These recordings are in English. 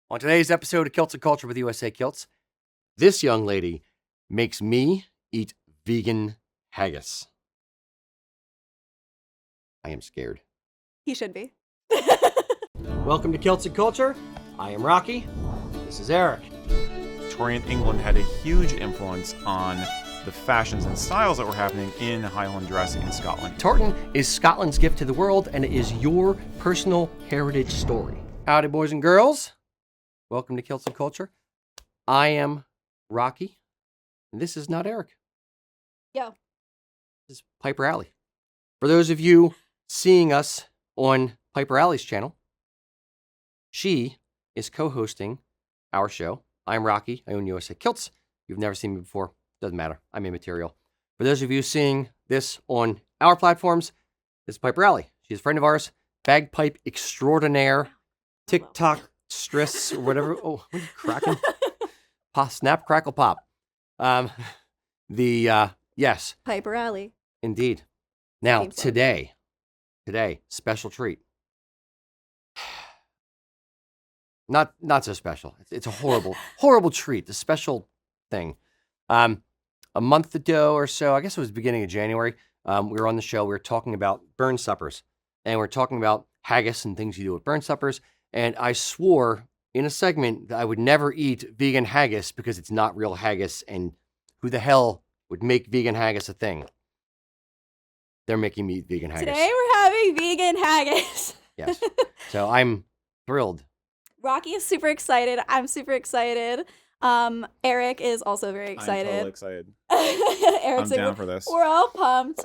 On today's episode of Kilts Culture with USA Kilts, this young lady makes me eat vegan haggis. I am scared. He should be. Welcome to Kilts Culture. I am Rocky. This is Eric. Victorian England had a huge influence on the fashions and styles that were happening in Highland dressing in Scotland. Tartan is Scotland's gift to the world, and it is your personal heritage story. Howdy, boys and girls. Welcome to Kilts Culture. I am Rocky, and this is not Eric. Yo. This is Piper Alley. For those of you seeing us on Piper Alley's channel, she is co-hosting our show. I'm Rocky. I own USA Kilts. You've never seen me before. Doesn't matter. I'm immaterial. For those of you seeing this on our platforms, this is Piper Alley. She's a friend of ours, bagpipe extraordinaire, TikTok stress or whatever. Oh, what are you cracking? Pop, snap, crackle, pop. Yes, Piper Alley. indeed. Now, Seems like today, special treat. Not so special. It's a horrible treat. The special thing. A month ago or so, I guess it was beginning of January, we were on the show. We were talking about burn suppers, and we're talking about haggis and things you do with burn suppers. And I swore in a segment that I would never eat vegan haggis because it's not real haggis, and who the hell would make vegan haggis a thing? They're making me eat vegan haggis. Today we're having vegan haggis. Yes. So I'm thrilled. Rocky is super excited. I'm super excited. Eric is also very excited. I'm totally excited. Eric's I'm down for this. We're all pumped.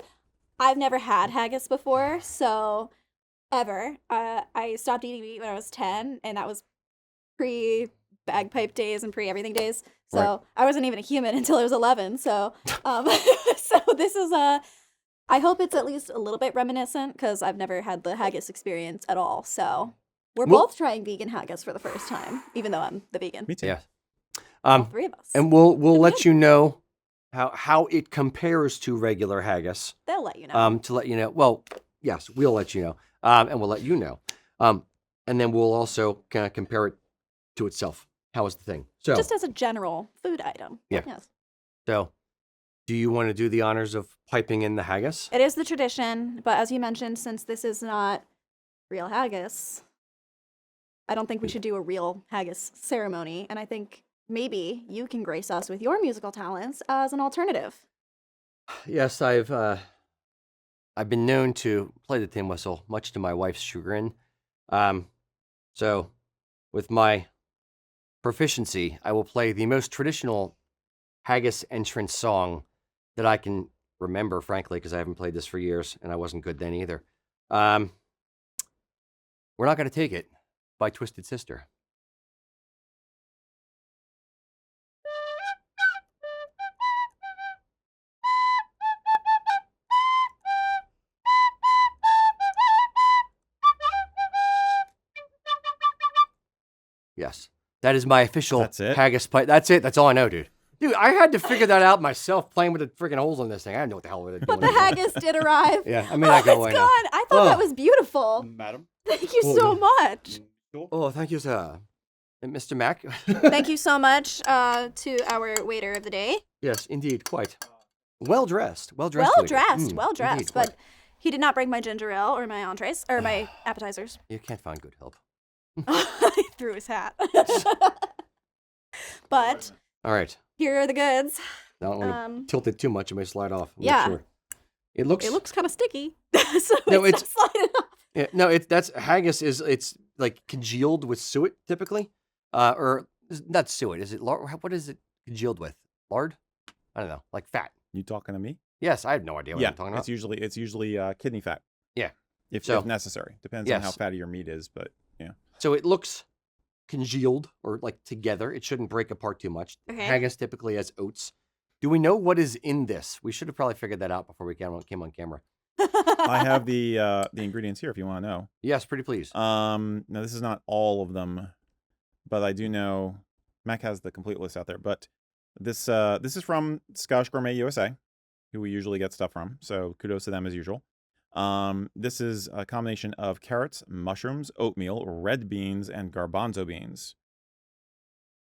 I've never had haggis before, so ever. I stopped eating meat when I was 10, and that was pre-bagpipe days and pre-everything days. So Right. I wasn't even a human until I was 11. So, so this is I hope it's at least a little bit reminiscent because I've never had the haggis experience at all. So we're Well- both trying vegan haggis for the first time, even though I'm the vegan. Me too. Yes. All three of us. And we'll let you know how it compares to regular haggis. They'll let you know. To let you know. Well, yes, we'll let you know. And we'll let you know. And then we'll also kind of compare it to itself. How is the thing? So, Just as a general food item. Yeah. Yes. so do you want to do the honors of piping in the haggis? It is the tradition, but as you mentioned, since this is not real haggis, I don't think we should do a real haggis ceremony. And I think maybe you can grace us with your musical talents as an alternative. Yes, I've been known to play the tin whistle, much to my wife's chagrin. So, with my proficiency, I will play the most traditional haggis entrance song that I can remember, frankly, because I haven't played this for years, and I wasn't good then either. We're Not Gonna Take It by Twisted Sister. Yes. That is my official That's it? haggis pipe. That's it. That's all I know, dude. Dude, I had to figure that out myself playing with the freaking holes on this thing. I didn't know what the hell it was But doing. the haggis did arrive. Yeah, I mean, I Oh, go it's away gone. now. I thought that Oh. was beautiful. Madam? Thank you Oh, so yeah. much. Oh, thank you, sir. And Mr. Mac. Thank you so much to our waiter of the day. Yes, indeed, quite. Well dressed. Well dressed. Well waiter. dressed, Mm, well dressed. indeed, But quite. he did not bring my ginger ale or my entrees or my appetizers. You can't find good help. He threw his hat. But All right. here are the goods. I don't want to Um, tilt it too much. It may slide off. I'm not yeah. sure. It looks. It looks kind of sticky, so No, it's it's- not sliding off. Yeah, no, that's haggis. It's like congealed with suet typically, or not suet. Is it lard? What is it congealed with? Lard? I don't know, like fat. You talking to me? Yes, I have no idea what I'm talking about. It's usually kidney fat. Yeah. If So- necessary. Depends on how Yes. fatty your meat is, but yeah. So it looks congealed or like together. It shouldn't break apart too much. Okay. Haggis typically has oats. Do we know what is in this? We should have probably figured that out before we came on camera. I have the ingredients here if you want to know. Yes, pretty please. Now this is not all of them, but I do know Mac has the complete list out there. But this is from Scottish Gourmet USA, who we usually get stuff from. So kudos to them as usual. This is a combination of carrots, mushrooms, oatmeal, red beans, and garbanzo beans.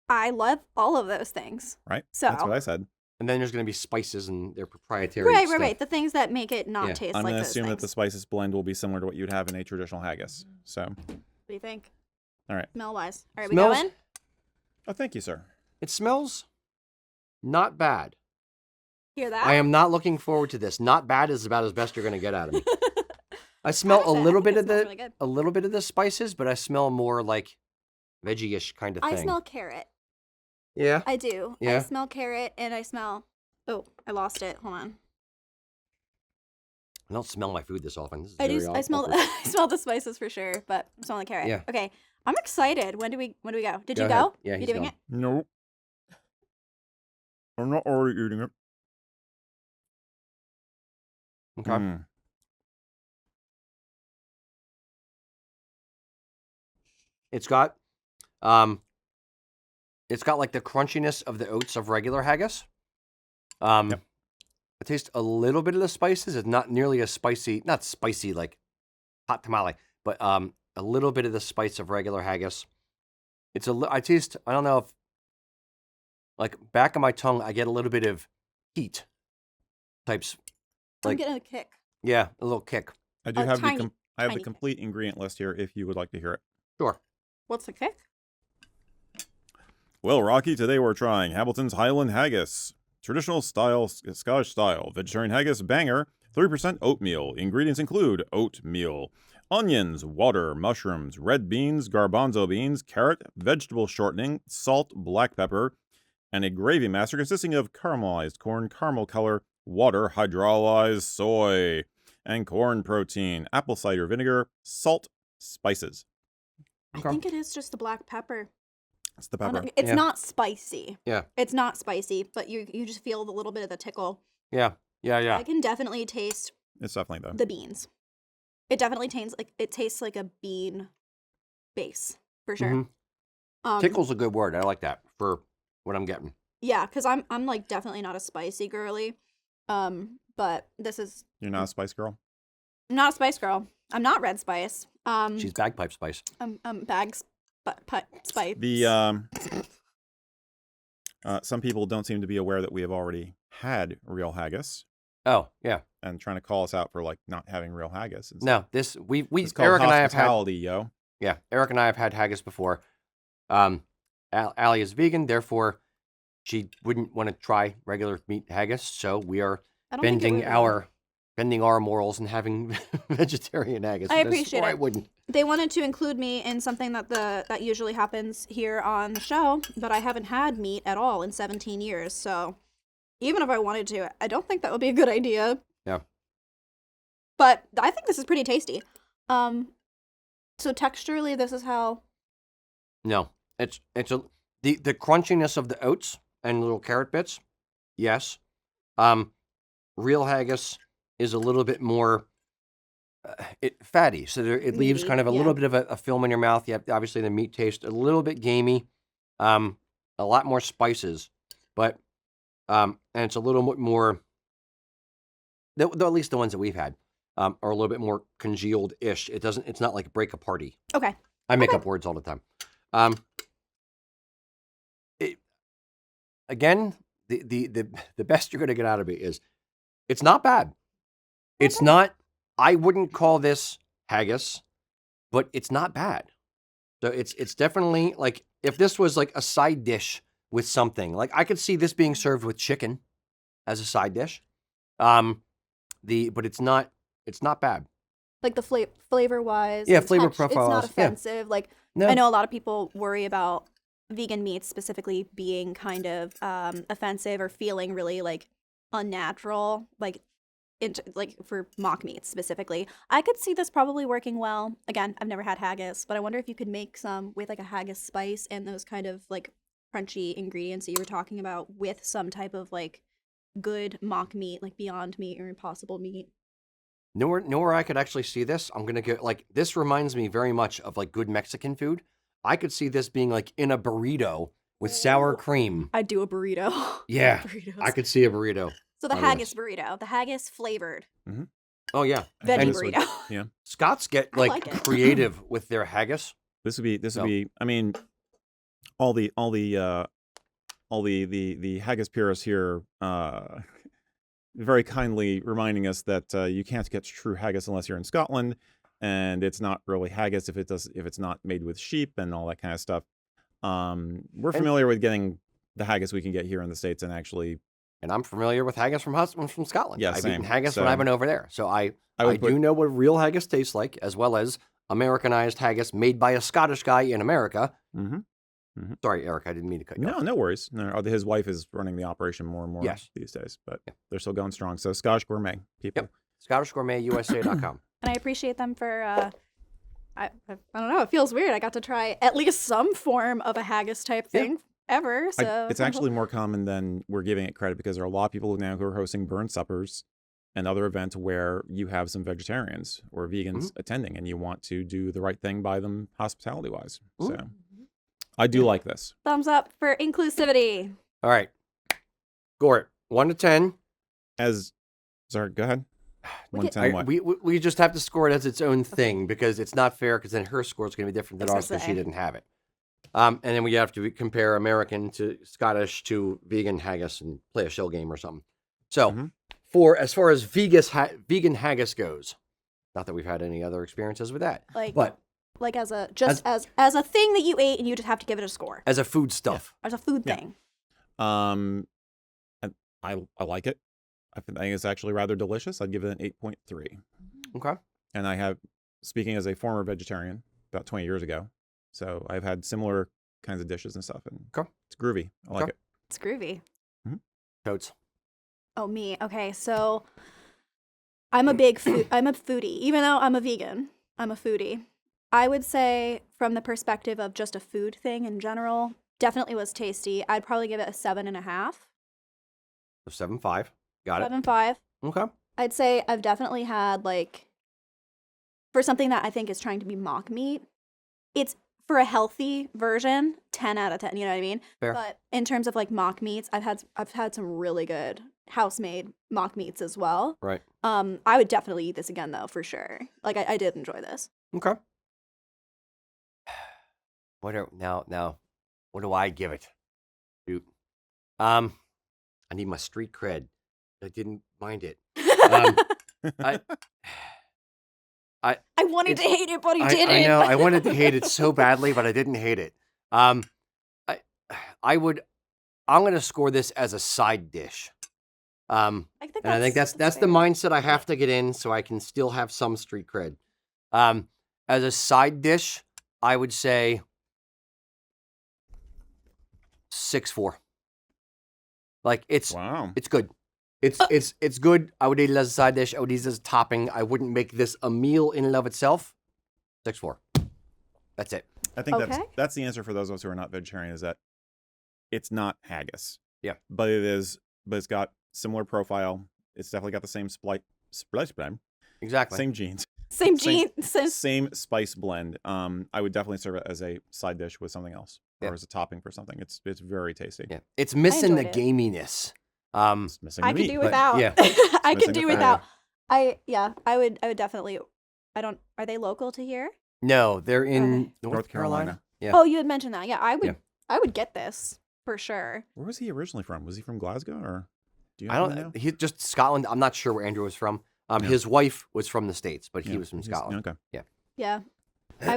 I love all of those things. Right? So That's what I said. And then there's going to be spices and their proprietary right, stuff. right. The things that make it not Yeah. taste I'm like going to those assume that things. the spices blend will be similar to what you'd have in a traditional haggis. So, What do you think? all right. Smell wise. All right, Smells- we going? Oh, thank you, sir. It smells not bad. Hear that? I am not looking forward to this. Not bad is about as best you're going to get out of me. I smell a I little think bit it of smells the really good. a little bit of the spices, but I smell more like veggie-ish kind of thing. I smell carrot. Yeah. I do. I Yeah. smell carrot and I smell. Oh, I lost it. Hold on. I don't smell my food this often. This is I do. very I smell. awkward. I smell the spices for sure, but I'm smelling carrot. Yeah. Okay. I'm excited. When do we go? Did Go you ahead. go? Yeah, You he's doing going. it? Nope. I'm not already eating it. Okay. Mm. It's got like the crunchiness of the oats of regular haggis. Yep. I taste a little bit of the spices. It's not nearly as spicy, not spicy like hot tamale, but a little bit of the spice of regular haggis. I don't know if, like, back of my tongue, I get a little bit of heat types. I'm Like, getting a kick. yeah, a little kick. I do A have tiny, I have the tiny kick. complete ingredient list here if you would like to hear it. Sure. What's the kick? Well, Rocky, today we're trying Hamilton's Highland Haggis. Traditional style, Scottish style, vegetarian haggis banger, 3% oatmeal. Ingredients include oatmeal, onions, water, mushrooms, red beans, garbanzo beans, carrot, vegetable shortening, salt, black pepper, and a gravy master consisting of caramelized corn, caramel color, water, hydrolyzed soy, and corn protein, apple cider vinegar, salt, spices. Okay. I think it is just the black pepper. That's the Oh, no, pepper. it's Yeah. not spicy. Yeah. It's not spicy, but you just feel the little bit of the tickle. Yeah. I can definitely taste It's definitely though. the beans. It definitely tastes like a bean base for sure. Mhm. Tickle's a good word. I like that for what I'm getting. Yeah, because I'm like definitely not a spicy girly. But this is You're not a spice girl? I'm not a spice girl. I'm not red spice. She's bagpipe spice. Bags spice. The some people don't seem to be aware that we have already had real haggis Oh, yeah. and trying to call us out for like not having real haggis. And No, this we it's called Eric and I have had hospitality, yo. Yeah, Eric and I have had haggis before. Allie is vegan, therefore she wouldn't want to try regular meat haggis, so we are I don't think it bending our morals and having vegetarian haggis. I because appreciate I it. wouldn't. They wanted to include me in something that usually happens here on the show, but I haven't had meat at all in 17 years. So even if I wanted to, I don't think that would be a good idea. Yeah. But I think this is pretty tasty. So texturally, this is how. No, the crunchiness of the oats and little carrot bits. Yes. Real haggis is a little bit more fatty, so it leaves Meaty, kind of a yeah. little bit of a film in your mouth. You have obviously the meat taste a little bit gamey, a lot more spices, but and it's a little bit more. At least the ones that we've had are a little bit more congealed-ish. It's not like break a party. Okay. I make Okay. up words all the time. Again, the best you're going to get out of it is it's not bad. It's Okay. not. I wouldn't call this haggis, but it's not bad. So it's definitely like if this was like a side dish with something, like I could see this being served with chicken as a side dish. But it's not bad. Like the flavor wise. Yeah, flavor It's not profiles, yeah. offensive. Like No, I know a lot of people worry about vegan meats specifically being kind of offensive or feeling really like unnatural, like for mock meats specifically. I could see this probably working well. Again, I've never had haggis, but I wonder if you could make some with like a haggis spice and those kind of like crunchy ingredients that you were talking about with some type of like good mock meat, like Beyond Meat or Impossible Meat. Know where I could actually see this? I'm gonna get like this reminds me very much of like good Mexican food. I could see this being like in a burrito with sour cream. I'd do a burrito. Yeah, Burritos. I could see a burrito. So the on haggis this. burrito, the haggis flavored Oh yeah, I think veggie this would- burrito. Yeah. Scots get I like like it. creative with their haggis. This would be So- I mean, the haggis purists here very kindly reminding us that you can't get true haggis unless you're in Scotland, and it's not really haggis if it's not made with sheep and all that kind of stuff. We're familiar with getting the haggis we can get here in the States, and actually, and I'm familiar with haggis from Scotland. Yeah, I've same. eaten haggis So, when I've been over there, so I do know what real haggis tastes like, as well as Americanized haggis made by a Scottish guy in America. Mm-hmm. Sorry, Eric, I didn't mean to cut you off. No worries. No, his wife is running the operation more and more these days, but they're still going strong. So Scottish Gourmet people. Yep. ScottishGourmetUSA.com. And I appreciate them for, I don't know, it feels weird. I got to try at least some form of a haggis type thing ever. So It's actually more common than we're giving it credit, because there are a lot of people now who are hosting burn suppers and other events where you have some vegetarians or vegans attending, and you want to do the right thing by them hospitality-wise. So I do like this. Thumbs up for inclusivity. All right. Gort, 1 to 10. Sorry, go ahead. 1 to 10 what? We just have to score it as its own thing, because it's not fair, because then her score is going to be different than ours because she didn't have it. And then we have to compare American to Scottish to vegan haggis and play a shell game or something. So as far as vegan haggis goes, not that we've had any other experiences with that, Like as a thing that you ate and you just have to give it a score. As a food stuff. As a food thing. I like it. I think it's actually rather delicious. I'd give it an 8.3. Okay. And speaking as a former vegetarian about 20 years ago, so I've had similar kinds of dishes and stuff, and it's groovy. I like it. It's groovy. Totes. Oh, me. Okay, so I'm a foodie. Even though I'm a vegan, I'm a foodie. I would say, from the perspective of just a food thing in general, definitely was tasty. I'd probably give it a 7.5. So 7.5. Got it. 7.5. Okay. I'd say I've definitely had, for something that I think is trying to be mock meat, it's, for a healthy version, 10 out of 10. You know what I mean? Fair. But in terms of mock meats, I've had some really good house-made mock meats as well. Right. I would definitely eat this again though, for sure. I did enjoy this. Okay. What do I give it? Shoot. I need my street cred. I didn't mind it. I wanted to hate it, but he didn't. I know. I wanted to hate it so badly, but I didn't hate it. I'm going to score this as a side dish. I think that's the mindset I have to get in, so I can still have some street cred. As a side dish, I would say 6.4. It's good. It's good. I would eat it as a side dish. I would eat it as a topping. I wouldn't make this a meal in and of itself. 6.4. That's it. I think that's the answer for those of us who are not vegetarian, is that it's not haggis. Yeah. But it's got similar profile. It's definitely got the same splice blend. Exactly. Same genes. Same spice blend. I would definitely serve it as a side dish with something else, or as a topping for something. It's very tasty. Yeah. It's missing the gaminess. It's missing the I meat, could do without. Yeah. I could do without. I would definitely. Are they local to here? No, they're in North Carolina. Yeah. Oh, you had mentioned that. Yeah, I would get this for sure. Where was he originally from? Was he from Glasgow, or do you I don't know? He just Scotland. I'm not sure where Andrew was from. His wife was from the States, but he was from Scotland. Okay. Yeah. Yeah. I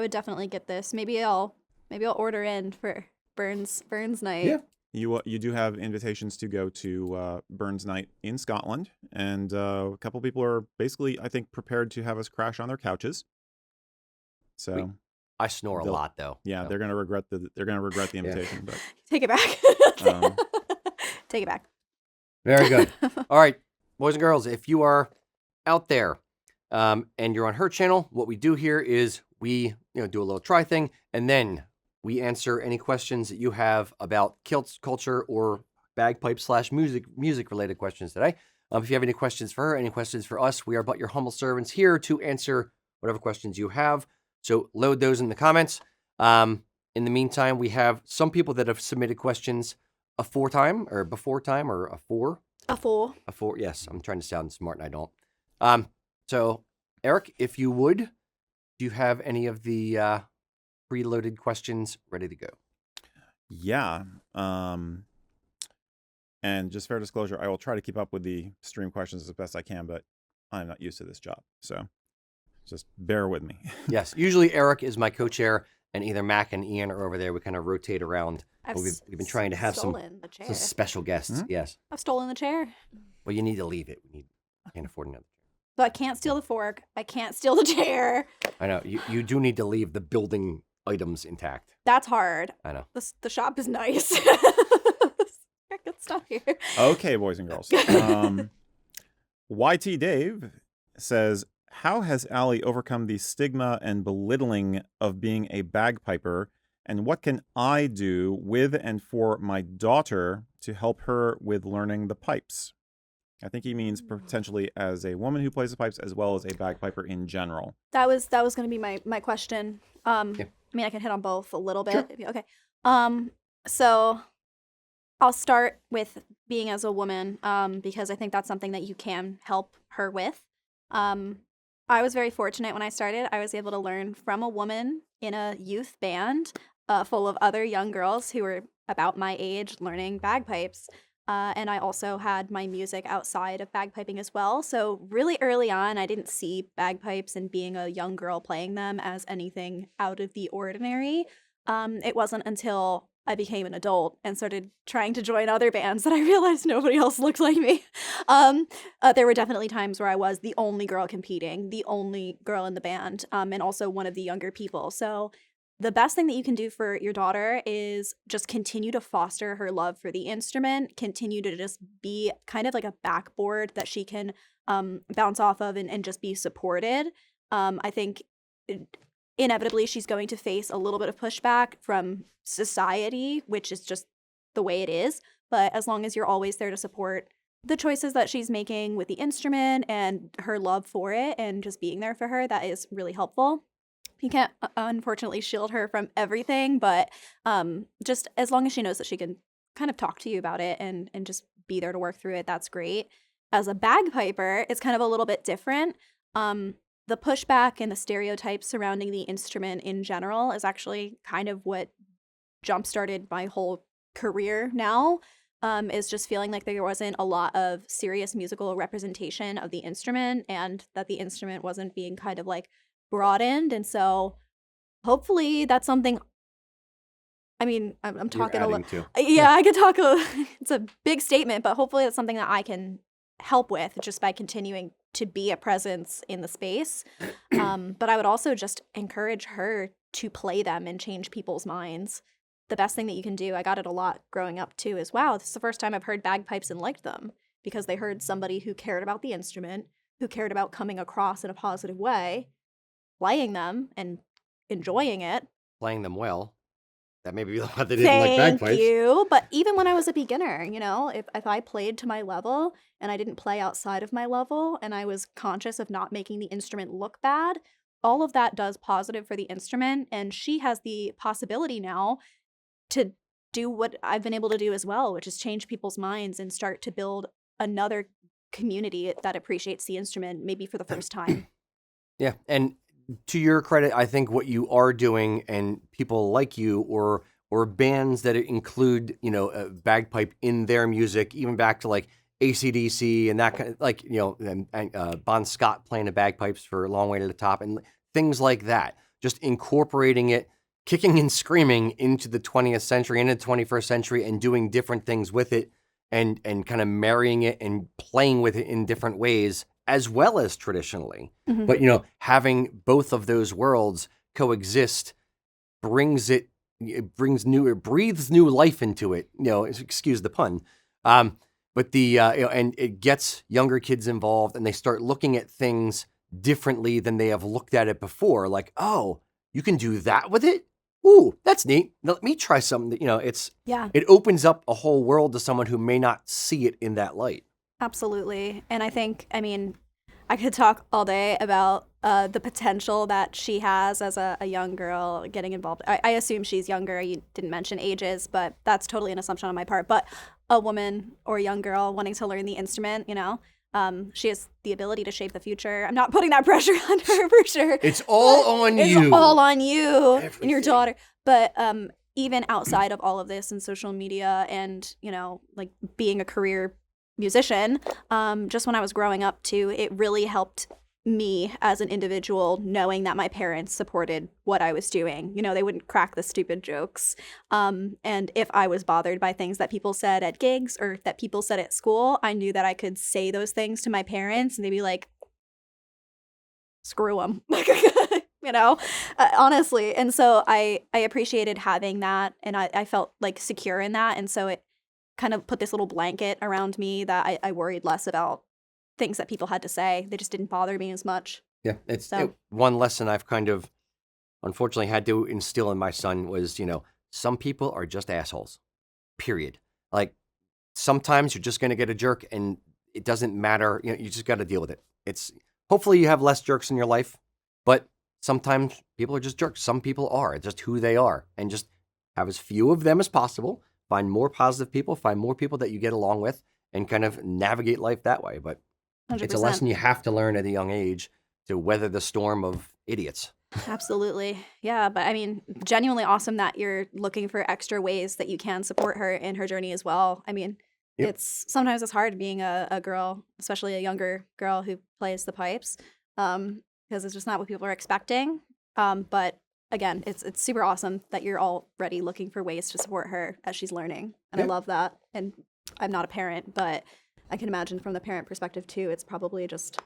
would definitely get this. Maybe I'll order in for Burns night. Yeah. You do have invitations to go to Burns Night in Scotland, and a couple people are basically, I think, prepared to have us crash on their couches. So I snore a lot, though. Yeah, so. they're gonna regret the invitation. But take it back. Take it back. Very good. All right, boys and girls, if you are out there and you're on her channel, what we do here is we do a little try thing, and then we answer any questions that you have about Kilts culture or bagpipe / music related questions today. If you have any questions for her, any questions for us, we are but your humble servants here to answer whatever questions you have. So load those in the comments. In the meantime, we have some people that have submitted questions before time or a four. A four. Yes, I'm trying to sound smart and I don't. So Eric, if you would, do you have any of the preloaded questions ready to go? Yeah. And just fair disclosure, I will try to keep up with the stream questions as best I can, but I'm not used to this job. So just bear with me. Yes. Usually Eric is my co-chair, and either Mac and Ian are over there. We kind of rotate around. But we've been trying to have some special guests. Yes. I've stolen the chair. Well, you need to leave it. Can't afford another. So I can't steal the fork. I can't steal the chair. I know. You do need to leave the building items intact. That's hard. I know. The shop is nice. Got good stuff here. Okay, boys and girls. YT Dave says, how has Allie overcome the stigma and belittling of being a bagpiper, and what can I do with and for my daughter to help her with learning the pipes? I think he means potentially as a woman who plays the pipes as well as a bagpiper in general. That was going to be my question. I mean, I can hit on both a little bit. Sure. Okay. So I'll start with being as a woman, because I think that's something that you can help her with. I was very fortunate when I started. I was able to learn from a woman in a youth band full of other young girls who were about my age learning bagpipes. And I also had my music outside of bagpiping as well. So really early on, I didn't see bagpipes and being a young girl playing them as anything out of the ordinary. It wasn't until I became an adult and started trying to join other bands that I realized nobody else looked like me. There were definitely times where I was the only girl competing, the only girl in the band, and also one of the younger people. So the best thing that you can do for your daughter is just continue to foster her love for the instrument, continue to just be kind of like a backboard that she can bounce off of and just be supported. I think inevitably she's going to face a little bit of pushback from society, which is just the way it is. But as long as you're always there to support the choices that she's making with the instrument and her love for it and just being there for her, that is really helpful. You can't, unfortunately, shield her from everything, but just as long as she knows that she can kind of talk to you about it and just be there to work through it, that's great. As a bagpiper, it's kind of a little bit different. The pushback and the stereotypes surrounding the instrument in general is actually kind of what jump-started my whole career now, is just feeling like there wasn't a lot of serious musical representation of the instrument and that the instrument wasn't being kind of like broadened. And so hopefully that's something, I mean, I'm talking a little, yeah, I could talk, it's a big statement, but hopefully that's something that I can help with just by continuing to be a presence in the space. But I would also just encourage her to play them and change people's minds. The best thing that you can do, I got it a lot growing up too, is wow, this is the first time I've heard bagpipes and liked them, because they heard somebody who cared about the instrument, who cared about coming across in a positive way, playing them and enjoying it. Playing them well. That may be why they didn't like bagpipes. Thank you. But even when I was a beginner, you know, if I played to my level and I didn't play outside of my level and I was conscious of not making the instrument look bad, all of that does positive for the instrument. And she has the possibility now to do what I've been able to do as well, which is change people's minds and start to build another community that appreciates the instrument, maybe for the first time. Yeah. And to your credit, I think what you are doing, and people like you or bands that include, you know, bagpipe in their music, even back to like AC/DC and that kind of, like, you know, and Bon Scott playing the bagpipes for a Long Way to the Top and things like that. Just incorporating it, kicking and screaming into the 20th century, into the 21st century, and doing different things with it, and kind of marrying it and playing with it in different ways, as well as traditionally. Mm-hmm. But, you know, having both of those worlds coexist breathes new life into it. You know, excuse the pun. But you know, and it gets younger kids involved, and they start looking at things differently than they have looked at it before. Like, oh, you can do that with it? Ooh, that's neat. Let me try something. You know, it opens up a whole world to someone who may not see it in that light. Absolutely. And I think, I mean, I could talk all day about the potential that she has as a young girl getting involved. I assume she's younger. You didn't mention ages, but that's totally an assumption on my part. But a woman or a young girl wanting to learn the instrument, you know, she has the ability to shape the future. I'm not putting that pressure on her for sure. It's all on you. It's all on you Everything. and your daughter. But even outside of all of this and social media and, you know, like being a career musician, just when I was growing up too, it really helped me as an individual knowing that my parents supported what I was doing. You know, they wouldn't crack the stupid jokes. And if I was bothered by things that people said at gigs or that people said at school, I knew that I could say those things to my parents and they'd be like, screw them. You know, honestly. And so I appreciated having that, and I felt like secure in that. And so it kind of put this little blanket around me that I worried less about things that people had to say. They just didn't bother me as much. Yeah, one lesson I've kind of unfortunately had to instill in my son was, you know, some people are just assholes, period. Like sometimes you're just going to get a jerk and it doesn't matter. You know, you just got to deal with it. Hopefully you have less jerks in your life, but sometimes people are just jerks. Some people are. It's just who they are, and just have as few of them as possible. Find more positive people, find more people that you get along with, and kind of navigate life that way. But 100%. It's a lesson you have to learn at a young age to weather the storm of idiots. Absolutely. Yeah. But I mean, genuinely awesome that you're looking for extra ways that you can support her in her journey as well. I mean, Yep. sometimes it's hard being a girl, especially a younger girl who plays the pipes, because it's just not what people are expecting. But again, it's super awesome that you're already looking for ways to support her as she's learning. And I Yep. love that. And I'm not a parent, but I can imagine from the parent perspective too, it's probably just,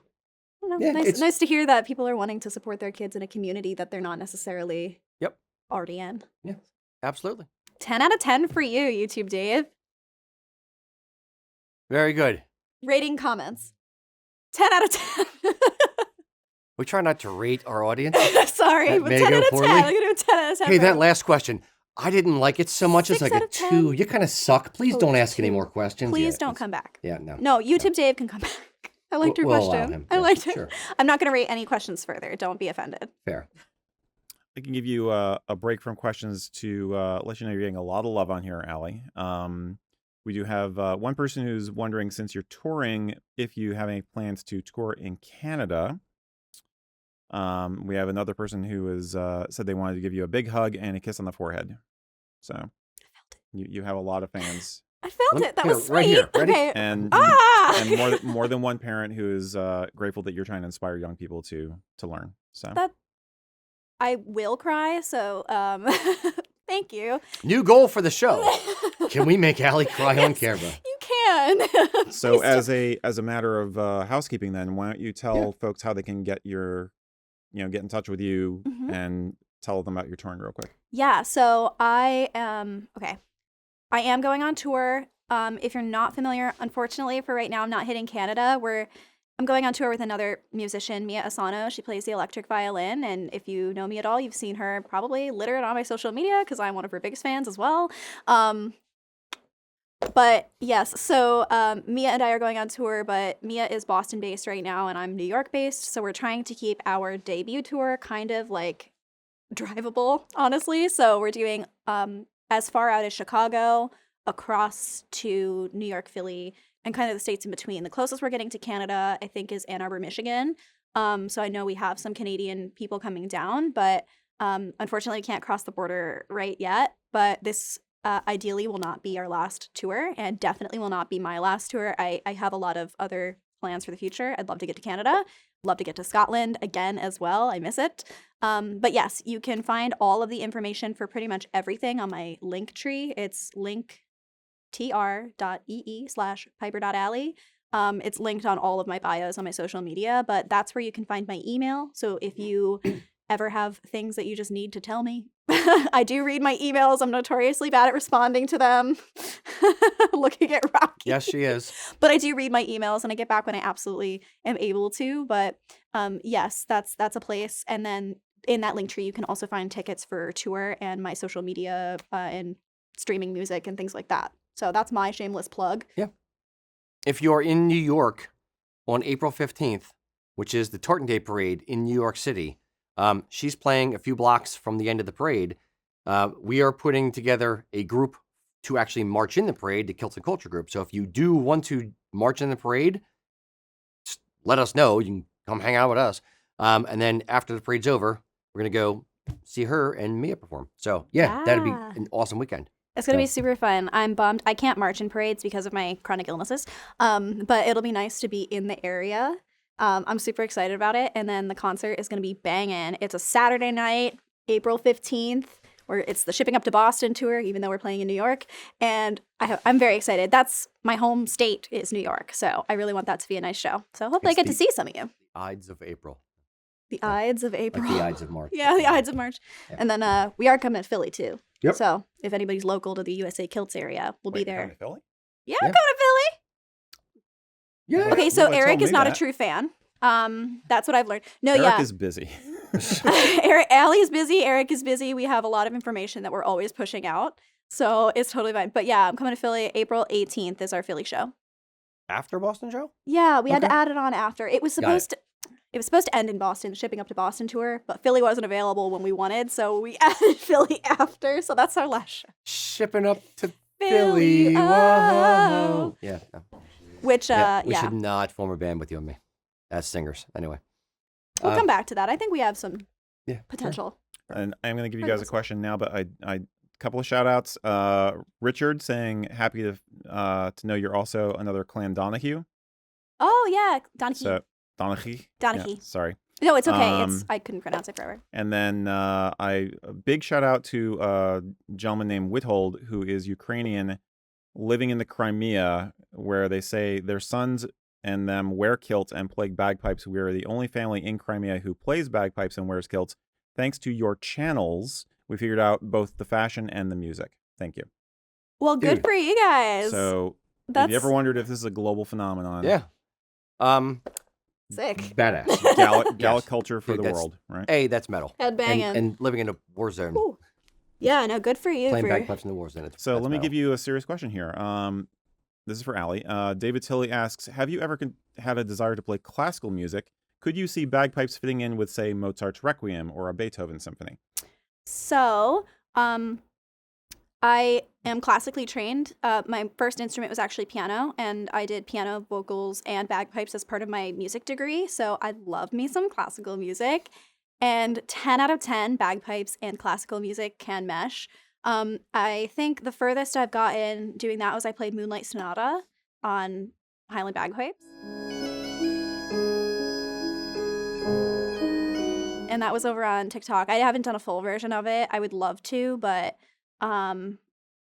I don't know, Yeah, nice to hear that people are wanting to support their kids in a community that they're not necessarily Yep. already in. Yeah, absolutely. 10 out of 10 for you, YouTube Dave. Very good. Rating comments. 10 out of 10. We try not to rate our audience. Sorry, That but may 10 go out of 10. poorly. I'm going to do a 10 out of 10. Hey, for that you. last question. I didn't like it so much as 6 like out a of 10. 2. You kind of suck. Please Oh, don't ask any 2. more questions. Please Yeah, don't it's- come back. Yeah, no. No, YouTube Dave can come back. I liked your We'll allow question. him. I Yeah, liked it. sure. I'm not going to rate any questions further. Don't be offended. Fair. I can give you a break from questions to let you know you're getting a lot of love on here, Allie. We do have one person who's wondering, since you're touring, if you have any plans to tour in Canada. We have another person who has said they wanted to give you a big hug and a kiss on the forehead. So you have a lot of fans, I felt it. That was sweet. right here. Ready? Okay. and and more than one parent who is grateful that you're trying to inspire young people to learn. So That I will cry. So thank you. New goal for the show. Can we make Allie cry on Yes, camera? You can. So Please as a matter of housekeeping, then why don't you tell folks how they can get get in touch with you Mhm. and tell them about your touring real quick. Yeah, so I am going on tour. If you're not familiar, unfortunately for right now, I'm not hitting Canada. I'm going on tour with another musician, Mia Asano. She plays the electric violin, and if you know me at all, you've seen her probably littered on my social media because I'm one of her biggest fans as well. But yes, so Mia and I are going on tour, but Mia is Boston-based right now, and I'm New York-based. So we're trying to keep our debut tour kind of like drivable, honestly. So we're doing as far out as Chicago, across to New York, Philly, and kind of the states in between. The closest we're getting to Canada, I think, is Ann Arbor, Michigan. So I know we have some Canadian people coming down, but unfortunately, we can't cross the border right yet. But this ideally will not be our last tour, and definitely will not be my last tour. I have a lot of other plans for the future. I'd love to get to Canada, love to get to Scotland again as well. I miss it. But yes, you can find all of the information for pretty much everything on my link tree. It's linktr.ee/piper.alley. It's linked on all of my bios on my social media, but that's where you can find my email. So if you ever have things that you just need to tell me, I do read my emails. I'm notoriously bad at responding to them. Looking at Rocky. Yes, she is. But I do read my emails and I get back when I absolutely am able to. But yes, that's a place. And then in that link tree, you can also find tickets for tour and my social media and streaming music and things like that. So that's my shameless plug. Yeah. If you're in New York on April 15th, which is the Tartan Day Parade in New York City, she's playing a few blocks from the end of the parade. We are putting together a group to actually march in the parade, the Kilts Culture group. So if you do want to march in the parade, just let us know. You can come hang out with us. And then after the parade's over, we're going to go see her and Mia perform. So yeah, that'd be Yeah. an awesome weekend. It's gonna be So- super fun. I'm bummed. I can't march in parades because of my chronic illnesses. But it'll be nice to be in the area. I'm super excited about it. And then the concert is gonna be banging. It's a Saturday night, April 15th, where it's the Shipping Up to Boston tour, even though we're playing in New York. And I'm very excited. That's my home state is New York, so I really want that to be a nice show. So hopefully I It's get to the- see some of you. Ides of April. The Yeah. Ides of April. Like the Ides of March. Yeah, the Ides of March. Yeah. And then we are coming to Philly too. Yep. So if anybody's local to the USA Kilts area, we'll Wait, be there. coming to Philly? Yeah, Yeah. I'm going to Philly. Yeah. Okay, so Nobody Eric told is me not that. a true fan. That's what I've learned. No, Eric yeah. is busy. Allie is busy. Eric is busy. We have a lot of information that we're always pushing out. So it's totally fine. But yeah, I'm coming to Philly. April 18th is our Philly show. After Boston show? Yeah, we had to Okay. add it on after. It was Got it. supposed to end in Boston, the Shipping Up to Boston tour, but Philly wasn't available when we wanted, so we added Philly after. So that's our last show. Shipping up to Philly, Philly. oh. Whoa. Yeah. No. Which Yeah, we yeah. should not form a band with you and me as singers. Anyway. We'll come back to that. I think we have some Yeah. sure. potential. And I'm going to give you Very guys a awesome. question now, but I couple of shout outs. Richard saying happy to know you're also another Clan Donahue. Oh yeah, Donahue. So Donahue. Donahue. Yeah, sorry. No, it's okay. It's Um, I couldn't pronounce it forever. And then a big shout out to a gentleman named Withold, who is Ukrainian, living in the Crimea, where they say their sons and them wear kilts and play bagpipes. We are the only family in Crimea who plays bagpipes and wears kilts. Thanks to your channels, we figured out both the fashion and the music. Thank you. Well, good Dude. for you guys. So, That's have you ever wondered if this is a global phenomenon? Yeah. sick. Badass. Gallic Yes. culture for Dude, the that's- world, right? A, that's metal. Head banging. And living in a war zone. Ooh. Yeah, no, good for you. Playing for... bagpipes in the war zone. So let me give you a serious question here. This is for Allie. David Tilley asks, have you ever had a desire to play classical music? Could you see bagpipes fitting in with, say, Mozart's Requiem or a Beethoven symphony? So, I am classically trained. My first instrument was actually piano, and I did piano, vocals, and bagpipes as part of my music degree. So I love me some classical music. And 10 out of 10 bagpipes and classical music can mesh. I think the furthest I've gotten doing that was I played Moonlight Sonata on Highland bagpipes. And that was over on TikTok. I haven't done a full version of it. I would love to, but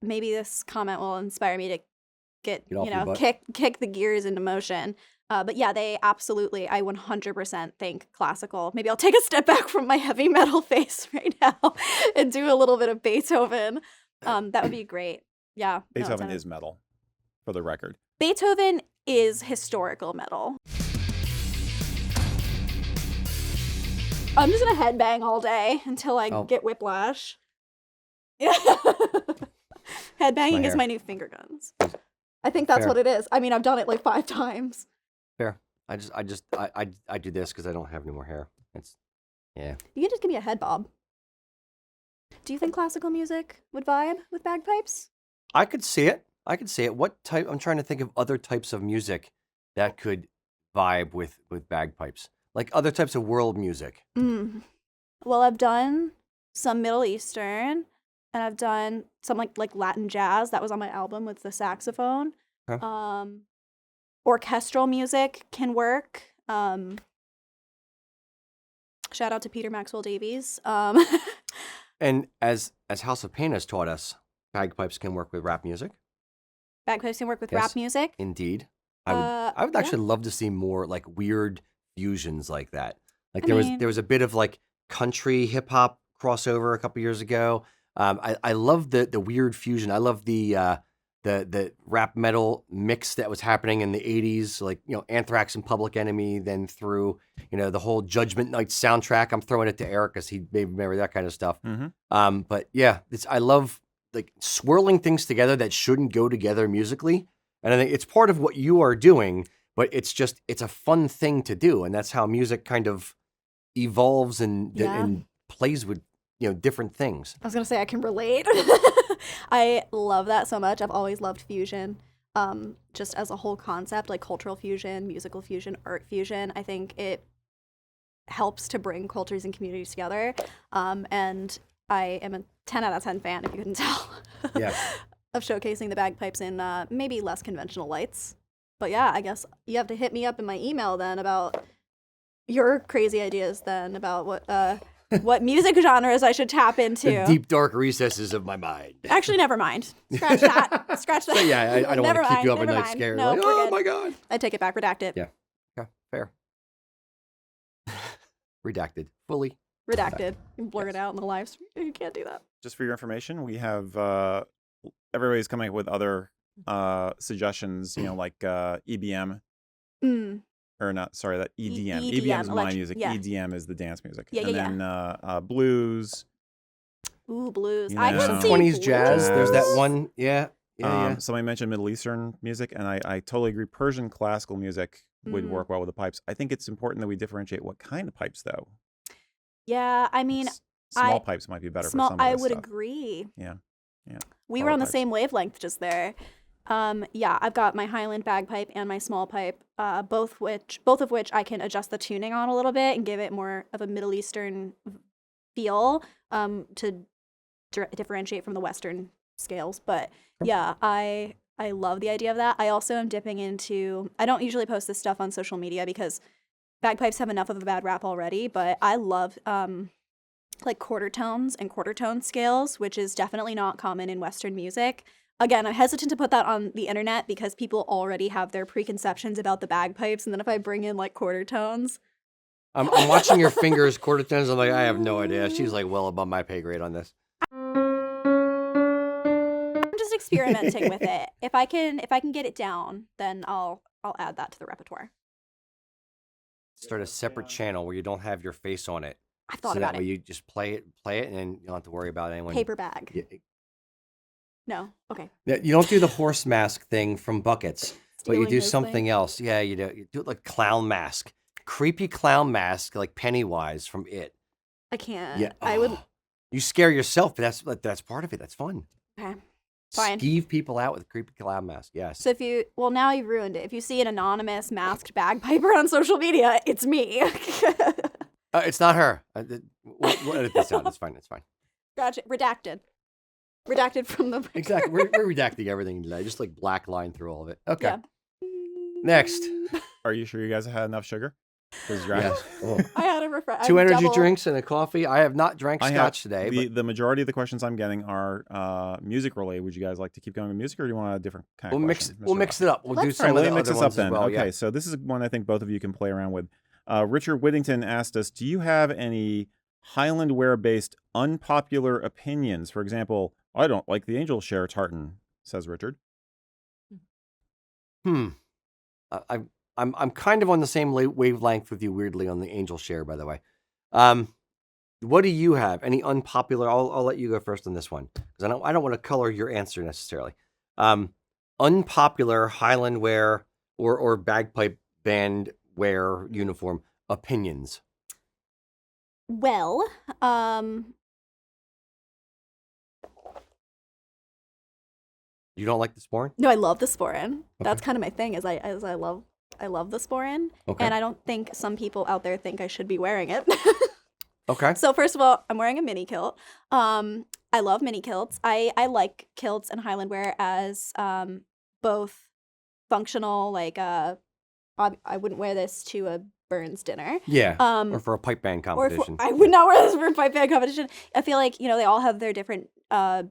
maybe this comment will inspire me to get Get off your butt. kick the gears into motion. But yeah, they absolutely, I 100% think classical. Maybe I'll take a step back from my heavy metal face right now and do a little bit of Beethoven. That would be great. Yeah. no, Beethoven it's- is metal, for the record. Beethoven is historical metal. I'm just gonna headbang all day until I Oh. get whiplash. Yeah. Headbanging is hair. my new finger guns. I think that's Fair. what it is. I mean, I've done it like 5 times. Fair. I do this because I don't have any more hair. It's, yeah. You can just give me a head bob. Do you think classical music would vibe with bagpipes? I could see it. What type? I'm trying to think of other types of music that could vibe with bagpipes. Like other types of world music. Mm. Well, I've done some Middle Eastern, and I've done some like Latin jazz. That was on my album with the saxophone. Okay. Orchestral music can work. Shout out to Peter Maxwell Davies. And as House of Pain has taught us, bagpipes can work with rap music. Bagpipes can work with Yes. rap music. Indeed. I would yeah. actually love to see more like weird fusions like that. Like I there mean- was a bit of like country hip hop crossover a couple years ago. I love the weird fusion. I love the rap metal mix that was happening in the 80s, like, you know, Anthrax and Public Enemy, then through, you know, the whole Judgment Night soundtrack. I'm throwing it to Eric because he may remember that kind of stuff. Mm-hmm. But yeah, I love like swirling things together that shouldn't go together musically. And I think it's part of what you are doing, but it's a fun thing to do. And that's how music kind of evolves and plays with, you know, different things. I was gonna say I can relate. I love that so much. I've always loved fusion. Just as a whole concept, like cultural fusion, musical fusion, art fusion. I think it helps to bring cultures and communities together. And I am a 10 out of 10 fan, if you couldn't tell, Yeah. of showcasing the bagpipes in maybe less conventional lights. But yeah, I guess you have to hit me up in my email then about your crazy ideas then about what music genres I should tap into. The deep, dark recesses of my mind. Actually, never mind. Scratch that. Scratch that. So, yeah, I don't want Never to keep you up mind, at never night mind. scared. No, Like, we're oh good. my God. I take it back. Redact it. Yeah. Okay, fair. Redacted. Fully. Redacted. You can blur Yes. it out in the live stream. You can't do that. Just for your information, we have everybody's coming up with other suggestions. Like EBM Mm. or not? Sorry, that EDM. EDM, EBM is my elect- music. yeah. EDM is the dance music. Yeah, and yeah, then blues. Ooh, blues. You I know. can see 20s blues. jazz. There's that Jazz. one. Yeah. Yeah. Somebody mentioned Middle Eastern music, and I totally agree. Persian classical music would Mhm. work well with the pipes. I think it's important that we differentiate what kind of pipes, though. Yeah, I mean, Small pipes might be better for some of I this would stuff. agree. Yeah. We Smaller were on the pipes. same wavelength just there. Yeah, I've got my Highland bagpipe and my small pipe, both of which I can adjust the tuning on a little bit and give it more of a Middle Eastern feel to differentiate from the Western scales. But yeah, I love the idea of that. I also am dipping into. I don't usually post this stuff on social media because bagpipes have enough of a bad rap already. But I love like quarter tones and quarter tone scales, which is definitely not common in Western music. Again, I'm hesitant to put that on the internet because people already have their preconceptions about the bagpipes, and then if I bring in like quarter tones, I'm watching your fingers, quarter tones. I'm like, I have no idea. She's like well above my pay grade on this. I'm just experimenting with it. If I can get it down, then I'll add that to the repertoire. Start a separate channel where you don't have your face on it. I've thought so about that way it. you just play it, and then you don't have to worry about anyone. Paper bag. Yeah, No. Okay. you don't do the horse mask thing from buckets, but you Stealing do his something thing. else. Yeah, you do. You do it like clown mask, creepy clown mask, like Pennywise from It. I can't. Yeah, I would. oh, You scare yourself, but that's part of it. That's fun. Okay. Fine. Skeeve people out with a creepy clown mask. Yes. So now you've ruined it. If you see an anonymous masked bagpiper on social media, it's me. It's not her. We'll edit this out. It's fine. It's fine. Gotcha. Redacted. Redacted from the record. Exactly. We're redacting everything today. Just like black line through all of it. Okay. Yeah. Next. Are you sure you guys have had enough sugar? Because you're Yes. Oh. I had a refresh. 2 energy drinks and a coffee. I have not drank I have scotch today. the majority of the questions I'm getting are music related. Would you guys like to keep going with music, or do you want a different kind We'll of mix. question, We'll Mr. mix Ross? it up. We'll do Let's- All right, some let of me the mix other this up ones then. as well. Okay, Yeah. so this is one I think both of you can play around with. Richard Whittington asked us, do you have any Highland wear based unpopular opinions? For example, I don't like the angel share tartan, says Richard. I'm kind of on the same wavelength with you. Weirdly, on the angel share, by the way. What do you have? Any unpopular? I'll let you go first on this one because I don't want to color your answer necessarily. Unpopular Highland wear or bagpipe band wear uniform opinions. Well, You don't like the sporn? no, I love the sporin. That's Okay. kind of my thing. I love the sporin, Okay. and I don't think some people out there think I should be wearing it. Okay. So first of all, I'm wearing a mini kilt. I love mini kilts. I like kilts and Highland wear as both functional. Like I wouldn't wear this to a Burns dinner. Yeah. Um, Or for a pipe band or if competition. I would not wear this for a pipe band competition. I feel like they all have their different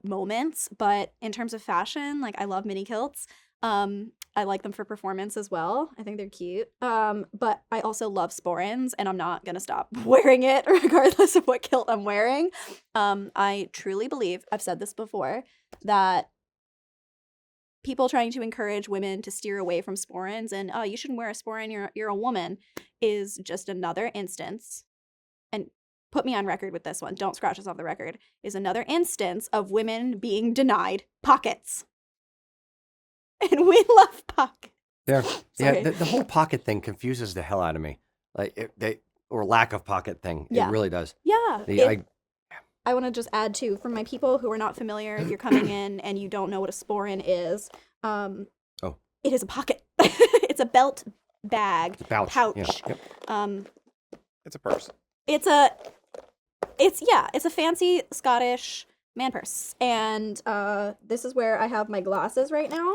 moments, but in terms of fashion, like I love mini kilts. I like them for performance as well. I think they're cute. But I also love sporins, and I'm not gonna stop wearing it regardless of what kilt I'm wearing. I truly believe, I've said this before, that people trying to encourage women to steer away from sporins and you shouldn't wear a sporin, you're a woman, is just another instance, and put me on record with this one, don't scratch us off the record, is another instance of women being denied pockets. And we love pockets. There. Yeah. Sorry. The whole pocket thing confuses the hell out of me. Like or lack of pocket thing. Yeah. It really does. Yeah. The- I want to just add too, for my people who are not familiar, if you're coming in and you don't know what a sporin is, it is a pocket. It's a belt bag pouch. pouch. Yeah. Yep. It's a purse. It's a fancy Scottish man purse. And this is where I have my glasses right now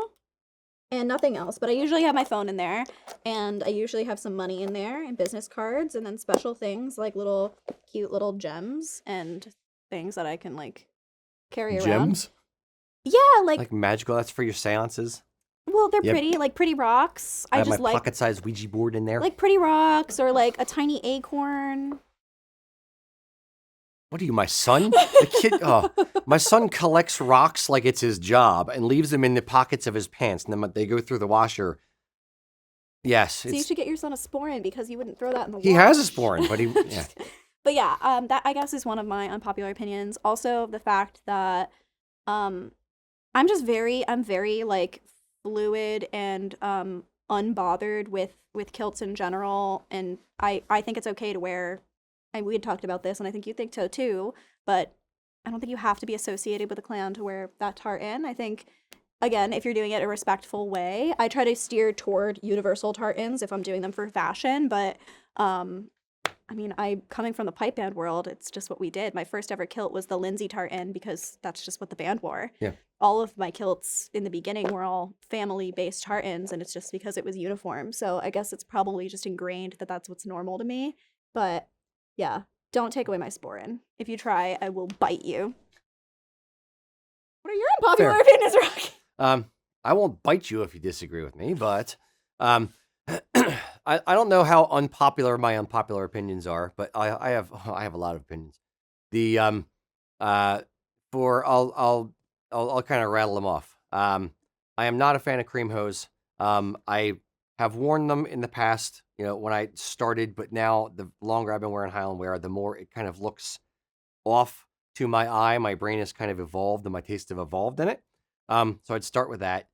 and nothing else. But I usually have my phone in there, and I usually have some money in there and business cards, and then special things like cute little gems and things that I can like carry around. Gems? Yeah, Like magical, that's for your seances? well, they're Yep. pretty, like pretty rocks. I have just my like pocket-sized Ouija board in there. like pretty rocks, or like a tiny acorn. What are you, my son? The kid, my son collects rocks like it's his job and leaves them in the pockets of his pants, and then when they go through the washer. Yes, So you should get your son a sporran because you wouldn't throw that in the wash. he has a sporran, but yeah. But yeah, that I guess is one of my unpopular opinions. Also, the fact that I'm very like fluid and unbothered with kilts in general, and I think it's okay to wear. We had talked about this, and I think you think so too. But I don't think you have to be associated with a clan to wear that tartan. I think, again, if you're doing it a respectful way, I try to steer toward universal tartans if I'm doing them for fashion. But I mean, coming from the pipe band world, it's just what we did. My first ever kilt was the Lindsay tartan because that's just what the band wore. Yeah. All of my kilts in the beginning were all family-based tartans, and it's just because it was uniform. So I guess it's probably just ingrained that that's what's normal to me. But yeah, don't take away my sporran. If you try, I will bite you. What are your unpopular Fair. opinions, Rocky? I won't bite you if you disagree with me, but I don't know how unpopular my unpopular opinions are, but I have a lot of opinions. The I'll kind of rattle them off. I am not a fan of cream hose. I have worn them in the past, when I started, but now the longer I've been wearing Highland wear, the more it kind of looks off to my eye. My brain has kind of evolved and my tastes have evolved in it. So I'd start with that.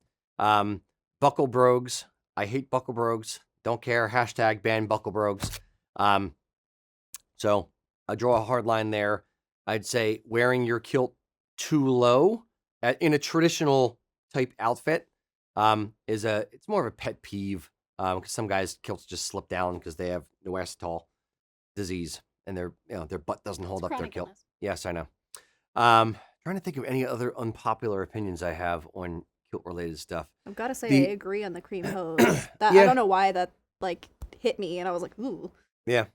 Buckle brogues. I hate buckle brogues. Don't care. Hashtag ban buckle brogues. So I draw a hard line there. I'd say wearing your kilt too low in a traditional type outfit it's more of a pet peeve because some guys' kilts just slip down because they have Neanderthal disease and their butt doesn't hold up their kilt. Illness. Yes, I know. Trying to think of any other unpopular opinions I have on kilt related stuff. I've got to say, The- I agree on the cream hose. That Yeah. I don't know why that like hit me, and I was like, ooh. Yeah.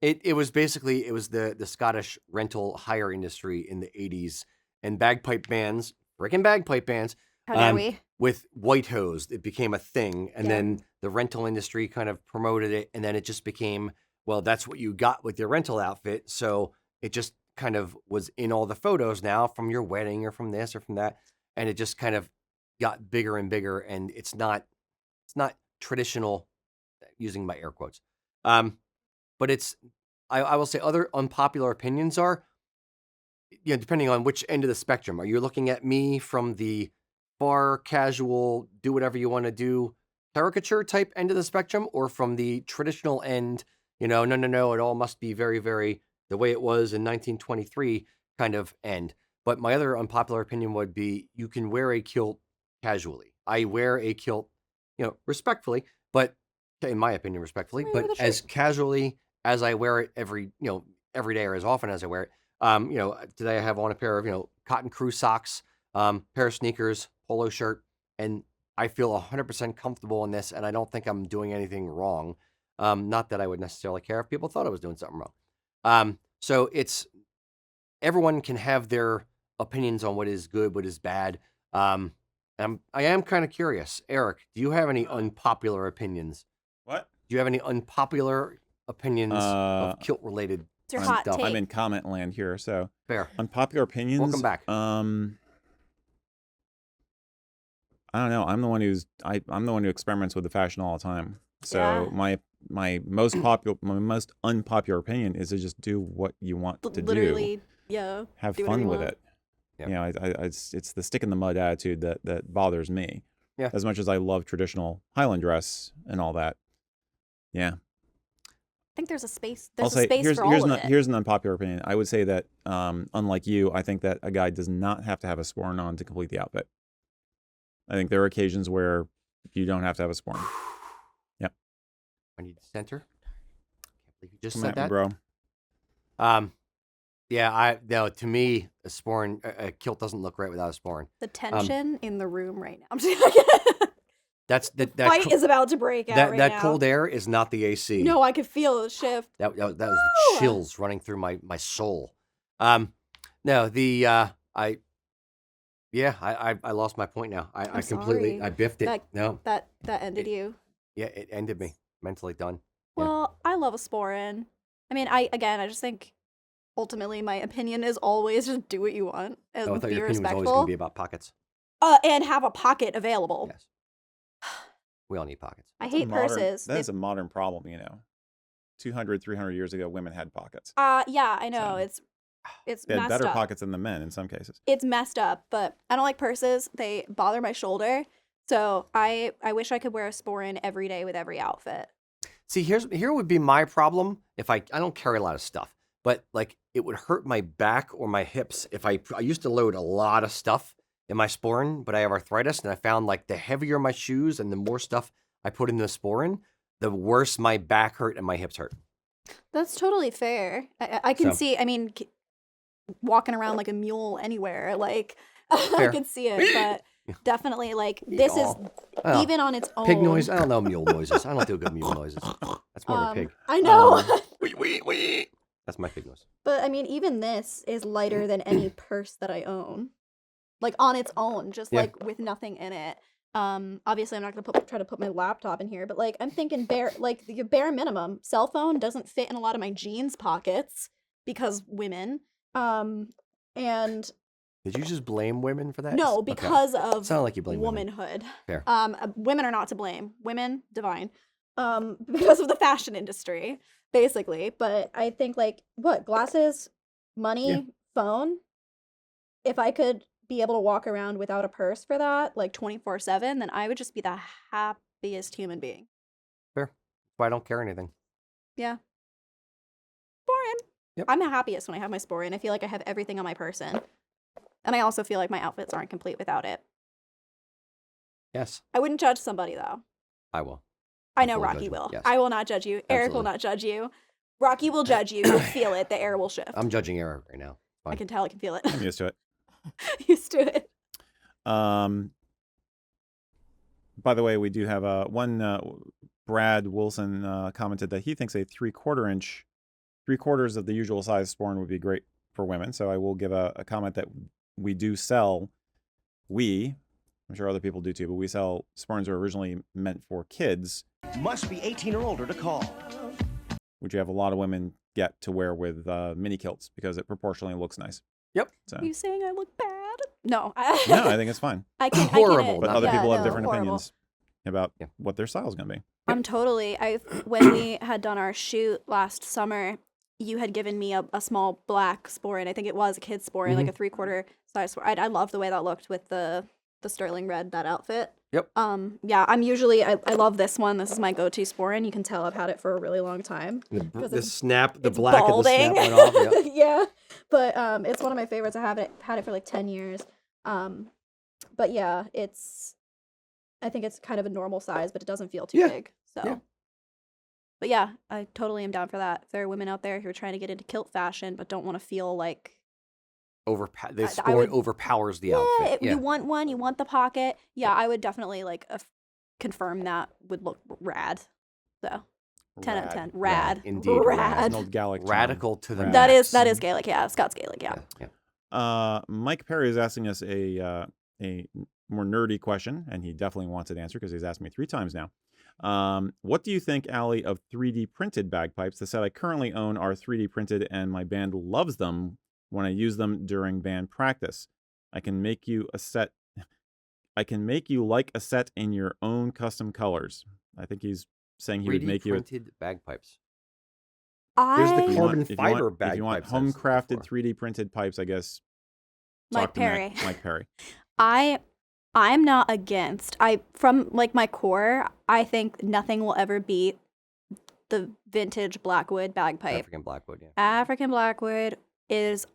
It was basically the Scottish rental hire industry in the 80s and bagpipe bands, freaking bagpipe bands, How dare we? with white hose. It became a thing. And Yeah. then the rental industry kind of promoted it. And then it just became, well, that's what you got with your rental outfit. So it just kind of was in all the photos now from your wedding or from this or from that. And it just kind of got bigger and bigger. And it's not traditional, using my air quotes. But I will say other unpopular opinions are, depending on which end of the spectrum. Are you looking at me from the far casual, do whatever you want to do, caricature type end of the spectrum, or from the traditional end, no, it all must be very, very the way it was in 1923 kind of end. But my other unpopular opinion would be you can wear a kilt casually. I wear a kilt, respectfully, but in my opinion, respectfully, Wear it but with a as shirt. casually as I wear it every day or as often as I wear it. Today I have on a pair of, cotton crew socks, pair of sneakers, polo shirt, and I feel 100% comfortable in this, and I don't think I'm doing anything wrong. Not that I would necessarily care if people thought I was doing something wrong. So everyone can have their opinions on what is good, what is bad. I am kind of curious. Eric, do you have any unpopular opinions? What? Do you have any unpopular opinions of kilt related It's your I'm, hot stuff? take. I'm in comment land here, so Fair. unpopular opinions. Welcome back. I don't know. I'm the one who experiments with the fashion all the time. So Yeah. my most unpopular opinion is to just do what you want to do. Literally, yeah. Have do whatever fun you with want. it. Yep. It's the stick in the mud attitude that bothers me. Yeah. As much as I love traditional Highland dress and all that. Yeah. I think there's a space. I'll There's a say space here's for all here's of an, it. here's an unpopular opinion. I would say that unlike you, I think that a guy does not have to have a sporran on to complete the outfit. I think there are occasions where you don't have to have a sporran. Yep. I need to center. Like you just Come said at me, that, bro. Yeah, no. To me, a kilt doesn't look right without a sporran. The tension in the room right now. I'm just kidding. That's The fight is about to break out right that now. cold air is not the AC. No, I could feel the shift. That was the Woo! chills running through my soul. No, I lost my point now. I completely sorry. I biffed it. That ended you. Yeah, it ended me. Mentally done. Yeah. Well, I love a sporran. I mean, I just think ultimately my opinion is always just do what you want and I thought be your opinion was always going respectful. to be about pockets. And have a pocket available. Yes. We all need pockets. I hate purses. That is a modern problem, 200, 300 years ago, women had pockets. Yeah, I know. So, It's They had messed better up. pockets than the men in some cases. It's messed up, but I don't like purses. They bother my shoulder. So I wish I could wear a sporran every day with every outfit. See, here would be my problem if I don't carry a lot of stuff, but like it would hurt my back or my hips if I used to load a lot of stuff in my sporran, but I have arthritis, and I found like the heavier my shoes and the more stuff I put in the sporran, the worse my back hurt and my hips hurt. That's totally fair. I can see. I mean, walking around like a mule anywhere, like I can see it, but definitely like this is even on its own. Pig noise? I don't know mule noises. I don't do good mule noises. That's more of a pig. I know. That's my pig noise. But I mean, even this is lighter than any purse that I own. Like on its own, just like with nothing in it. Obviously I'm not gonna try to put my laptop in here, but like I'm thinking the bare minimum. Cell phone doesn't fit in a lot of my jeans pockets because women. And did you just blame women for that? no, because of sounded like you blame womanhood. Fair. Women are not to blame. Women, divine. Because of the fashion industry, basically. But I think like glasses, money, phone. If I could be able to walk around without a purse for that, like 24/7, then I would just be the happiest human being. Fair. But I don't carry anything. Yeah. Sporran. Yep. I'm the happiest when I have my sporran. I feel like I have everything on my person. And I also feel like my outfits aren't complete without it. Yes. I wouldn't judge somebody, though. I will. I know fully Rocky judge you. will. Yes. I will not judge you. Eric will Absolutely. not judge you. Rocky will judge you. You'll feel it. The air will shift. I'm judging Eric right now. I Fine. can tell. I can feel it. I'm used to it. Used to it. By the way, we do have Brad Wilson commented that he thinks a 3/4 inch, 3/4 of the usual size sporran would be great for women. So I will give a comment that we do sell. I'm sure other people do too, but we sell sporrans that are originally meant for kids. Must be 18 or older to call. Which you have a lot of women get to wear with mini kilts because it proportionally looks nice. Yep. So. Are you saying I look bad? No. No, I think it's fine. Horrible. But other people have different horrible. opinions about what their style is going to be. I'm totally. When we had done our shoot last summer, you had given me a small black sporran. I think it was a kid's sporran, like a 3/4 size sporran. I love the way that looked with the sterling red, that outfit. Yep. Yeah, I'm usually, I love this one. This is my go-to sporran. You can tell I've had it for a really long time. The it's black balding. of the snap went off. Yeah. Yeah, but it's one of my favorites. I had it for like 10 years. But yeah, I think it's kind of a normal size, but it doesn't feel too big. So, Yeah. But yeah, I totally am down for that. If there are women out there who are trying to get into kilt fashion but don't want to feel like The sporran overpowers the outfit. you want one, you want the pocket. Yeah, I would definitely like confirm that would look rad. So 10 out of 10. Rad. Indeed, Rad. An old Gaelic term. Radical to the Rad. That is Gaelic, yeah. Scots Gaelic, yeah. Mike Perry is asking us a more nerdy question, and he definitely wants it answered because he's asked me 3 times now. What do you think, Allie, of 3D printed bagpipes? The set I currently own are 3D printed, and my band loves them when I use them during band practice. I can make you like a set in your own custom colors. I think he's saying he would make you printed bagpipes. I There's the carbon fiber bagpipes. If you want bagpipes I've seen home-crafted before. 3D printed pipes, I guess. Mike talk to Perry. Mike Perry. I'm not against. From like my core, I think nothing will ever beat the vintage Blackwood bagpipe. African Blackwood, yeah. African Blackwood is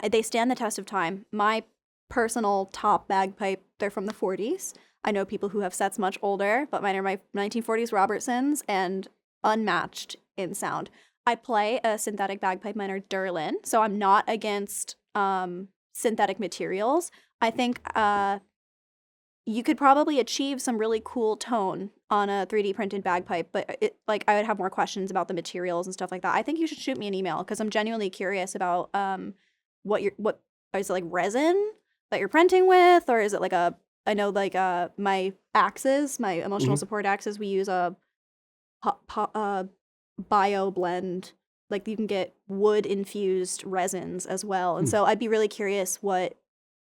they stand the test of time. My personal top bagpipe, they're from the 40s. I know people who have sets much older, but mine are my 1940s Robertsons and unmatched in sound. I play a synthetic bagpipe minor Derlin, so I'm not against synthetic materials. I think you could probably achieve some really cool tone on a 3D printed bagpipe, but I would have more questions about the materials and stuff like that. I think you should shoot me an email because I'm genuinely curious about what is it, like resin that you're printing with, or is it like I know like my axes, my emotional support axes, we use a bio blend. Like you can get wood infused resins as well, and so I'd be really curious what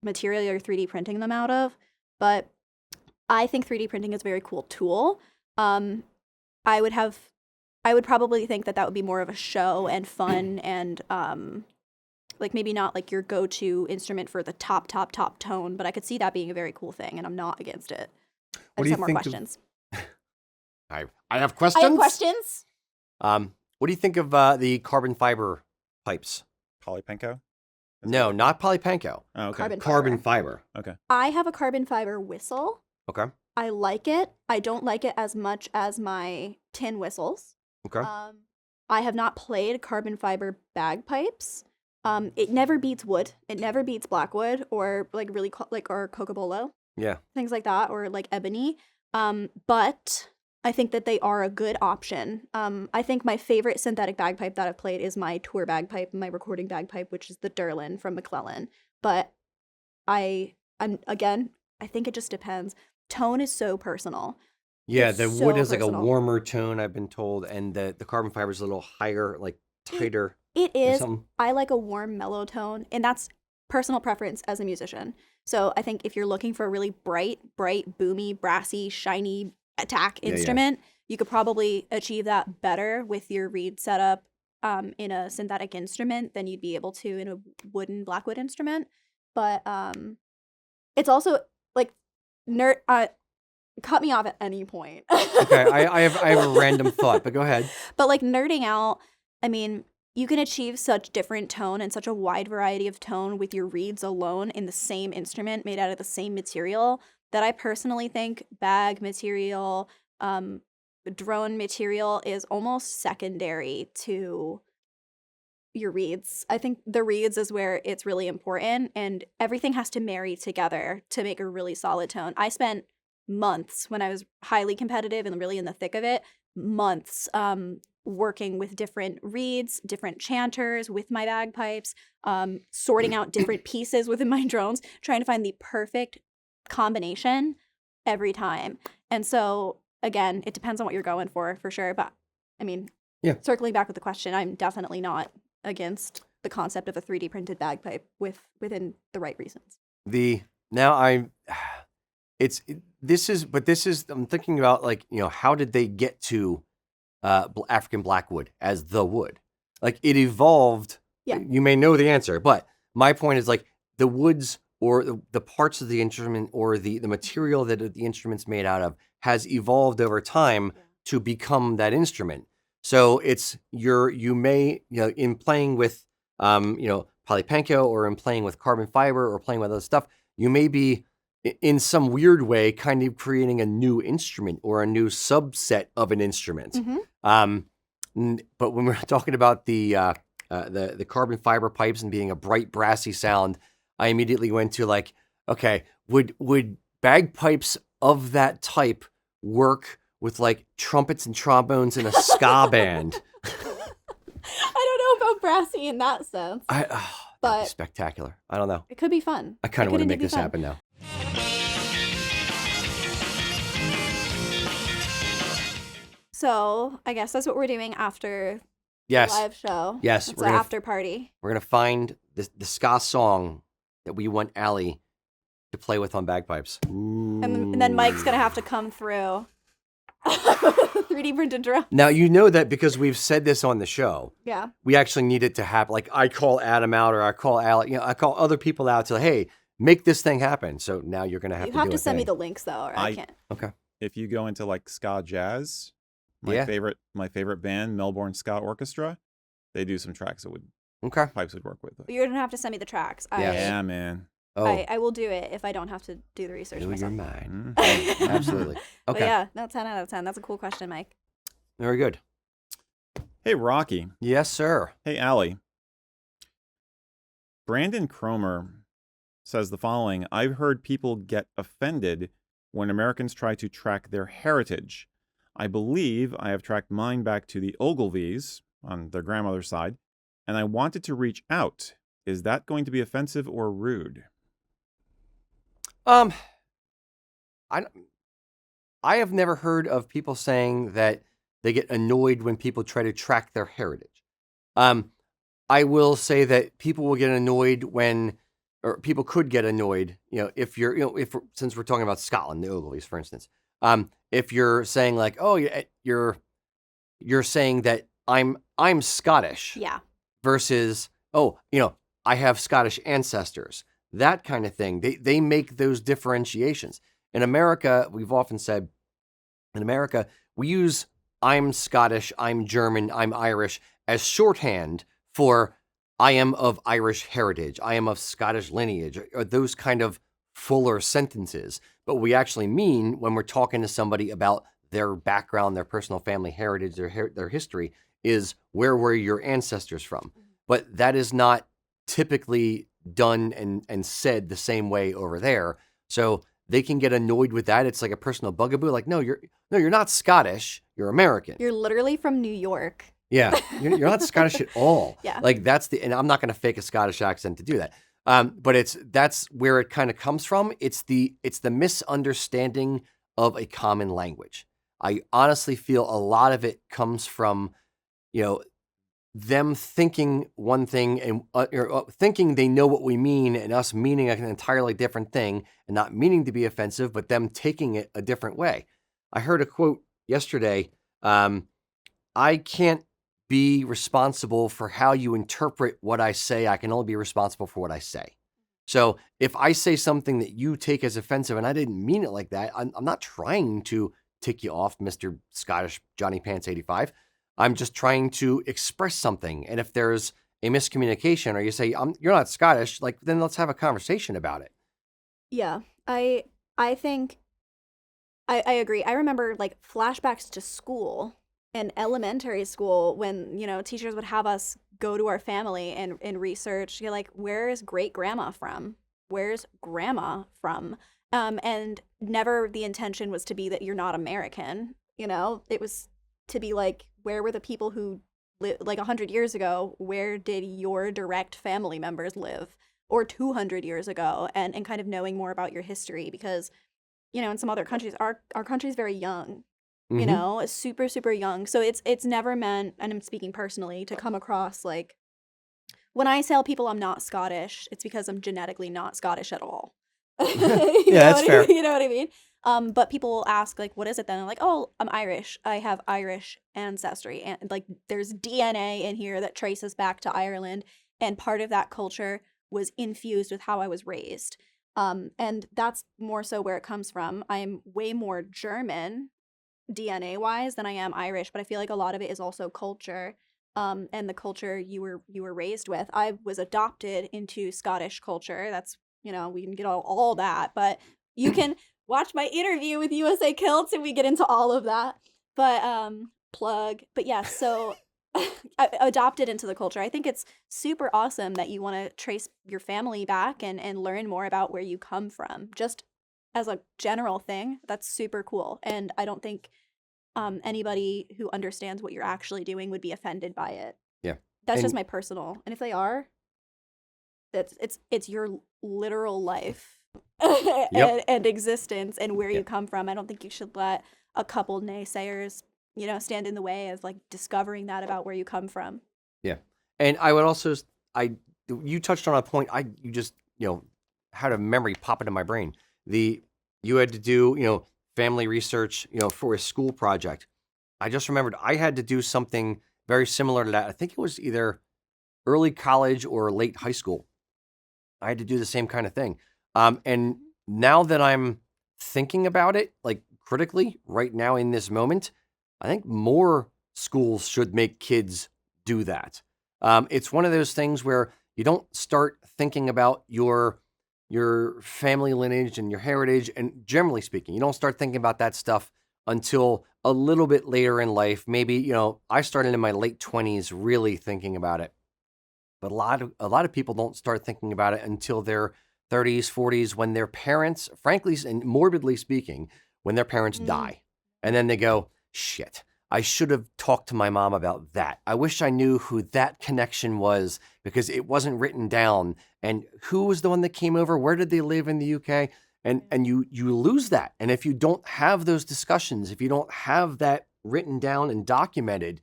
material you're 3D printing them out of. But I think 3D printing is a very cool tool. I would probably think that would be more of a show and fun and like maybe not like your go-to instrument for the top tone, but I could see that being a very cool thing, and I'm not against it. I just have more questions. I have questions. I have questions. What do you think of the carbon fiber pipes? Polypenko? No, not polypanko. Oh, okay. Carbon fiber. Okay. I have a carbon fiber whistle. Okay. I like it. I don't like it as much as my tin whistles. Okay. I have not played carbon fiber bagpipes. It never beats wood. It never beats blackwood or like really or cocobolo. Yeah. Things like that, or like ebony. But I think that they are a good option. I think my favorite synthetic bagpipe that I've played is my tour bagpipe, my recording bagpipe, which is the Derlin from McClellan. But I think it just depends. Tone is so personal. Yeah, It's the so wood has like a personal. warmer tone, I've been told, and the carbon fiber is a little higher, like tighter. It or is. something. I like a warm, mellow tone, and that's personal preference as a musician. So I think if you're looking for a really bright, boomy, brassy, shiny attack Yeah. instrument, you could probably achieve that better with your reed setup in a synthetic instrument than you'd be able to in a wooden blackwood instrument. But it's also like cut me off at any point. Okay, I have a random thought, but go ahead. But like nerding out, I mean, you can achieve such different tone and such a wide variety of tone with your reeds alone in the same instrument made out of the same material that I personally think bag material, drone material is almost secondary to your reeds. I think the reeds is where it's really important, and everything has to marry together to make a really solid tone. I spent months when I was highly competitive and really in the thick of it, months working with different reeds, different chanters with my bagpipes, sorting out different pieces within my drones, trying to find the perfect combination every time. And so again, it depends on what you're going for sure. But I mean, circling back with the question, I'm definitely not against the concept of a 3D printed bagpipe within the right reasons. I'm thinking about like, how did they get to African blackwood as the wood? Like it evolved. Yeah. You may know the answer, but my point is like the woods or the parts of the instrument or the material that the instrument's made out of has evolved over time to become that instrument. So it's you may in playing with polypanko or in playing with carbon fiber or playing with other stuff, you may be in some weird way kind of creating a new instrument or a new subset of an instrument. Mm-hmm. But when we're talking about the carbon fiber pipes and being a bright brassy sound, I immediately went to like, okay, would bagpipes of that type work with like trumpets and trombones in a ska band? I don't know about brassy in that sense, That'd but be spectacular. I don't know. it could be fun. I kind of want to make this fun. happen now. So I guess that's what we're doing after Yes. the live show. Yes, It's we're an gonna after party. We're gonna find the ska song that we want Allie to play with on bagpipes. And then Mike's going to have to come through 3D printed drum. Now, you know that because we've said this on the show. Yeah. We actually need it to happen. Like, I call Adam out or I call Allie, I call other people out to, hey, make this thing happen. So now you're going to have to do it. You have to send me the links, though, or I can't. Okay. If you go into like ska jazz, my favorite band, Melbourne Ska Orchestra, they do some tracks that pipes would work with. You're going to have to send me the tracks. Yeah, man. Oh, I will do it if I don't have to do the research blew your myself. mind. Mm. Absolutely. But Okay. yeah, no, 10 out of 10. That's a cool question, Mike. Very good. Hey, Rocky. Yes, sir. Hey, Allie. Brandon Cromer says the following: I've heard people get offended when Americans try to track their heritage. I believe I have tracked mine back to the Ogilvies on their grandmother's side, and I wanted to reach out. Is that going to be offensive or rude? I I have never heard of people saying that they get annoyed when people try to track their heritage. I will say that people will get annoyed when, or people could get annoyed, if you're, since we're talking about Scotland, the Ogilvies, for instance, if you're saying like, oh, you're saying that I'm Scottish, Yeah. versus, oh, I have Scottish ancestors, that kind of thing. They make those differentiations. In America, we've often said, in America, we use I'm Scottish, I'm German, I'm Irish as shorthand for I am of Irish heritage, I am of Scottish lineage, or those kind of fuller sentences. But what we actually mean when we're talking to somebody about their background, their personal family heritage, their history, is where were your ancestors from? But that is not typically done and said the same way over there. So they can get annoyed with that. It's like a personal bugaboo. Like, no, you're not Scottish. You're American. You're literally from New York. Yeah, you're not Scottish at all. Yeah. Like and I'm not going to fake a Scottish accent to do that. But that's where it kind of comes from. It's the misunderstanding of a common language. I honestly feel a lot of it comes from, them thinking one thing and thinking they know what we mean, and us meaning an entirely different thing, and not meaning to be offensive, but them taking it a different way. I heard a quote yesterday. I can't be responsible for how you interpret what I say. I can only be responsible for what I say. So if I say something that you take as offensive and I didn't mean it like that, I'm not trying to tick you off, Mr. Scottish Johnny Pants 85. I'm just trying to express something. And if there's a miscommunication, or you say, you're not Scottish, like, then let's have a conversation about it. Yeah. I think I agree. I remember like flashbacks to school and elementary school when, teachers would have us go to our family and research, like, where is great grandma from? Where's grandma from? And never the intention was to be that you're not American. It was to be like, where were the people who lived like 100 years ago? Where did your direct family members live? Or 200 years ago, and kind of knowing more about your history, because, in some other countries, our country is very young, super, super young. So it's never meant, and I'm speaking personally, to come across like, when I tell people I'm not Scottish, it's because I'm genetically not Scottish at all. Yeah, that's fair. You know what I mean? But people will ask, like, what is it then? I'm like, oh, I'm Irish. I have Irish ancestry. And like, there's DNA in here that traces back to Ireland. And part of that culture was infused with how I was raised. And that's more so where it comes from. I'm way more German DNA wise than I am Irish, but I feel like a lot of it is also culture. And the culture you were raised with. I was adopted into Scottish culture. That's, we can get all that, but you can watch my interview with USA Kilts and we get into all of that. But but yeah, so I adopted into the culture. I think it's super awesome that you want to trace your family back and learn more about where you come from. Just as a general thing, that's super cool. And I don't think anybody who understands what you're actually doing would be offended by it. Yeah. That's just my personal. And if they are, it's your literal life and existence and where you come from. I don't think you should let a couple naysayers, stand in the way of like discovering that about where you come from. Yeah. And I would also, you touched on a point, you just, had a memory pop into my brain. You had to do, family research, for a school project. I just remembered I had to do something very similar to that. I think it was either early college or late high school. I had to do the same kind of thing. And now that I'm thinking about it, like critically right now in this moment, I think more schools should make kids do that. It's one of those things where you don't start thinking about your family lineage and your heritage, and generally speaking, you don't start thinking about that stuff until a little bit later in life. Maybe, you know, I started in my late 20s really thinking about it. But a lot of people don't start thinking about it until their 30s, 40s, when their parents, frankly and morbidly speaking, when their parents die. And then they go, shit, I should have talked to my mom about that. I wish I knew who that connection was because it wasn't written down. And who was the one that came over? Where did they live in the UK? And you lose that. And if you don't have those discussions, if you don't have that written down and documented,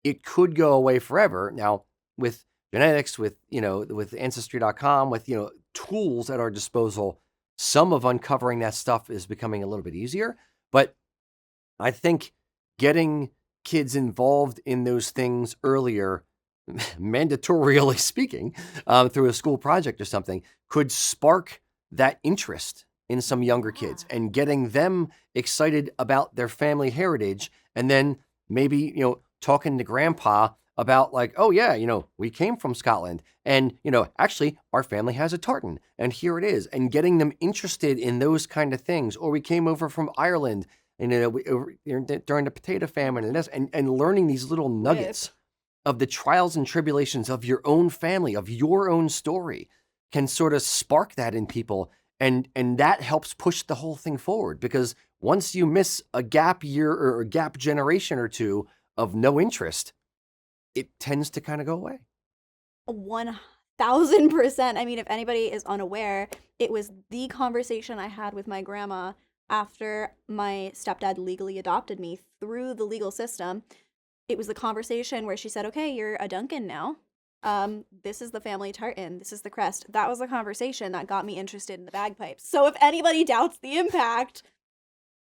it could go away forever. Now, with genetics, with, you know, with ancestry.com, with, you know, tools at our disposal, some of uncovering that stuff is becoming a little bit easier. But I think getting kids involved in those things earlier, mandatorily speaking, through a school project or something, could spark that interest in some younger kids and getting them excited about their family heritage. And then maybe, you know, talking to grandpa about like, oh yeah, you know, we came from Scotland and, you know, actually our family has a tartan and here it is, and getting them interested in those kind of things. Or we came over from Ireland and, you know, during the potato famine and learning these little nuggets of the trials and tribulations of your own family, of your own story, can sort of spark that in people. And that helps push the whole thing forward, because once you miss a gap year or a gap generation or two of no interest, it tends to kind of go away. 1000%. I mean, if anybody is unaware, it was the conversation I had with my grandma after my stepdad legally adopted me through the legal system. It was the conversation where she said, okay, you're a Duncan now. This is the family tartan. This is the crest. That was the conversation that got me interested in the bagpipes. So if anybody doubts the impact,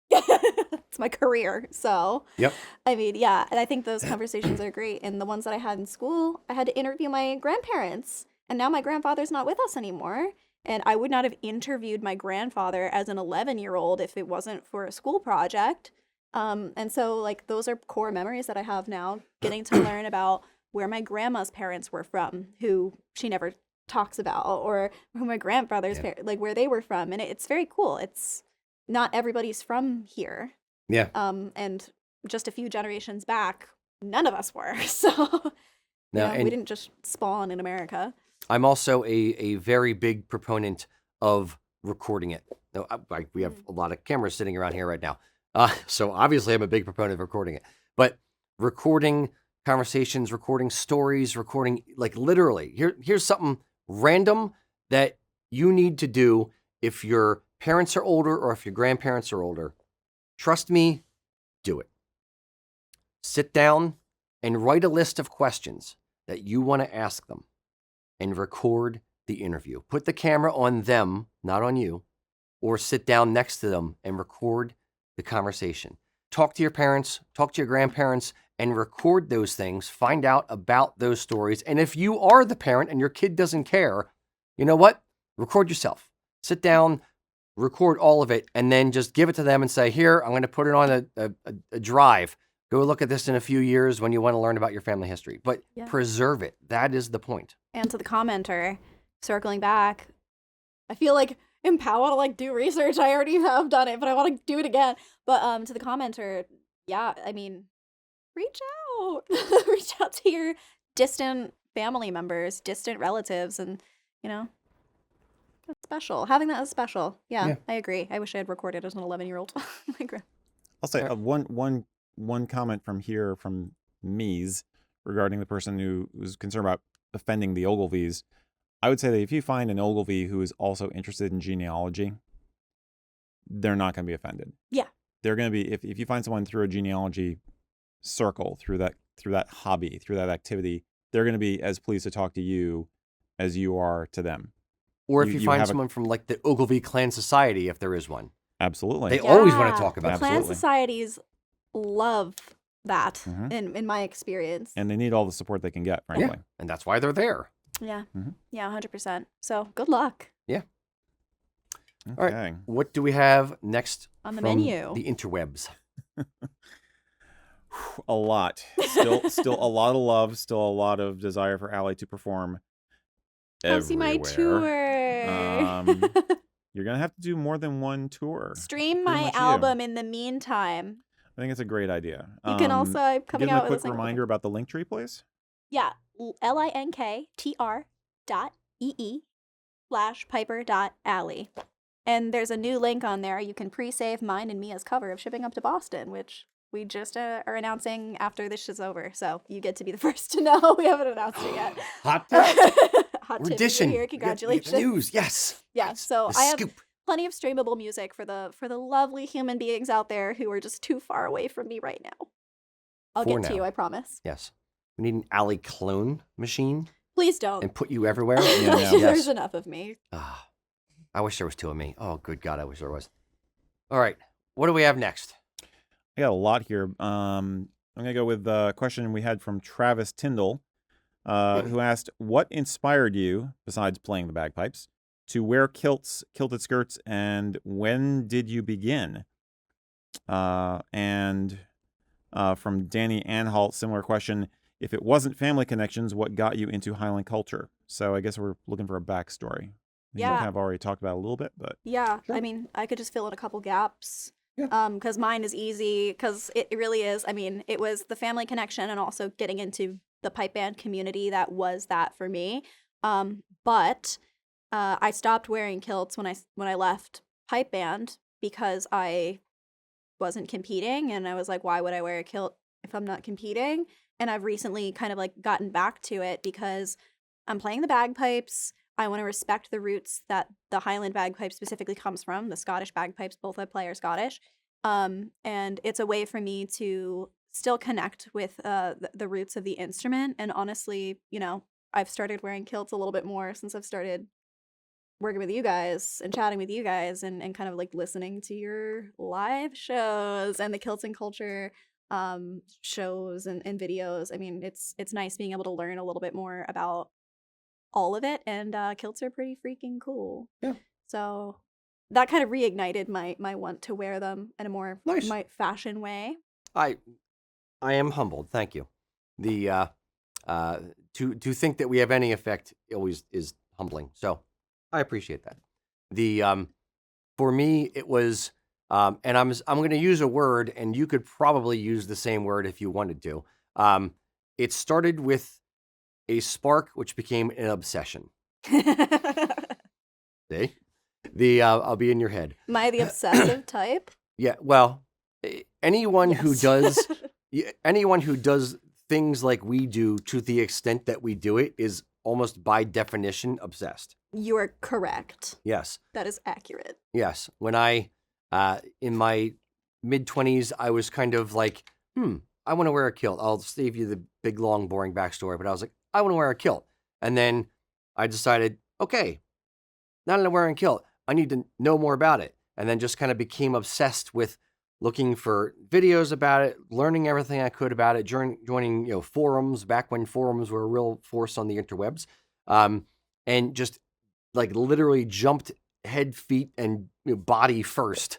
it's my career. So, yep. I mean, yeah. And I think those conversations are great. And the ones that I had in school, I had to interview my grandparents. And now my grandfather's not with us anymore. And I would not have interviewed my grandfather as an 11-year-old if it wasn't for a school project. And so, like, those are core memories that I have now, getting to learn about where my grandma's parents were from, who she never talks about, or who my grandfather's parents, like where they were from. And it's very cool. It's not everybody's from here. Yeah. And just a few generations back, none of us were. So No, we didn't just spawn in America. I'm also a very big proponent of recording it. Now, we have a lot of cameras sitting around here right now. So obviously I'm a big proponent of recording it. But recording conversations, recording stories, recording, like, literally, here's something random that you need to do if your parents are older or if your grandparents are older. Trust me, do it. Sit down and write a list of questions that you want to ask them and record the interview. Put the camera on them, not on you, or sit down next to them and record the conversation. Talk to your parents, talk to your grandparents, and record those things. Find out about those stories. And if you are the parent and your kid doesn't care, you know what? Record yourself. Sit down, record all of it, and then just give it to them and say, here, I'm going to put it on a drive. Go look at this in a few years when you want to learn about your family history. But preserve it. That is the point. And to the commenter, circling back, I feel like empowered to like do research. I already have done it, but I want to do it again. But to the commenter, yeah, I mean, reach out. Reach out to your distant family members, distant relatives, and, you know, that's special. Having that is special. Yeah, I agree. I wish I had recorded as an 11-year-old. I'll say one comment from here from Mies regarding the person who was concerned about offending the Ogilvies. I would say that if you find an Ogilvy who is also interested in genealogy, they're not going to be offended. Yeah. They're going to be, if you find someone through a genealogy circle, through that hobby, through that activity, they're going to be as pleased to talk to you as you are to them. Or if you find someone from like the Ogilvy Clan Society, if there is one. Absolutely. They always want to talk about it. Clan societies love that, in my experience. And they need all the support they can get, frankly. Yeah. And that's why they're there. Yeah. Yeah, 100%. So good luck. Yeah. Okay. All right. What do we have next on the from menu? The interwebs. A lot. Still a lot of love, still a lot of desire for Allie to perform everywhere. See my tour. You're going to have to do more than one tour. Stream my album in the meantime. I think it's a great idea. You can also, I'm coming give them out a with quick reminder about the link tree, please. Yeah, linktr.ee/piper.alley. And there's a new link on there. You can pre-save mine and Mia's cover of Shipping Up to Boston, which we just are announcing after this is over. So you get to be the first to know. We haven't announced it yet. Hot tip. Hot We're tip, dishing. you're here. We got the Congratulations. news. Yes. Yeah, Yes. so The I have scoop. plenty of streamable music for the lovely human beings out there who are just too far away from me right now. I'll For get to now. you, I promise. Yes. We need an alley clone machine Please don't. and put you everywhere. Yeah, no. There's Yes. enough of me. Ah, I wish there was two of me. Oh, good God, I wish there was. All right. What do we have next? I got a lot here. I'm gonna go with the question we had from Travis Tyndall, who asked, "What inspired you, besides playing the bagpipes, to wear kilts, kilted skirts, and when did you begin?" And from Danny Anhalt, similar question: "If it wasn't family connections, what got you into Highland culture?" So I guess we're looking for a backstory. We Yeah. kind of already talked about it a little bit, but Yeah, Sure. I mean, I could just fill in a couple gaps. Yeah. Because mine is easy, because it really is. I mean, it was the family connection and also getting into the pipe band community that was that for me. But I stopped wearing kilts when I left pipe band because I wasn't competing, and I was like, why would I wear a kilt if I'm not competing? And I've recently kind of like gotten back to it because I'm playing the bagpipes. I want to respect the roots that the Highland bagpipe specifically comes from. The Scottish bagpipes, both I play are Scottish. And it's a way for me to still connect with the roots of the instrument. And honestly, I've started wearing kilts a little bit more since I've started working with you guys and chatting with you guys and kind of like listening to your live shows and the Kilts and Culture shows and videos. I mean, it's nice being able to learn a little bit more about all of it, and kilts are pretty freaking cool. Yeah. So that kind of reignited my want to wear them in a more Nice. my fashion way. I am humbled. Thank you. The to think that we have any effect always is humbling. So I appreciate that. The for me it was and I'm going to use a word, and you could probably use the same word if you wanted to. It started with a spark, which became an obsession. See, I'll be in your head. Am I the obsessive type? Yeah. Well, anyone who Yes. does things like we do to the extent that we do it is almost by definition obsessed. You are correct. Yes. That is accurate. Yes. When I, in my mid-20s, I was kind of like, I want to wear a kilt. I'll save you the big, long, boring backstory, but I was like, I want to wear a kilt. And then I decided, okay, now that I'm wearing a kilt, I need to know more about it. And then just kind of became obsessed with looking for videos about it, learning everything I could about it, joining forums back when forums were a real force on the interwebs, and just like literally jumped head, feet, and body first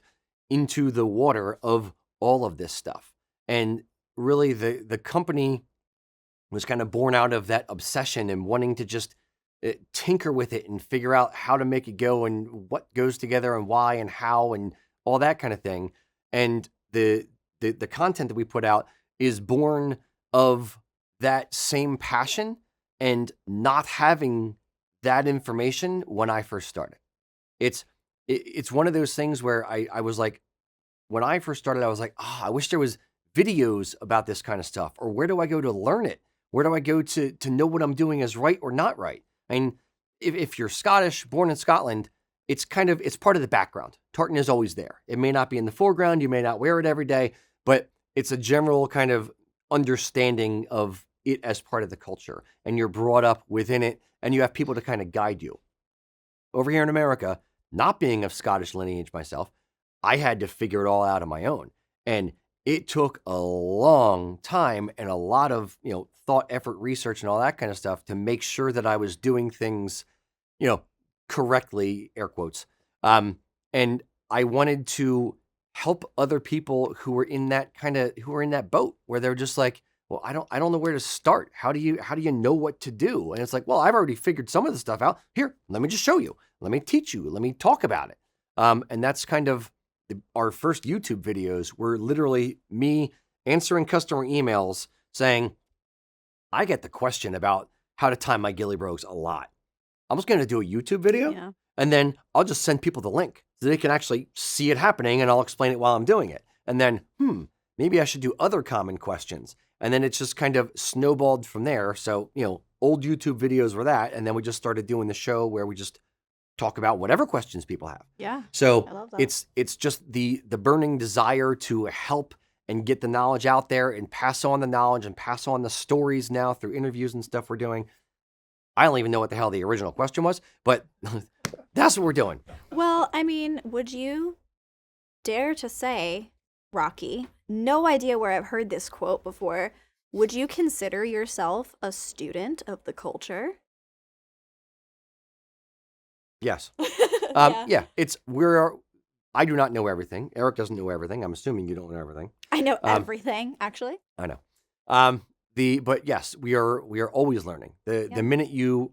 into the water of all of this stuff. And really, the company was kind of born out of that obsession and wanting to just tinker with it and figure out how to make it go and what goes together and why and how and all that kind of thing. And the content that we put out is born of that same passion and not having that information when I first started. It's one of those things where I was like, when I first started, I was like, I wish there was videos about this kind of stuff, or where do I go to learn it? Where do I go to know what I'm doing is right or not right? I mean, if you're Scottish, born in Scotland, it's part of the background. Tartan is always there. It may not be in the foreground. You may not wear it every day, but it's a general kind of understanding of it as part of the culture. And you're brought up within it, and you have people to kind of guide you. Over here in America, not being of Scottish lineage myself, I had to figure it all out on my own. And it took a long time and a lot of, thought, effort, research, and all that kind of stuff to make sure that I was doing things, correctly, air quotes. And I wanted to help other people who were in that boat where they're just like, well, I don't know where to start. How do you know what to do? And it's like, well, I've already figured some of the stuff out. Here, let me just show you. Let me teach you. Let me talk about it. And that's kind of our first YouTube videos were literally me answering customer emails saying, I get the question about how to tie my ghillie brogues a lot. I'm just going to do a YouTube video Yeah. and then I'll just send people the link so they can actually see it happening and I'll explain it while I'm doing it. And then, maybe I should do other common questions. And then it's just kind of snowballed from there. So, old YouTube videos were that. And then we just started doing the show where we just talk about whatever questions people have. Yeah. So I love that. it's just the burning desire to help and get the knowledge out there and pass on the knowledge and pass on the stories now through interviews and stuff we're doing. I don't even know what the hell the original question was, but that's what we're doing. Well, I mean, would you dare to say, Rocky, no idea where I've heard this quote before, would you consider yourself a student of the culture? Yes. Yeah. I do not know everything. Eric doesn't know everything. I'm assuming you don't know everything. I know everything, actually. I know. But yes, we are always learning. The minute you,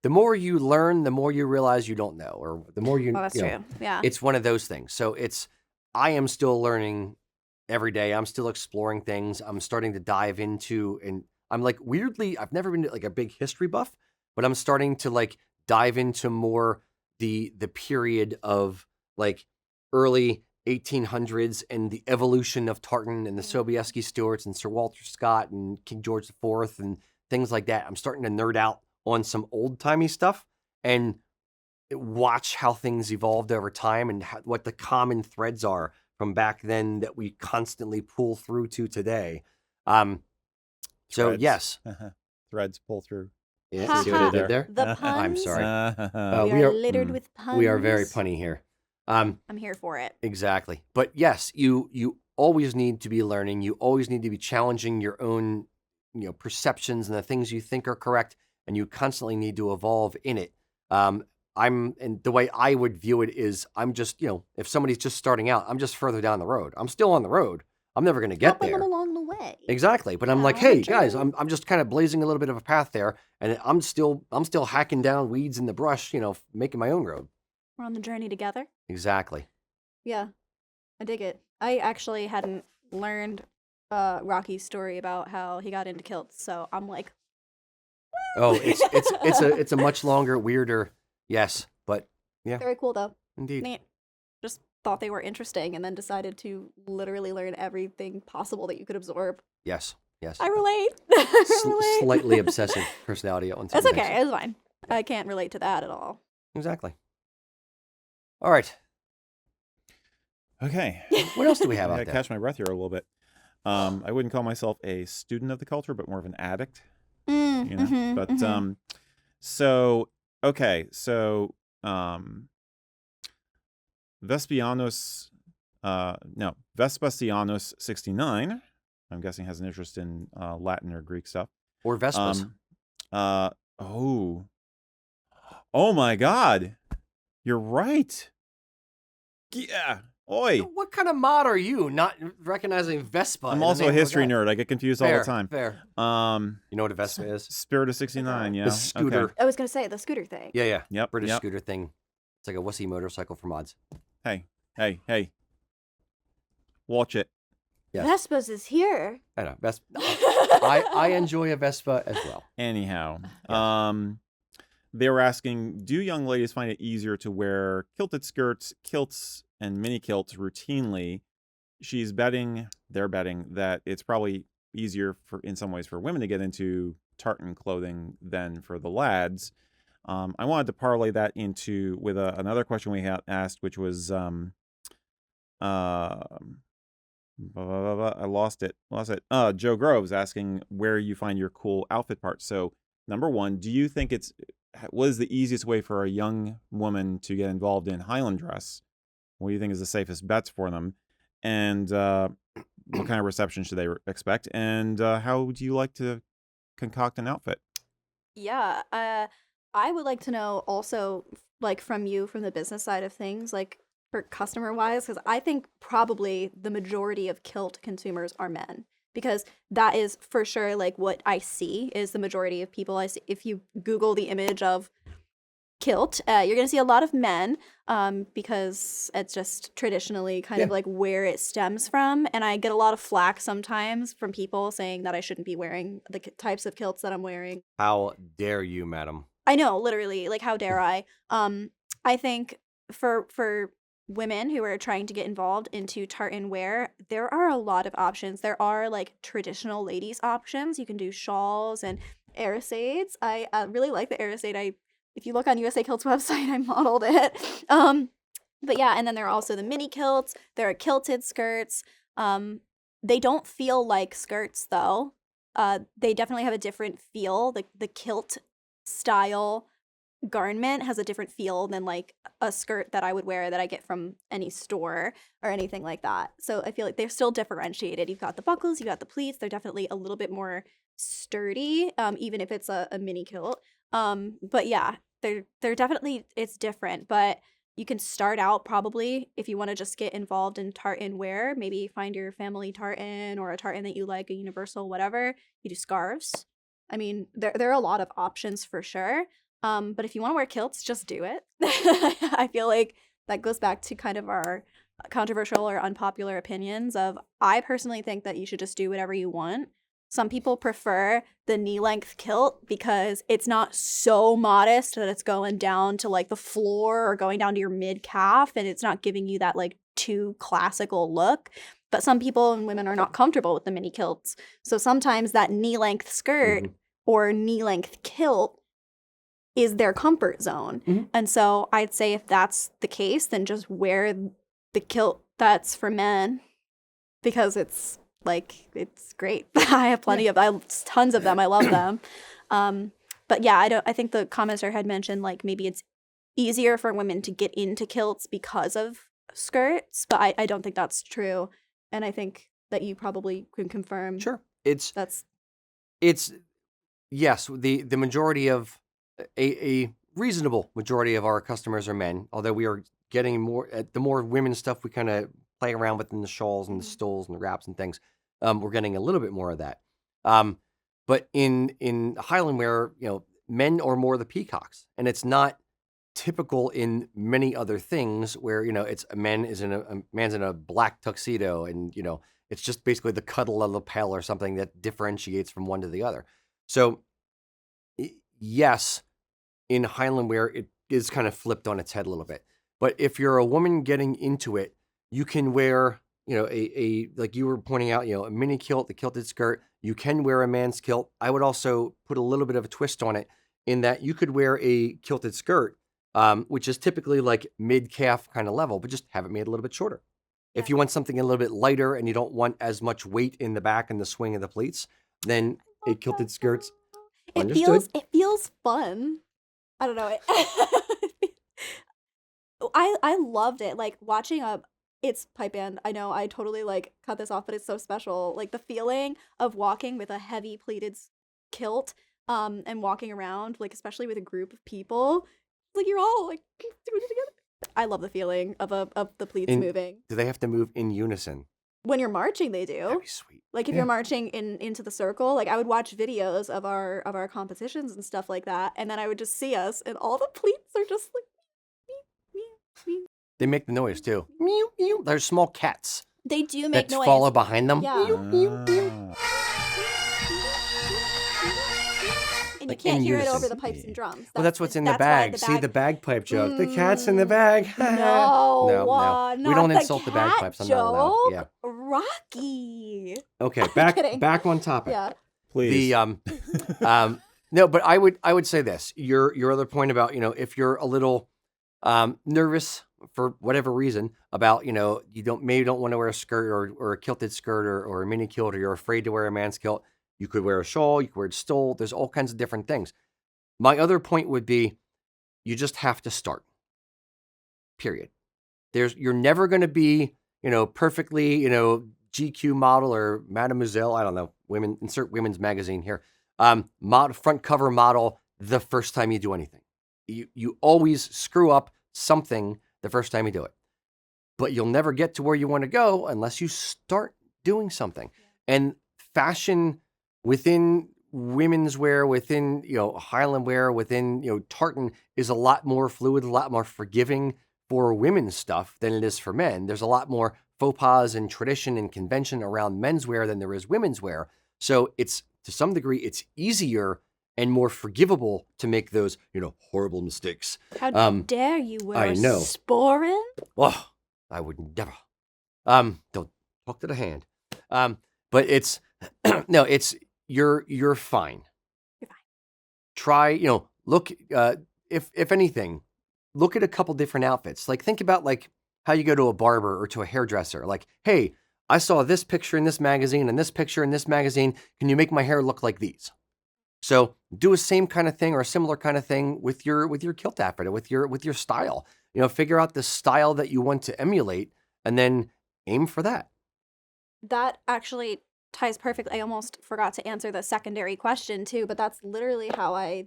the more you learn, the more you realize you don't know, or the more you. Oh, that's true. Yeah. It's one of those things. So I am still learning every day. I'm still exploring things. I'm starting to dive into, and I'm like weirdly, I've never been like a big history buff, but I'm starting to like dive into more the period of like early 1800s and the evolution of tartan and the Sobieski Stuarts and Sir Walter Scott and King George IV and things like that. I'm starting to nerd out on some old timey stuff and watch how things evolved over time and what the common threads are from back then that we constantly pull through to today. So Threads. yes, Threads pull through. yeah, Ha, see what I ha. did there? The puns. I'm sorry. We are littered with puns. We are very punny here. I'm here for it. Exactly. But yes, you always need to be learning. You always need to be challenging your own, perceptions and the things you think are correct, and you constantly need to evolve in it. And the way I would view it is I'm just, if somebody's just starting out, I'm just further down the road. I'm still on the road. I'm never going to get Helping there. them along the way. Exactly. But I'm Yeah, like, hey true. guys, I'm just kind of blazing a little bit of a path there, and I'm still hacking down weeds in the brush, making my own road. We're on the journey together. Exactly. Yeah, I dig it. I actually hadn't learned Rocky's story about how he got into kilts, so I'm like, Oh, it's a much longer, weirder, yes, but yeah, very cool though. indeed. Neat. Just thought they were interesting and then decided to literally learn everything possible that you could absorb. Yes. I relate. I relate. Slightly obsessive personality on some That's things. okay. It's fine. I can't relate to that at all. Exactly. All right. Okay. What else do we have I out gotta there? catch my breath here a little bit. I wouldn't call myself a student of the culture, but more of an addict. But so Vespasianus 69, I'm guessing has an interest in Latin or Greek stuff. Or Vespas. Oh my God, you're right. Yeah. Oi. What kind of mod are you? Not recognizing Vespa. I'm also a history nerd. I get confused all the time. Fair. You know what a Vespa is? Spirit of 69, yeah. The scooter. Okay. I was gonna say the scooter thing. Yeah. Yep. British yep. scooter thing. It's like a wussy motorcycle for mods. Hey. Watch it. Yes. Vespa's is here. I know. Vespa. I enjoy a Vespa as well. Anyhow, Yes. they were asking, do young ladies find it easier to wear kilted skirts, kilts, and mini kilts routinely? They're betting that it's probably easier in some ways for women to get into tartan clothing than for the lads. I wanted to parlay that with another question we had asked, which was, I lost it. Joe Groves asking where you find your cool outfit parts. So, number one, do you think what is the easiest way for a young woman to get involved in Highland dress? What do you think is the safest bets for them? And what kind of reception should they expect? And how would you like to concoct an outfit? Yeah. I would like to know also, like from the business side of things, like for customer wise, because I think probably the majority of kilt consumers are men. Because that is for sure like what I see is the majority of people I see. If you Google the image of kilt. You're going to see a lot of men because it's just traditionally kind of like where it stems from. And I get a lot of flack sometimes from people saying that I shouldn't be wearing the types of kilts that I'm wearing. How dare you, madam? I know, literally, like, how dare I? I think for women who are trying to get involved into tartan wear, there are a lot of options. There are like traditional ladies options. You can do shawls and arisades. I really like the arisade. If you look on USA Kilt's website, I modeled it. But yeah, and then there are also the mini kilts. There are kilted skirts. They don't feel like skirts though. They definitely have a different feel. The kilt style garment has a different feel than like a skirt that I would wear that I get from any store or anything like that. So I feel like they're still differentiated. You've got the buckles, you've got the pleats. They're definitely a little bit more sturdy, even if it's a mini kilt. But yeah, they're definitely, it's different. But you can start out probably if you want to just get involved in tartan wear. Maybe find your family tartan or a tartan that you like, a universal, whatever. You do scarves. I mean, there are a lot of options for sure. But if you want to wear kilts, just do it. I feel like that goes back to kind of our controversial or unpopular opinions of, I personally think that you should just do whatever you want. Some people prefer the knee-length kilt because it's not so modest that it's going down to like the floor or going down to your mid-calf, and it's not giving you that like too classical look. But some people and women are not comfortable with the mini kilts. So sometimes that knee-length skirt or knee-length kilt is their comfort zone. And so I'd say if that's the case, then just wear the kilt that's for men because it's great. I have tons of them. I love them. But yeah, I think the commenter had mentioned like maybe it's easier for women to get into kilts because of skirts, but I don't think that's true. And I think that you probably can confirm. Sure. It's yes, the majority of a reasonable majority of our customers are men, although we are getting more, the more women stuff we kind of play around with in the shawls and the stoles and the wraps and things, we're getting a little bit more of that. But in Highland wear, men are more the peacocks, and it's not typical in many other things where, it's a man's in a black tuxedo and, it's just basically the cuddle of the lapel or something that differentiates from one to the other. So yes, in Highland wear, it is kind of flipped on its head a little bit. But if you're a woman getting into it, you can wear, a like you were pointing out, a mini kilt, the kilted skirt. You can wear a man's kilt. I would also put a little bit of a twist on it in that you could wear a kilted skirt, which is typically like mid-calf kind of level, but just have it made a little bit shorter. If you want something a little bit lighter and you don't want as much weight in the back and the swing of the pleats, then a kilted skirt's understood. It feels fun. I don't know. I loved it. Like watching it's pipe band. I know I totally like cut this off, but it's so special. Like the feeling of walking with a heavy pleated kilt, and walking around, like especially with a group of people, like you're all like doing it together. I love the feeling of the pleats moving. Do they have to move in unison? When you're marching, they do. That'd be sweet. Like if you're marching into the circle, like I would watch videos of our competitions and stuff like that, and then I would just see us, and all the pleats are just like. They make the noise too. Mew mew. They're small cats. They do make that noise. follow behind them. Yeah. Mew mew mew. And Like you can't in hear it unison. over the pipes and drums. Well, that's what's in the why bag. See the bagpipe joke. The cat's in the bag. No. We don't not insult the cat bagpipes. I'm not allowed. joke. Yeah. Rocky. Okay. kidding. Back on topic. Yeah. Please. No, but I would say this. Your other point about, if you're a little nervous for whatever reason about, you don't want to wear a skirt or a kilted skirt or a mini kilt, or you're afraid to wear a man's kilt, you could wear a shawl, you could wear a stole. There's all kinds of different things. My other point would be, you just have to start. Period. You're never going to be, perfectly, GQ model or Mademoiselle, I don't know, insert women's magazine here, front cover model the first time you do anything. You always screw up something the first time you do it. But you'll never get to where you want to go unless you start doing something. And fashion within women's wear within, Highland wear within, tartan is a lot more fluid, a lot more forgiving for women's stuff than it is for men. There's a lot more faux pas and tradition and convention around men's wear than there is women's wear. So it's, to some degree, it's easier and more forgivable to make those, horrible mistakes. How dare you wear I know. sporin? Oh, I would never. Don't talk to the hand. But it's no, it's you're fine. You're fine. Try, look. If anything, look at a couple different outfits. Like think about like how you go to a barber or to a hairdresser. Like, hey, I saw this picture in this magazine and this picture in this magazine. Can you make my hair look like these? So do a same kind of thing or a similar kind of thing with your kilt outfit or with your style. Figure out the style that you want to emulate and then aim for that. That actually ties perfectly. I almost forgot to answer the secondary question too, but that's literally how I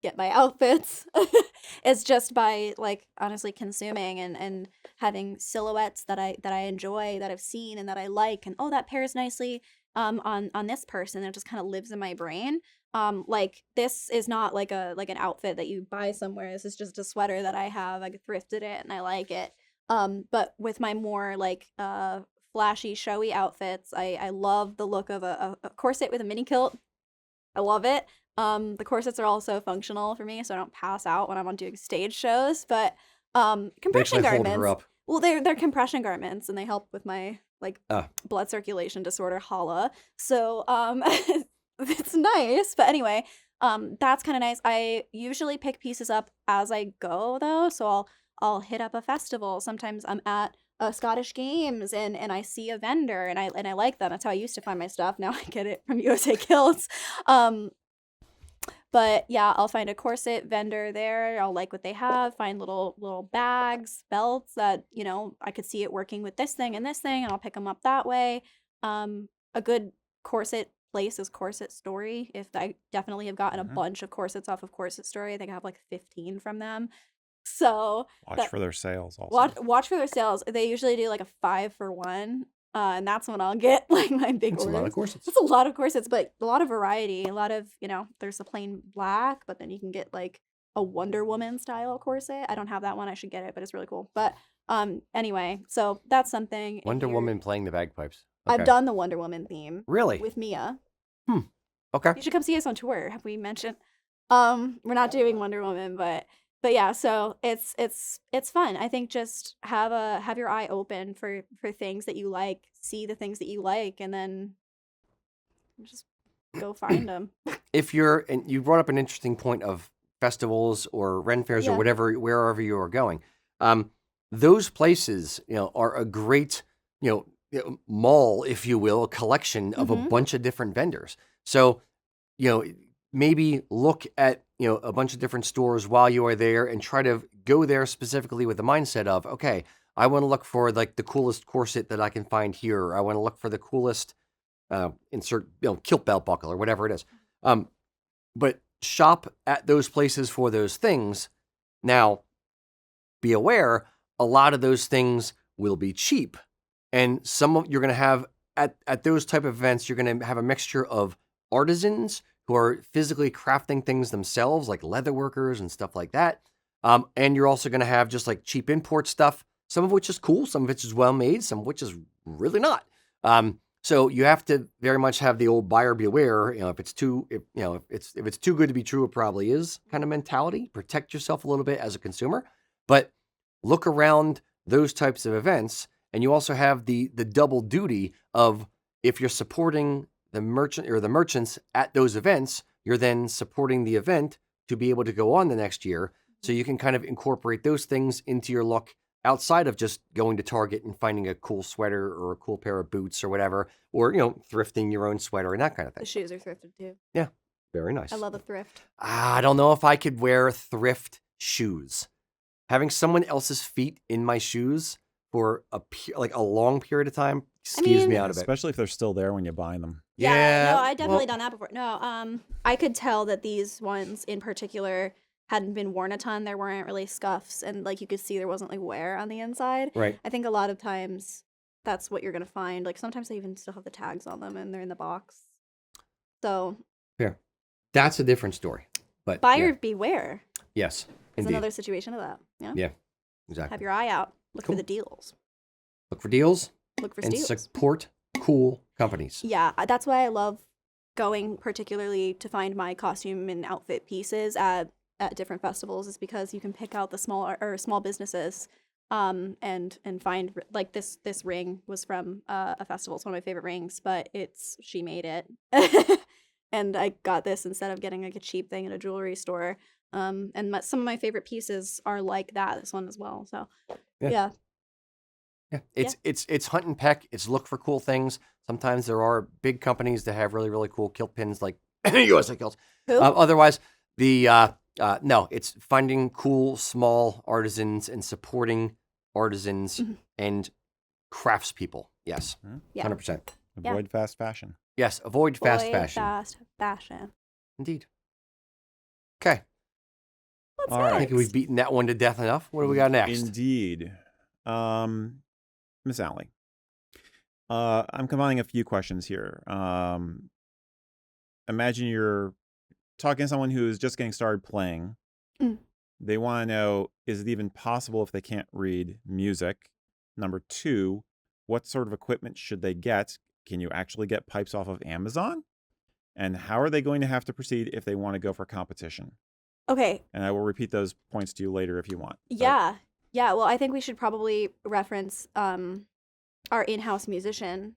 get my outfits. It's just by like honestly consuming and having silhouettes that I enjoy, that I've seen and that I like, and oh, that pairs nicely on this person. It just kind of lives in my brain. Like this is not like an outfit that you buy somewhere. This is just a sweater that I have. I thrifted it and I like it. But with my more like flashy, showy outfits, I love the look of a corset with a mini kilt. I love it. The corsets are also functional for me, so I don't pass out when I'm doing stage shows. But compression Hold her garments. up. Well, they're compression garments, and they help with my like blood circulation disorder, holla. So it's nice. But anyway, that's kind of nice. I usually pick pieces up as I go, though. So I'll hit up a festival. Sometimes I'm at Scottish Games and I see a vendor and I like them. That's how I used to find my stuff. Now I get it from USA Kilts. But yeah, I'll find a corset vendor there. I'll like what they have. Find little bags, belts that I could see it working with this thing, and I'll pick them up that way. A good corset place is Corset Story. If I definitely have gotten a bunch of corsets off of Corset Story. I think I have like 15 from them. So watch for their sales also. Watch for their sales. They usually do like a 5 for 1. And that's when I'll get like my big That's orders. a lot of corsets. It's a lot of corsets, but a lot of variety. A lot of, there's a plain black, but then you can get like a Wonder Woman style corset. I don't have that one. I should get it, but it's really cool. But anyway, so that's something. Wonder Woman playing the bagpipes. I've Okay. done the Wonder Woman theme. Really? With Mia. Okay. You should come see us on tour. Have we mentioned? We're not doing Wonder Woman, but yeah, so it's fun. I think just have your eye open for things that you like, see the things that you like, and then just go find them. And you brought up an interesting point of festivals or Ren fairs or wherever you are going. Those places, are a great, mall, if you will, a collection of a bunch of different vendors. So, maybe look at, a bunch of different stores while you are there and try to go there specifically with the mindset of, okay, I want to look for like the coolest corset that I can find here. I want to look for the coolest kilt belt buckle or whatever it is. But shop at those places for those things. Now, be aware, a lot of those things will be cheap. And you're going to have at those type of events, you're going to have a mixture of artisans who are physically crafting things themselves, like leather workers and stuff like that. And you're also going to have just like cheap import stuff, some of which is cool, some of which is well made, some of which is really not. So you have to very much have the old buyer beware. If it's too good to be true, it probably is kind of mentality. Protect yourself a little bit as a consumer, but look around those types of events. And you also have the double duty of, if you're supporting the merchant or the merchants at those events, you're then supporting the event to be able to go on the next year. So you can kind of incorporate those things into your look outside of just going to Target and finding a cool sweater or a cool pair of boots or whatever, or, thrifting your own sweater and that kind of thing. The shoes are thrifted too. Yeah. Very nice. I love a thrift. I don't know if I could wear thrift shoes. Having someone else's feet in my shoes for a long period of time skews me out of it. Especially if they're still there when you buy them. Yeah, no, I definitely done that before. No, I could tell that these ones in particular hadn't been worn a ton. There weren't really scuffs, and like you could see there wasn't like wear on the inside. Right. I think a lot of times that's what you're gonna find. Like sometimes they even still have the tags on them and they're in the box. So Fair. That's a different story. But buyer yeah. beware Yes, is indeed. another situation of that. Yeah. Yeah, exactly. Have your eye out. Look Cool. for the deals. Look for deals Look for and steals. support cool companies. Yeah, that's why I love going particularly to find my costume and outfit pieces at different festivals, is because you can pick out the small businesses and find, like, this ring was from a festival. It's one of my favorite rings, but she made it. And I got this instead of getting like a cheap thing at a jewelry store. And some of my favorite pieces are like that, this one as well. So Yeah. yeah. It's hunt and peck. It's look for cool things. Sometimes there are big companies that have really, really cool kilt pins, like USA Kilts. Who? Otherwise, no, it's finding cool small artisans and supporting artisans and craftspeople. Yes, Yeah. 100%. Avoid fast fashion. Yes, avoid fast Boy, fashion. Fast fashion. Indeed. Okay, What's All right. I next? think we've beaten that one to death enough. What do we got next? Indeed. Miss Allie. I'm combining a few questions here. Imagine you're talking to someone who's just getting started playing. Mm. They want to know, is it even possible if they can't read music? Number 2, what sort of equipment should they get? Can you actually get pipes off of Amazon? And how are they going to have to proceed if they want to go for competition? Okay. And I will repeat those points to you later if you want. But Yeah. Yeah. Well, I think we should probably reference our in-house musician.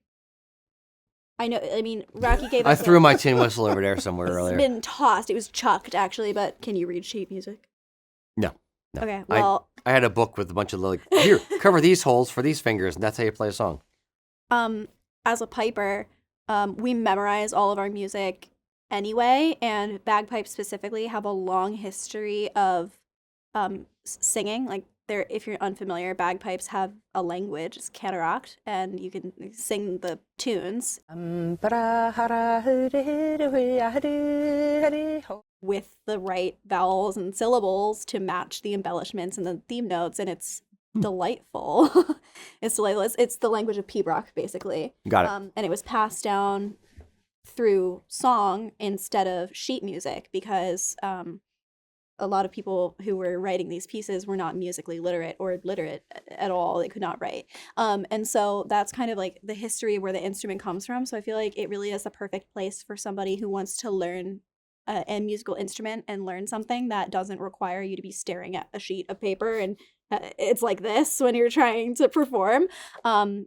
I mean, Rocky gave us. I threw my tin whistle over there somewhere It's earlier. been tossed. It was chucked, actually. But can you read sheet music? No. Okay. Well, I had a book with a bunch of like, here, cover these holes for these fingers, and that's how you play a song. as a piper, we memorize all of our music anyway, and bagpipes specifically have a long history of singing. Like, if you're unfamiliar, bagpipes have a language. It's cataract, and you can sing the tunes with the right vowels and syllables to match the embellishments and the theme notes, and it's delightful. It's delightful. It's the language of pibroch, basically. Got it. And it was passed down through song instead of sheet music, because a lot of people who were writing these pieces were not musically literate or literate at all. They could not write. And so that's kind of like the history of where the instrument comes from. So I feel like it really is the perfect place for somebody who wants to learn a musical instrument and learn something that doesn't require you to be staring at a sheet of paper and it's like this when you're trying to perform.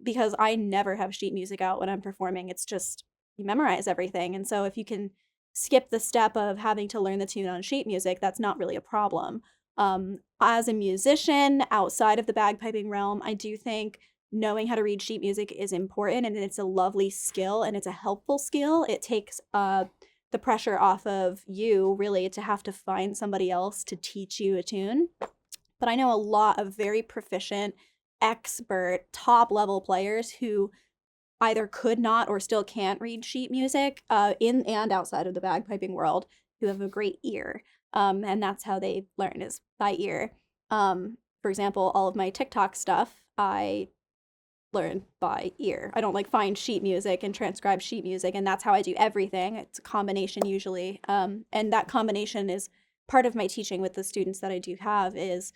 Because I never have sheet music out when I'm performing. It's just, you memorize everything. And so if you can skip the step of having to learn the tune on sheet music, that's not really a problem. As a musician outside of the bagpiping realm, I do think knowing how to read sheet music is important, and it's a lovely skill and it's a helpful skill. It takes the pressure off of you, really, to have to find somebody else to teach you a tune. But I know a lot of very proficient, expert, top level players who either could not or still can't read sheet music in and outside of the bagpiping world, who have a great ear. And that's how they learn, is by ear. For example, all of my TikTok stuff, I learn by ear. I don't like find sheet music and transcribe sheet music, and that's how I do everything. It's a combination usually. And that combination is part of my teaching with the students that I do have is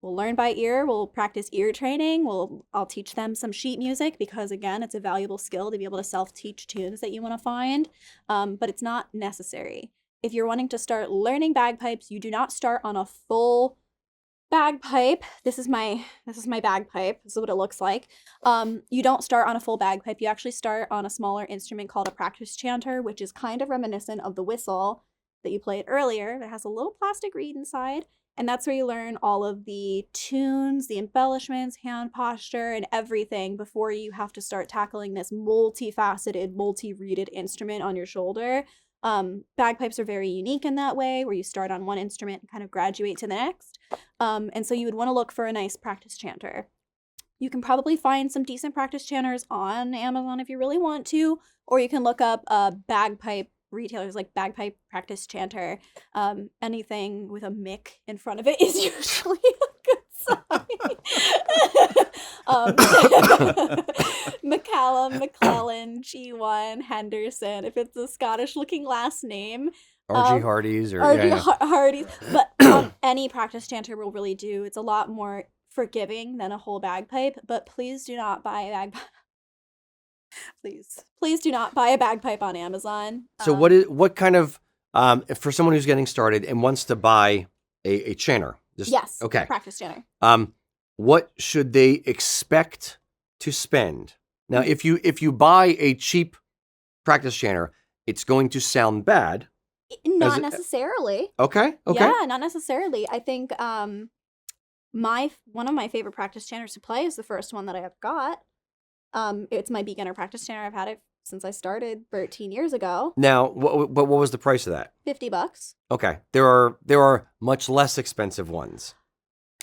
we'll learn by ear, we'll practice ear training, I'll teach them some sheet music because, again, it's a valuable skill to be able to self-teach tunes that you want to find, but it's not necessary. If you're wanting to start learning bagpipes, you do not start on a full bagpipe. This is my bagpipe. This is what it looks like. You don't start on a full bagpipe. You actually start on a smaller instrument called a practice chanter, which is kind of reminiscent of the whistle that you played earlier. That has a little plastic reed inside. And that's where you learn all of the tunes, the embellishments, hand posture, and everything before you have to start tackling this multifaceted, multi-reeded instrument on your shoulder. Bagpipes are very unique in that way, where you start on one instrument and kind of graduate to the next. And so you would want to look for a nice practice chanter. You can probably find some decent practice chanters on Amazon if you really want to, or you can look up bagpipe retailers like Bagpipe Practice Chanter. Anything with a mic in front of it is usually a good Sorry. McCallum, McClellan, G1, Henderson. If it's a Scottish-looking last name, RG Hardy's or RG yeah. Hardy's. But any practice chanter will really do. It's a lot more forgiving than a whole bagpipe. But please do not buy a bagpipe. Please do not buy a bagpipe on Amazon. So what kind of for someone who's getting started and wants to buy a chanter? Yes. Okay. Practice chanter. What should they expect to spend? Now, if you buy a cheap practice chanter, it's going to sound bad. Not necessarily. Okay. Yeah, not necessarily. I think one of my favorite practice chanters to play is the first one that I have got. It's my beginner practice chanter. I've had it since I started 13 years ago. Now, what was the price of that? $50. Okay. There are much less expensive ones.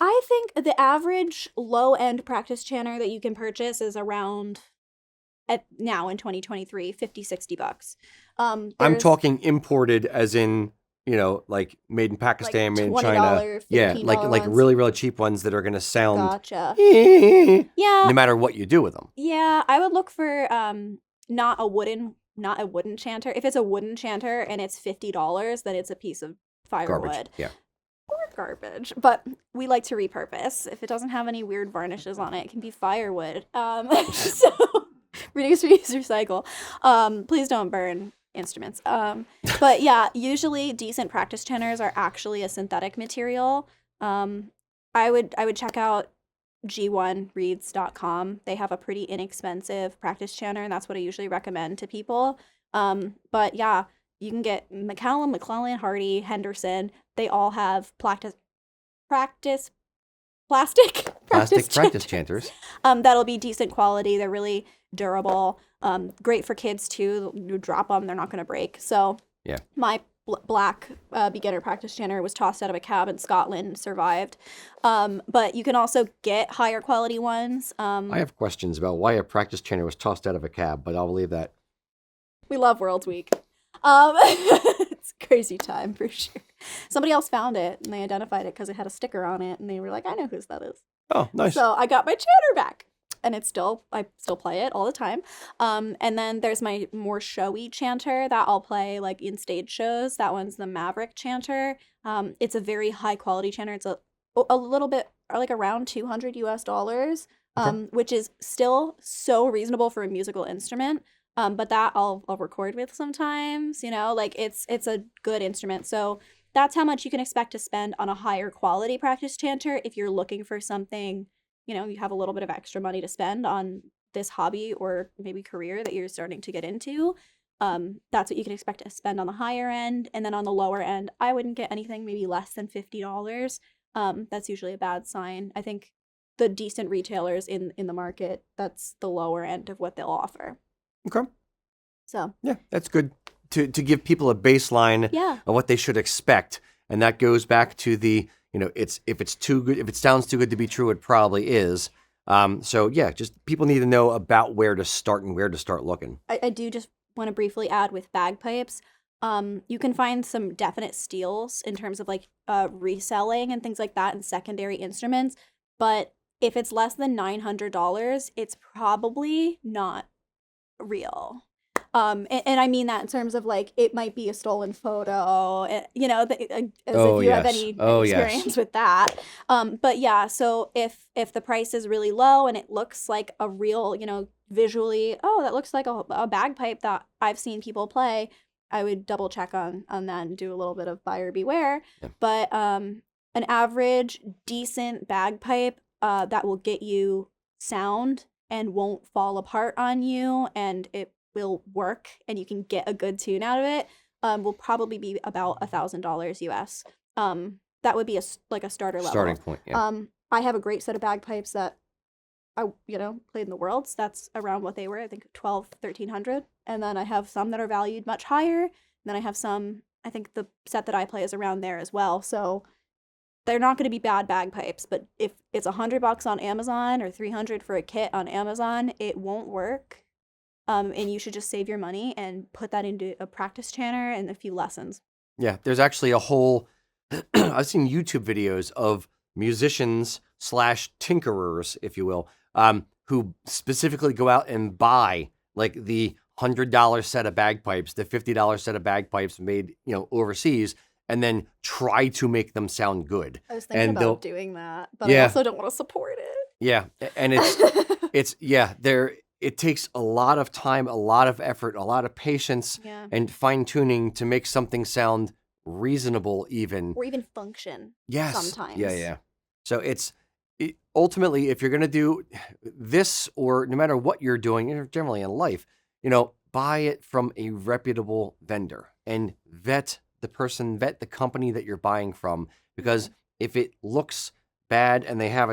I think the average low-end practice chanter that you can purchase is around, now in 2023, $50-$60. I'm talking imported as in, like made in Pakistan, like made in $20, China. $15 Yeah, like ones. really, really cheap ones that are going to sound Gotcha. no Yeah. matter what you do with them. Yeah, I would look for not a wooden chanter. If it's a wooden chanter and it's $50, then it's a piece of firewood. Garbage. Yeah. Or garbage. But we like to repurpose. If it doesn't have any weird varnishes on it, it can be firewood. So reduce, reuse, recycle. Please don't burn instruments. But yeah, usually decent practice chanters are actually a synthetic material. I would check out g1reeds.com. They have a pretty inexpensive practice chanter, and that's what I usually recommend to people. But yeah, you can get McCallum, McClellan, Hardy, Henderson. They all have plastic Plastic practice chanters. That'll be decent quality. They're really durable. Great for kids too. You drop them, they're not going to break. So yeah, my black beginner practice chanter was tossed out of a cab in Scotland and survived. But you can also get higher quality ones. I have questions about why a practice chanter was tossed out of a cab, but I'll leave that. We love World's Week. It's a crazy time for sure. Somebody else found it and they identified it because it had a sticker on it, and they were like, I know whose that is. Oh, nice. So I got my chanter back, and I still play it all the time. And then there's my more showy chanter that I'll play like in stage shows. That one's the Maverick chanter. It's a very high quality chanter. It's a little bit like around $200 which is still so reasonable for a musical instrument. But that I'll record with sometimes, like it's a good instrument. So that's how much you can expect to spend on a higher quality practice chanter if you're looking for something, you have a little bit of extra money to spend on this hobby or maybe career that you're starting to get into. That's what you can expect to spend on the higher end. And then on the lower end, I wouldn't get anything maybe less than $50. That's usually a bad sign. I think the decent retailers in the market, that's the lower end of what they'll offer. Okay. So yeah, that's good to give people a baseline of what they should expect, and that goes back to the if it's too good, if it sounds too good to be true, it probably is. So yeah, just people need to know about where to start and where to start looking. I do just want to briefly add with bagpipes. You can find some definite steals in terms of like reselling and things like that in secondary instruments, but if it's less than $900, it's probably not real. And I mean that in terms of like it might be a stolen photo, as if you have any experience with that. But yeah, so if the price is really low and it looks like a real, visually, that looks like a bagpipe that I've seen people play, I would double check on that and do a little bit of buyer beware. Yeah. But an average decent bagpipe that will get you sound and won't fall apart on you, and it will work and you can get a good tune out of it, will probably be about $1,000 US. That would be a starter level. Starting point, yeah. I have a great set of bagpipes that I played in the Worlds. That's around what they were, I think $1,200-$1,300. And then I have some that are valued much higher. And then I have some, I think the set that I play is around there as well. So they're not going to be bad bagpipes, but if it's $100 on Amazon or $300 for a kit on Amazon, it won't work. And you should just save your money and put that into a practice chanter and a few lessons. Yeah, there's actually a whole, I've seen YouTube videos of musicians / tinkerers, if you will, who specifically go out and buy like the $100 set of bagpipes, the $50 set of bagpipes made, overseas, and then try to make them sound good. I was thinking And they'll- about doing that, but I Yeah. also don't want to support it. Yeah, and it takes a lot of time, a lot of effort, a lot of patience, Yeah. and fine tuning to make something sound reasonable, even. Or even function. Yes. Sometimes. Yeah. So ultimately, if you're going to do this, or no matter what you're doing, generally in life, buy it from a reputable vendor and vet the company that you're buying from. Because if it looks bad and they have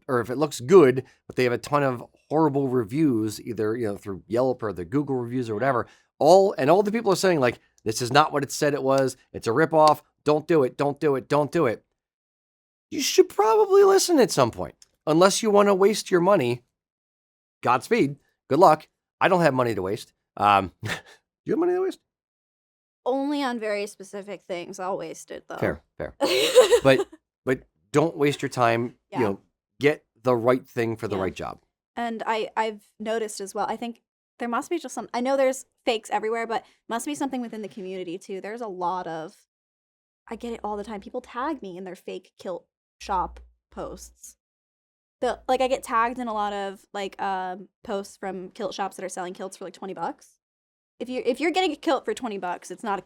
or if it looks good, but they have a ton of horrible reviews, either, through Yelp or the Google reviews or whatever, all the people are saying like, this is not what it said it was. It's a ripoff. Don't do it. Don't do it. Don't do it. You should probably listen at some point. Unless you want to waste your money. Godspeed. Good luck. I don't have money to waste. Do you have money to waste? Only on very specific things. I'll waste it though. Fair. But don't waste your time. Yeah. Get the right thing for the Yeah. right job. And I've noticed as well, I think there must be just I know there's fakes everywhere, but must be something within the community too. There's a lot of, I get it all the time. People tag me in their fake kilt shop posts. I get tagged in a lot of posts from kilt shops that are selling kilts for like $20. If you're getting a kilt for $20, it's not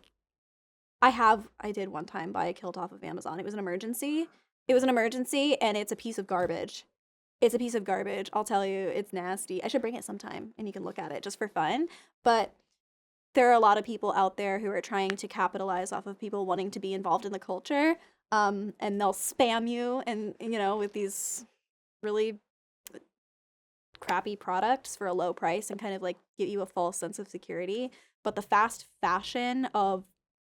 I did one time buy a kilt off of Amazon. It was an emergency. And it's a piece of garbage. I'll tell you, it's nasty. I should bring it sometime and you can look at it just for fun. But there are a lot of people out there who are trying to capitalize off of people wanting to be involved in the culture. And they'll spam you and, with these really crappy products for a low price and kind of like give you a false sense of security. But the fast fashion of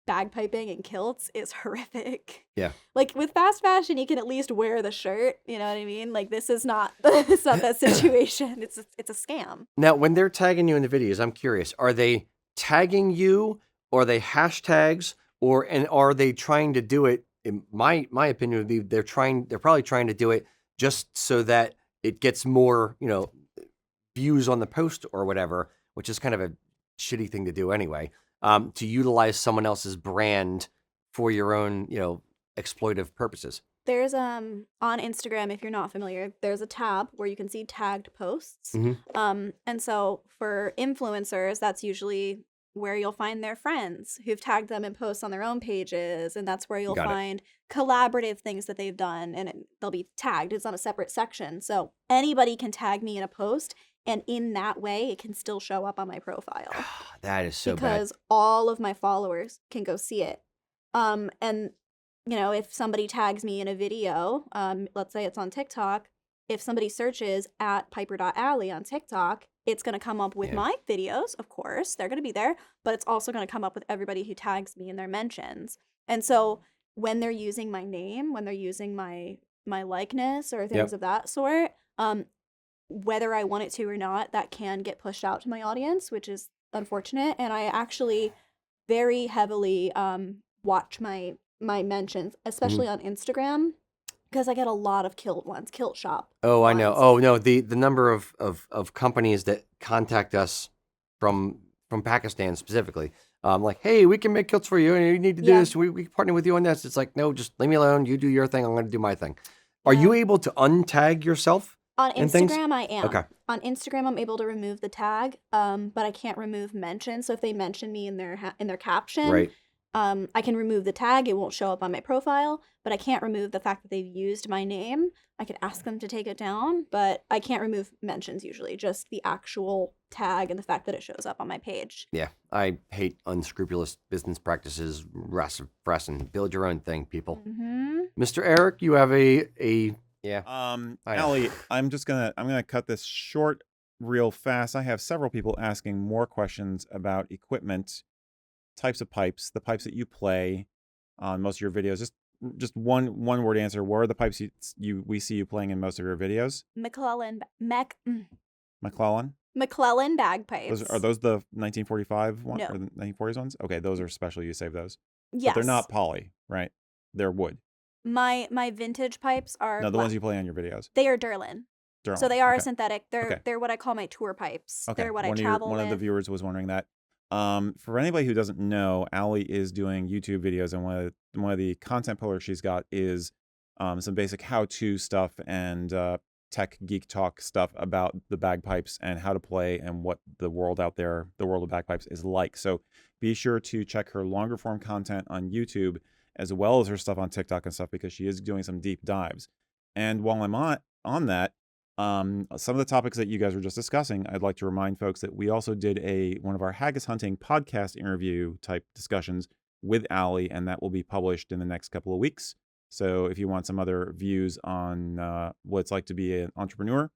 bagpiping and kilts is horrific. Yeah. Like with fast fashion, you can at least wear the shirt. You know what I mean? Like this is not that situation. It's a scam. Now, when they're tagging you in the videos, I'm curious, are they tagging you, or are they hashtags, and are they trying to do it? In my opinion would be they're probably trying to do it just so that it gets more, views on the post or whatever, which is kind of a shitty thing to do anyway. To utilize someone else's brand for your own, exploitive purposes. There's on Instagram, if you're not familiar, there's a tab where you can see tagged posts. Mm-hmm. And so for influencers, that's usually where you'll find their friends who've tagged them in posts on their own pages, and that's where you'll find collaborative things that they've done, and they'll be tagged. It's on a separate section, so anybody can tag me in a post, and in that way, it can still show up on my profile. That is so bad. Because all of my followers can go see it. And if somebody tags me in a video, let's say it's on TikTok, if somebody searches at piper.alley on TikTok, it's going to come up with my videos, of course. They're going to be there, but it's also going to come up with everybody who tags me in their mentions. And so when they're using my name, when they're using my likeness or things of that sort, whether I want it to or not, that can get pushed out to my audience, which is unfortunate. And I actually very heavily watch my mentions, especially on Instagram, because I get a lot of kilt shop. Oh, ones. I know. Oh no, the number of companies that contact us from Pakistan specifically, like, hey, we can make kilts for you, and you need to do this. We partner with you on this. It's like, no, just leave me alone. You do your thing. I'm going to do my thing. Are you able to untag yourself? On and things? Instagram, I am. Okay. On Instagram, I'm able to remove the tag, but I can't remove mention. So if they mention me in their caption, Right. I can remove the tag. It won't show up on my profile, but I can't remove the fact that they've used my name. I could ask them to take it down, but I can't remove mentions usually, just the actual tag and the fact that it shows up on my page. Yeah, I hate unscrupulous business practices. Rassin, build your own thing, people. Mm-hmm. Mr. Eric, you have a yeah. Allie, I'm gonna cut this short real fast. I have several people asking more questions about equipment, types of pipes, the pipes that you play on most of your videos. Just one word answer. What are the pipes we see you playing in most of your videos? McClellan bagpipes. Are those the 1945 ones No. or the 1940s ones? Okay, those are special. You save those. Yes. But they're not poly, right? They're wood. My vintage pipes are No, the ones you play on your videos. they are Durlin. So Durham. they are a Okay. synthetic. Okay. They're what I call my tour pipes. Okay. They're what I one travel of the with. viewers was wondering that. For anybody who doesn't know, Allie is doing YouTube videos, and one of the content pillars she's got is some basic how-to stuff and tech geek talk stuff about the bagpipes and how to play and what the world out there, the world of bagpipes, is like. So be sure to check her longer form content on YouTube as well as her stuff on TikTok and stuff, because she is doing some deep dives. And while I'm on that, some of the topics that you guys were just discussing, I'd like to remind folks that we also did one of our haggis hunting podcast interview type discussions with Allie, and that will be published in the next couple of weeks. So if you want some other views on what it's like to be an entrepreneur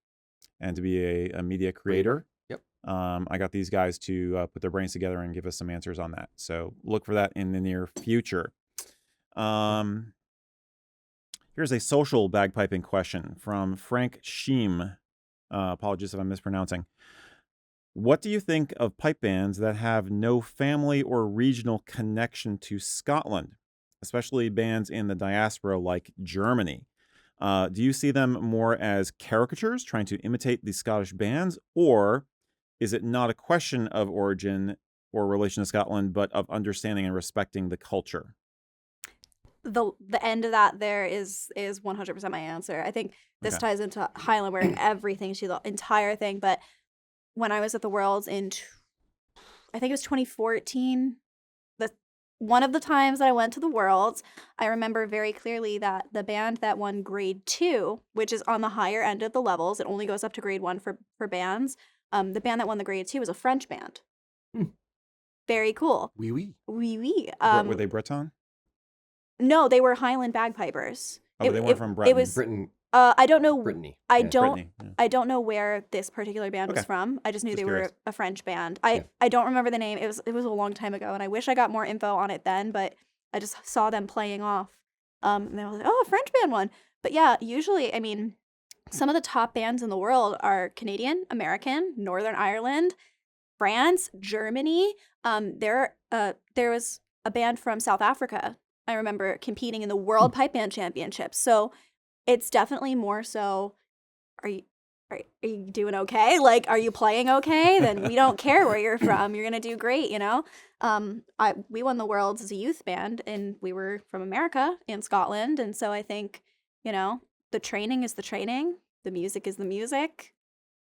and to be a media creator, Yep. I got these guys to put their brains together and give us some answers on that. So look for that in the near future. Here's a social bagpiping question from Frank Sheem. Apologies if I'm mispronouncing. What do you think of pipe bands that have no family or regional connection to Scotland, especially bands in the diaspora like Germany? Do you see them more as caricatures trying to imitate the Scottish bands, or is it not a question of origin or relation to Scotland, but of understanding and respecting the culture? The end of that there is 100% my answer. I think this Okay. ties into Highland wearing everything, the entire thing. But when I was at the Worlds I think it was 2014, one of the times that I went to the Worlds, I remember very clearly that the band that won grade 2, which is on the higher end of the levels, it only goes up to grade 1 for bands. The band that won the grade 2 was a French band. Very cool. Oui, oui. Oui, oui. Were they Breton? No, they were Highland bagpipers. Oh, but they weren't from It Breton. was. Britain, I don't know. Brittany. I Yeah. don't. Brittany, yeah. I don't know where this particular band was Okay. from. I just knew Just they curious. were a French band. Yeah. I don't remember the name. It was a long time ago, and I wish I got more info on it then. But I just saw them playing off. And I was like, oh, a French band won. But yeah, usually, I mean, some of the top bands in the world are Canadian, American, Northern Ireland, France, Germany. There was a band from South Africa. I remember competing in the World Pipe Band Championships. So it's definitely more so, are you doing okay? Like, are you playing okay? Then we don't care where you're from. You're gonna do great, you know? We won the Worlds as a youth band, and we were from America and Scotland. And so I think, the training is the training, the music is the music,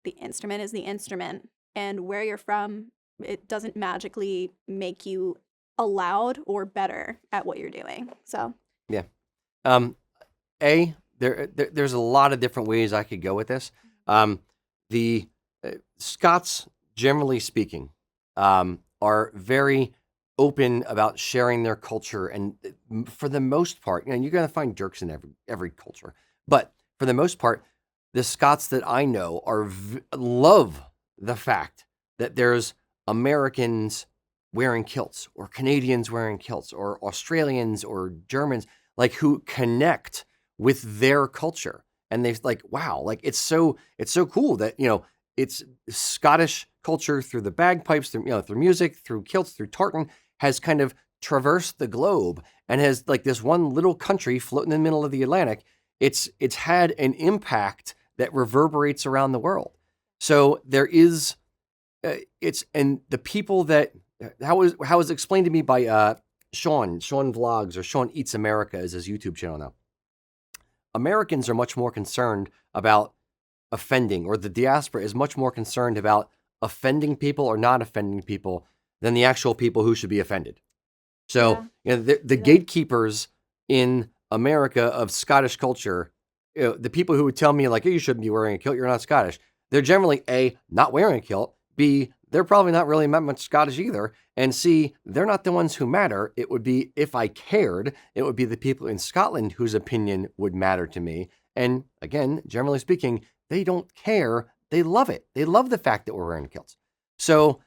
the instrument is the instrument. And where you're from, it doesn't magically make you allowed or better at what you're doing. So Yeah. There's a lot of different ways I could go with this. The Scots, generally speaking, are very open about sharing their culture, and for the most part, you're going to find jerks in every culture, but for the most part, the Scots that I know love the fact that there's Americans wearing kilts, or Canadians wearing kilts, or Australians or Germans, like, who connect with their culture. And they're like, wow, like, it's so cool that, it's Scottish culture through the bagpipes, through music, through kilts, through tartan, has kind of traversed the globe and has, like, this one little country floating in the middle of the Atlantic. It's had an impact that reverberates around the world. So there is, and the people that, how was explained to me by Sean Vlogs, or Sean Eats America is his YouTube channel now. Americans are much more concerned about offending, or the diaspora is much more concerned about offending people or not offending people than the actual people who should be offended. So the gatekeepers in America of Scottish culture, the people who would tell me, like, hey, you shouldn't be wearing a kilt, you're not Scottish, they're generally A, not wearing a kilt, B, they're probably not really that much Scottish either, and C, they're not the ones who matter. It would be, if I cared, it would be the people in Scotland whose opinion would matter to me. And again, generally speaking, they don't care. They love it. They love the fact that we're wearing kilts. So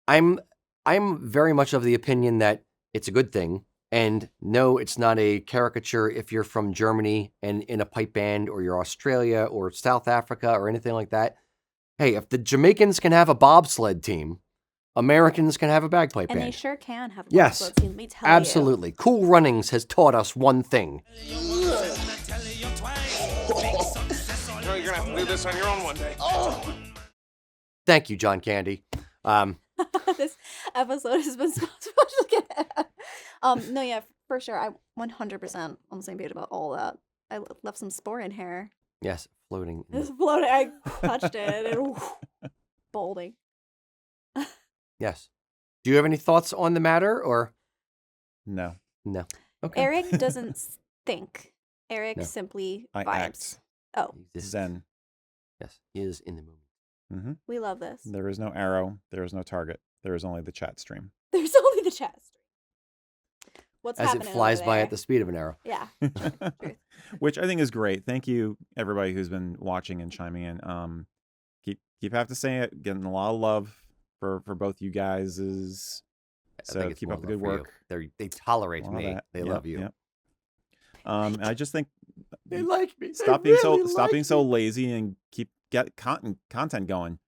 I'm very much of the opinion that it's a good thing. And no, it's not a caricature if you're from Germany and in a pipe band, or you're Australia or South Africa or anything like that. Hey, if the Jamaicans can have a bobsled team, Americans can have a bagpipe And band. they sure can have a Yes, bobsled team, let me tell you. absolutely. Cool Runnings has taught us one thing. You know, you're gonna have to do this on your own one day. Thank you, John Candy. This episode has been sponsored. No, yeah, for sure. I'm 100% on the same page about all that. I left some spore in here. Yes, floating. It was floating. I touched it and balding. Yes. Do you have any thoughts on the matter, or No. no? Okay. Eric doesn't think. Eric No. simply I vibes. act. Oh, He exists. Zen. Yes, he is in the moment. Hmm. we love this. There is no arrow. There is no target. There is only the chat stream. There's only the chest. What's As happening it flies over by there? at the speed of an arrow. Yeah. Which I think is great. Thank you, everybody who's been watching and chiming in. Keep have to say it. Getting a lot of love for both you guys. I So think it's keep more up the love good for you. work. They tolerate A lot of me. that. They Yep, love you. yep. And I just think They like me. stop being so lazy and get content going.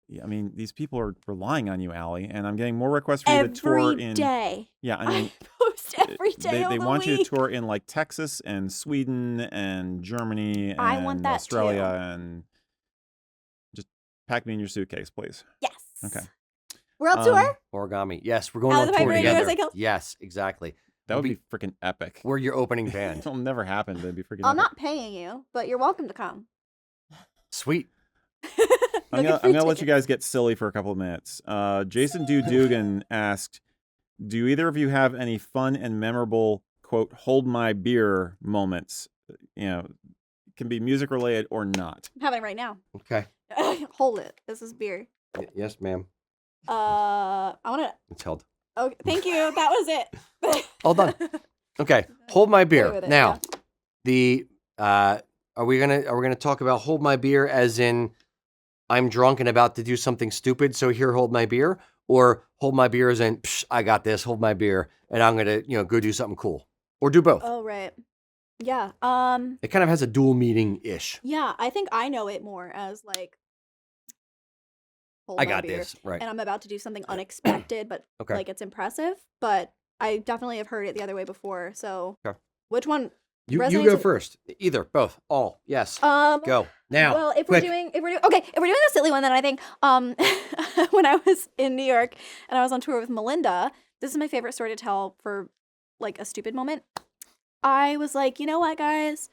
Yeah, I mean, these people are relying on you, Allie, and I'm getting more requests for you to tour Every in. day. Yeah, I mean, I post every day they of the want you to week. tour in like Texas and Sweden and Germany and I want that Australia too. and just pack me in your suitcase, please. Yes. Okay. We're on tour? Origami. Yes, we're going Out on of the tour Piper together. USA Kilts? Yes, exactly. That We'll would be freaking epic. We're your opening band. It'll never happen. That'd be freaking I'm epic. not paying you, but you're welcome to come. Sweet. I'm gonna let you guys get silly for a couple of minutes. Jason Dugan asked, "Do either of you have any fun and memorable quote hold my beer moments? You know, it can be music related or not." I'm having it right now. Okay. Hold it. This is beer. Yes, ma'am. I want to. It's held. Okay, thank you. That was it. All done. Okay. Hold my Play beer. with it, Now, the are we gonna talk about hold my beer as in I'm drunk and about to do something stupid, so here hold my beer, or hold my beer as in Psh, I got this, hold my beer, and I'm gonna go do something cool, or do both. Oh right. Yeah. It kind of has a dual meaning ish. Yeah. I think I know it more as like. Hold I my got beer, this right. and I'm about to do something unexpected, but Okay. like it's impressive. But I definitely have heard it the other way before. So, Okay. which one? You resonates go with- first. Either, both, all. Yes. Go now. Well, if quick. we're doing the silly one, then I think when I was in New York and I was on tour with Melinda, this is my favorite story to tell for like a stupid moment. I was like, you know what, guys,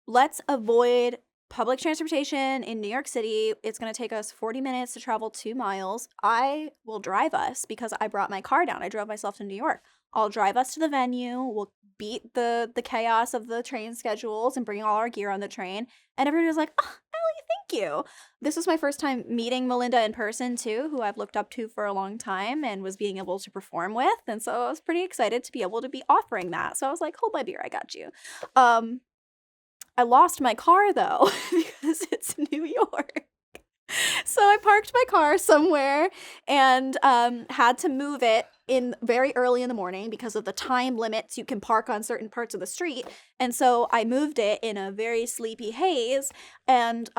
let's avoid public transportation in New York City. It's going to take us 40 minutes to travel 2 miles. I will drive us because I brought my car down. I drove myself to New York. I'll drive us to the venue. We'll beat the chaos of the train schedules and bring all our gear on the train. And everybody was like, oh, Ellie, thank you. This was my first time meeting Melinda in person too, who I've looked up to for a long time and was being able to perform with. And so I was pretty excited to be able to be offering that. So I was like, hold my beer, I got you. I lost my car though, because it's New York. So I parked my car somewhere and had to move it in very early in the morning because of the time limits you can park on certain parts of the street. And so I moved it in a very sleepy haze and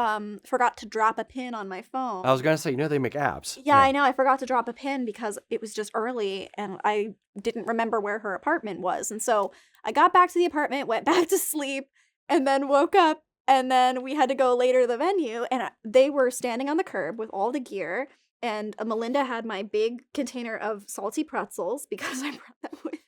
forgot to drop a pin on my phone. I was gonna say, they make apps. Yeah, I know. I forgot to drop a pin because it was just early and I didn't remember where her apartment was. And so I got back to the apartment, went back to sleep, and then woke up. And then we had to go later to the venue, and they were standing on the curb with all the gear. And Melinda had my big container of salty pretzels because I brought them with me.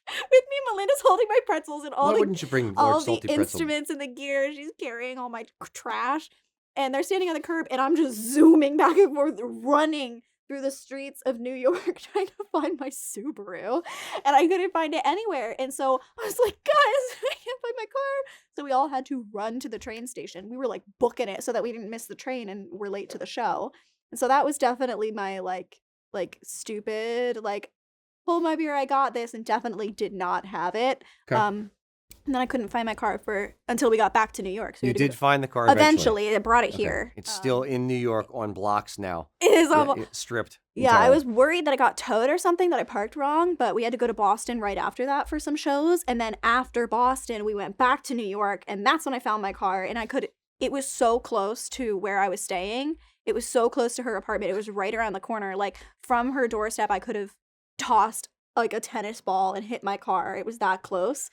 Melinda's holding my pretzels and Why wouldn't you bring all large the salty pretzel? instruments and the gear. She's carrying all my trash, and they're standing on the curb, and I'm just zooming back and forth, running through the streets of New York trying to find my Subaru, and I couldn't find it anywhere. And so I was like, guys, I can't find my car. So we all had to run to the train station. We were like booking it so that we didn't miss the train and we're late to the show. And so that was definitely my like stupid, like, hold my beer, I got this, and definitely did not have it. Okay. And then I couldn't find my car until we got back to New York. So we You had to did go- find the car Eventually, I brought it Okay. here. It's still in New York on blocks now. It is Yeah, almost. it's stripped. Yeah, I entirely. was worried that I got towed or something, that I parked wrong, but we had to go to Boston right after that for some shows. And then after Boston, we went back to New York, and that's when I found my car. And it was so close to where I was staying. It was so close to her apartment. It was right around the corner. Like from her doorstep, I could have tossed like a tennis ball and hit my car. It was that close.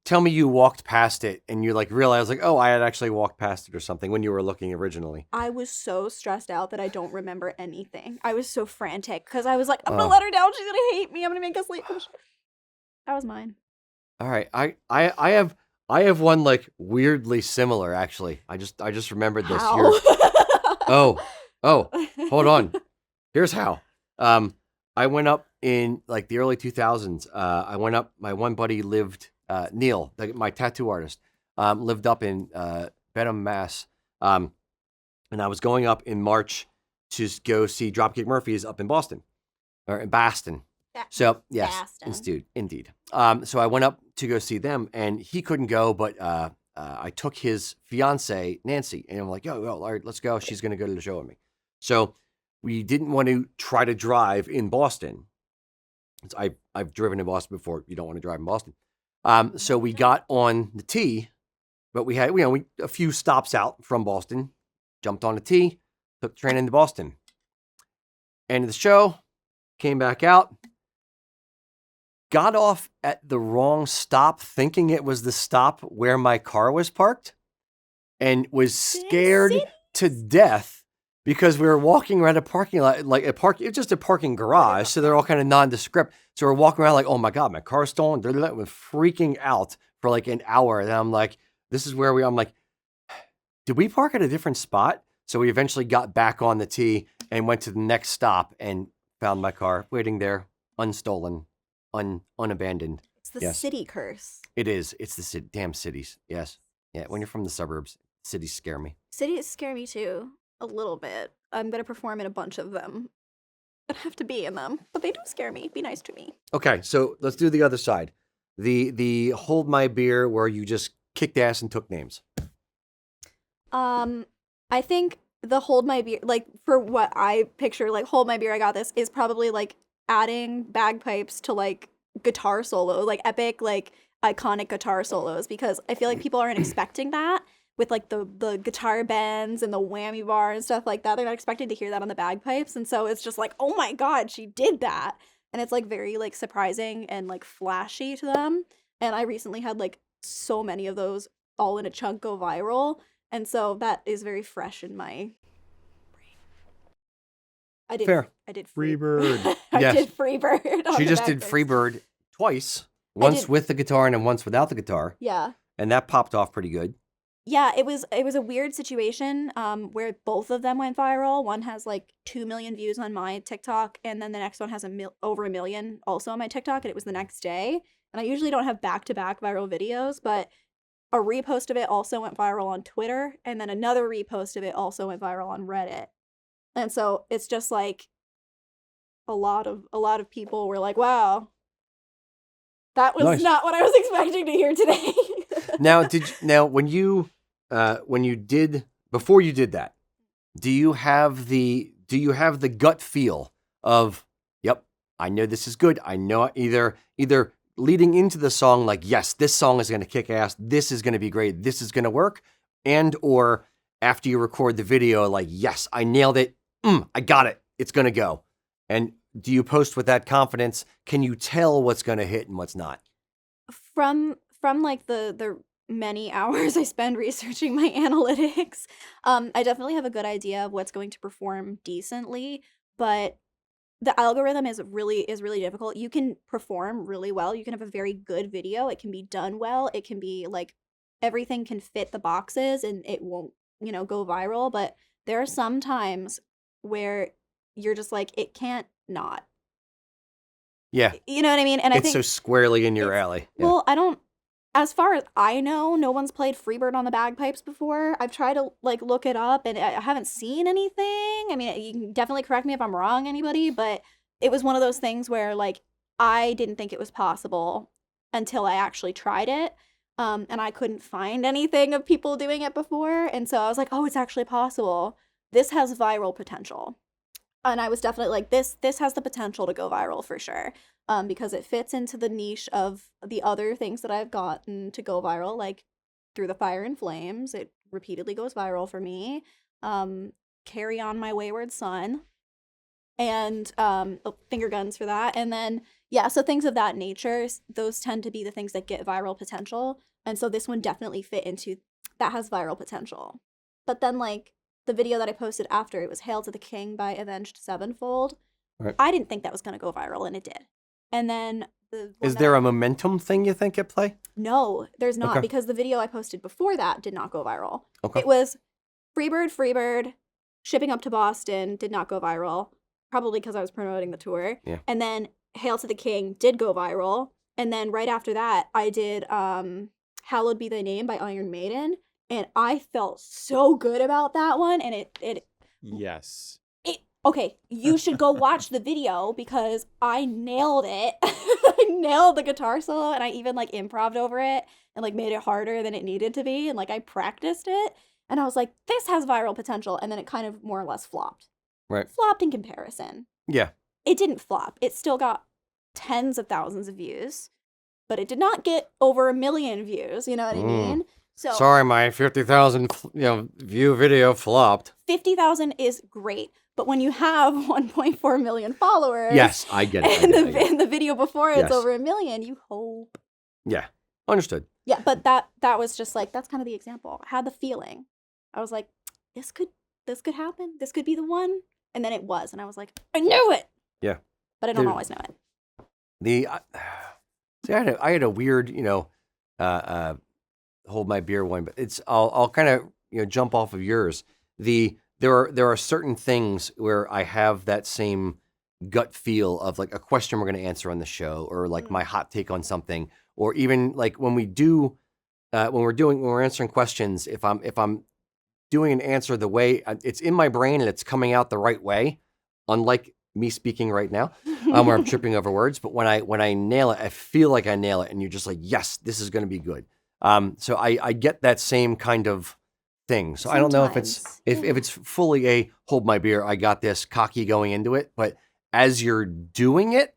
Tell me you walked past it and you like realized like, oh, I had actually walked past it or something when you were looking originally. I was so stressed out that I don't remember anything. I was so frantic because I was like, I'm gonna let her down. She's gonna hate me. I'm gonna make us late. That was mine. All right, I have one like weirdly similar actually. I just remembered this How? here. Oh, hold on. Here's how. I went up in like the early 2000s. I went up. My one buddy lived. Neil, my tattoo artist, lived up in Benham, Mass. And I was going up in March to go see Dropkick Murphys up in Boston or in Boston. So yes, Boston. indeed. So I went up to go see them, and he couldn't go, but I took his fiance Nancy, and I'm like, yo, all right, let's go. She's gonna go to the show with me. So we didn't want to try to drive in Boston. I've driven in Boston before. You don't want to drive in Boston. So we got on the T, but we had, a few stops out from Boston, jumped on the T, took the train into Boston. End of the show, came back out, got off at the wrong stop, thinking it was the stop where my car was parked, and was scared to death because we were walking around a parking lot, like it's just a parking garage, so they're all kind of nondescript. So we're walking around like, oh my God, my car's stolen. We're freaking out for like an hour. And I'm like, this is where I'm like, did we park at a different spot? So we eventually got back on the T and went to the next stop and found my car waiting there, unstolen, unabandoned. It's the Yes. city curse. It is. It's the damn cities. Yes. Yeah. When you're from the suburbs, cities scare me. Cities scare me too, a little bit. I'm gonna perform in a bunch of them. I don't have to be in them, but they do scare me. Be nice to me. Okay, so let's do the other side. The hold my beer where you just kicked ass and took names. I think the hold my beer, like for what I picture, like hold my beer, I got this, is probably like adding bagpipes to like guitar solo, like epic, like iconic guitar solos, because I feel like people aren't expecting that with like the guitar bends and the whammy bar and stuff like that. They're not expecting to hear that on the bagpipes, and so it's just like, oh my God, she did that, and it's like very like surprising and like flashy to them. And I recently had like so many of those all in a chunk go viral, and so that is very fresh in my brain. Fair. I did Freebird. I Yes. did Freebird. on She the just did bagpipes. Freebird twice. Once did- with the guitar and then once without the guitar. Yeah. And that popped off pretty good. Yeah, it was a weird situation where both of them went viral. One has like 2 million views on my TikTok, and then the next one has over 1 million also on my TikTok, and it was the next day. And I usually don't have back-to-back viral videos, but a repost of it also went viral on Twitter, and then another repost of it also went viral on Reddit. And so it's just like a lot of people were like, "Wow, that was Nice. not what I was expecting to hear today." Now when you did before you did that, do you have the gut feel of, yep, I know this is good. I know either leading into the song, like, yes, this song is going to kick ass. This is going to be great. This is going to work. And, or after you record the video, like, yes, I nailed it. I got it. It's going to go. And do you post with that confidence? Can you tell what's going to hit and what's not? From like the many hours I spend researching my analytics, I definitely have a good idea of what's going to perform decently, but the algorithm is really difficult. You can perform really well. You can have a very good video. It can be done well. It can be like everything can fit the boxes and it won't, go viral, but there are some times where you're just like, it can't not. Yeah. You know what I mean? And I It's think so squarely in your it's- alley. Yeah. Well, as far as I know, no one's played Freebird on the bagpipes before. I've tried to like look it up and I haven't seen anything. I mean, you can definitely correct me if I'm wrong, anybody, but it was one of those things where like I didn't think it was possible until I actually tried it. And I couldn't find anything of people doing it before. And so I was like, oh, it's actually possible. This has viral potential. And I was definitely like, this has the potential to go viral for sure. Because it fits into the niche of the other things that I've gotten to go viral, like Through the Fire and Flames. It repeatedly goes viral for me. Carry On My Wayward Son, and Finger Guns for that. And then, yeah, so things of that nature, those tend to be the things that get viral potential. And so this one definitely fit into that, has viral potential. But then, like, the video that I posted after, it was Hail to the King by Avenged Sevenfold. Right. I didn't think that was going to go viral, and it did. And then Is there a momentum thing you think at play? No, there's not, Okay. because the video I posted before that did not go viral. Okay. It was Freebird, shipping up to Boston, did not go viral, probably because I was promoting the tour. Yeah. And then Hail to the King did go viral. And then right after that, I did Hallowed Be Thy Name by Iron Maiden. And I felt so good about that one. And it Yes. okay, you should go watch the video because I nailed it. I nailed the guitar solo, and I even like improv'd over it and like made it harder than it needed to be, and like I practiced it, and I was like, this has viral potential, and then it kind of more or less flopped. Right. Flopped in comparison. Yeah. It didn't flop. It still got tens of thousands of views, but it did not get over 1 million views, you know what I mean? So Sorry, my 50,000 view video flopped. 50,000 is great. But when you have 1.4 million followers, Yes, I get it. and the video before it's Yes. over 1 million, you hope. Yeah, understood. Yeah, but that was just like, that's kind of the example. I had the feeling. I was like, this could happen. This could be the one. And then it was, and I was like, I knew it. Yeah. But I don't Dude. always know it. See, I had a weird, hold my beer one, but it's I'll kind of jump off of yours. There are certain things where I have that same gut feel of like a question we're going to answer on the show, or like my hot take on something, or even like when we're answering questions, if I'm doing an answer the way it's in my brain and it's coming out the right way, unlike me speaking right now, where I'm tripping over words. But when I nail it, I feel like I nail it, and you're just like, yes, this is going to be good. So I get that same kind of thing. So I don't know if it's if it's fully a hold my beer, I got this, cocky going into it, but as you're doing it,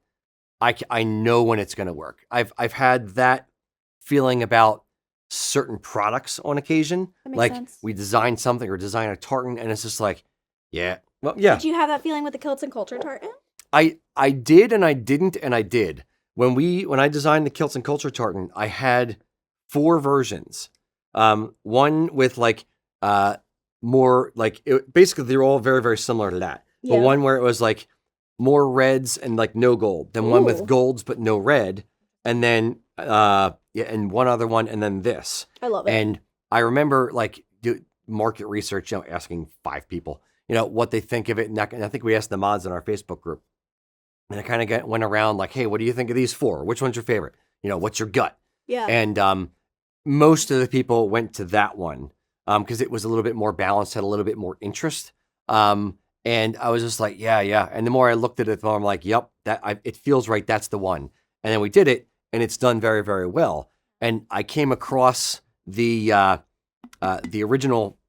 I know when it's going to work. I've had that feeling about certain products on occasion. That makes Like sense. we design something or design a tartan, and it's just like, yeah, well, yeah. Did you have that feeling with the Kilts and Culture tartan? I did, and I didn't, and I did. When I designed the Kilts and Culture tartan, I had 4 versions. One with like more like basically they're all very, very similar to that. Yeah. But one where it was like more reds and like no gold. Then one Ooh. with golds but no red, and then and one other one, and then this. I love it. And I remember like market research, asking 5 people, what they think of it. And I think we asked the mods in our Facebook group. And I kind of went around like, hey, what do you think of these 4? Which one's your favorite? What's your gut? Yeah. And most of the people went to that one because it was a little bit more balanced, had a little bit more interest. And I was just like, yeah. And the more I looked at it, the more I'm like, yep, it feels right. That's the one. And then we did it, and it's done very, very well. And I came across the original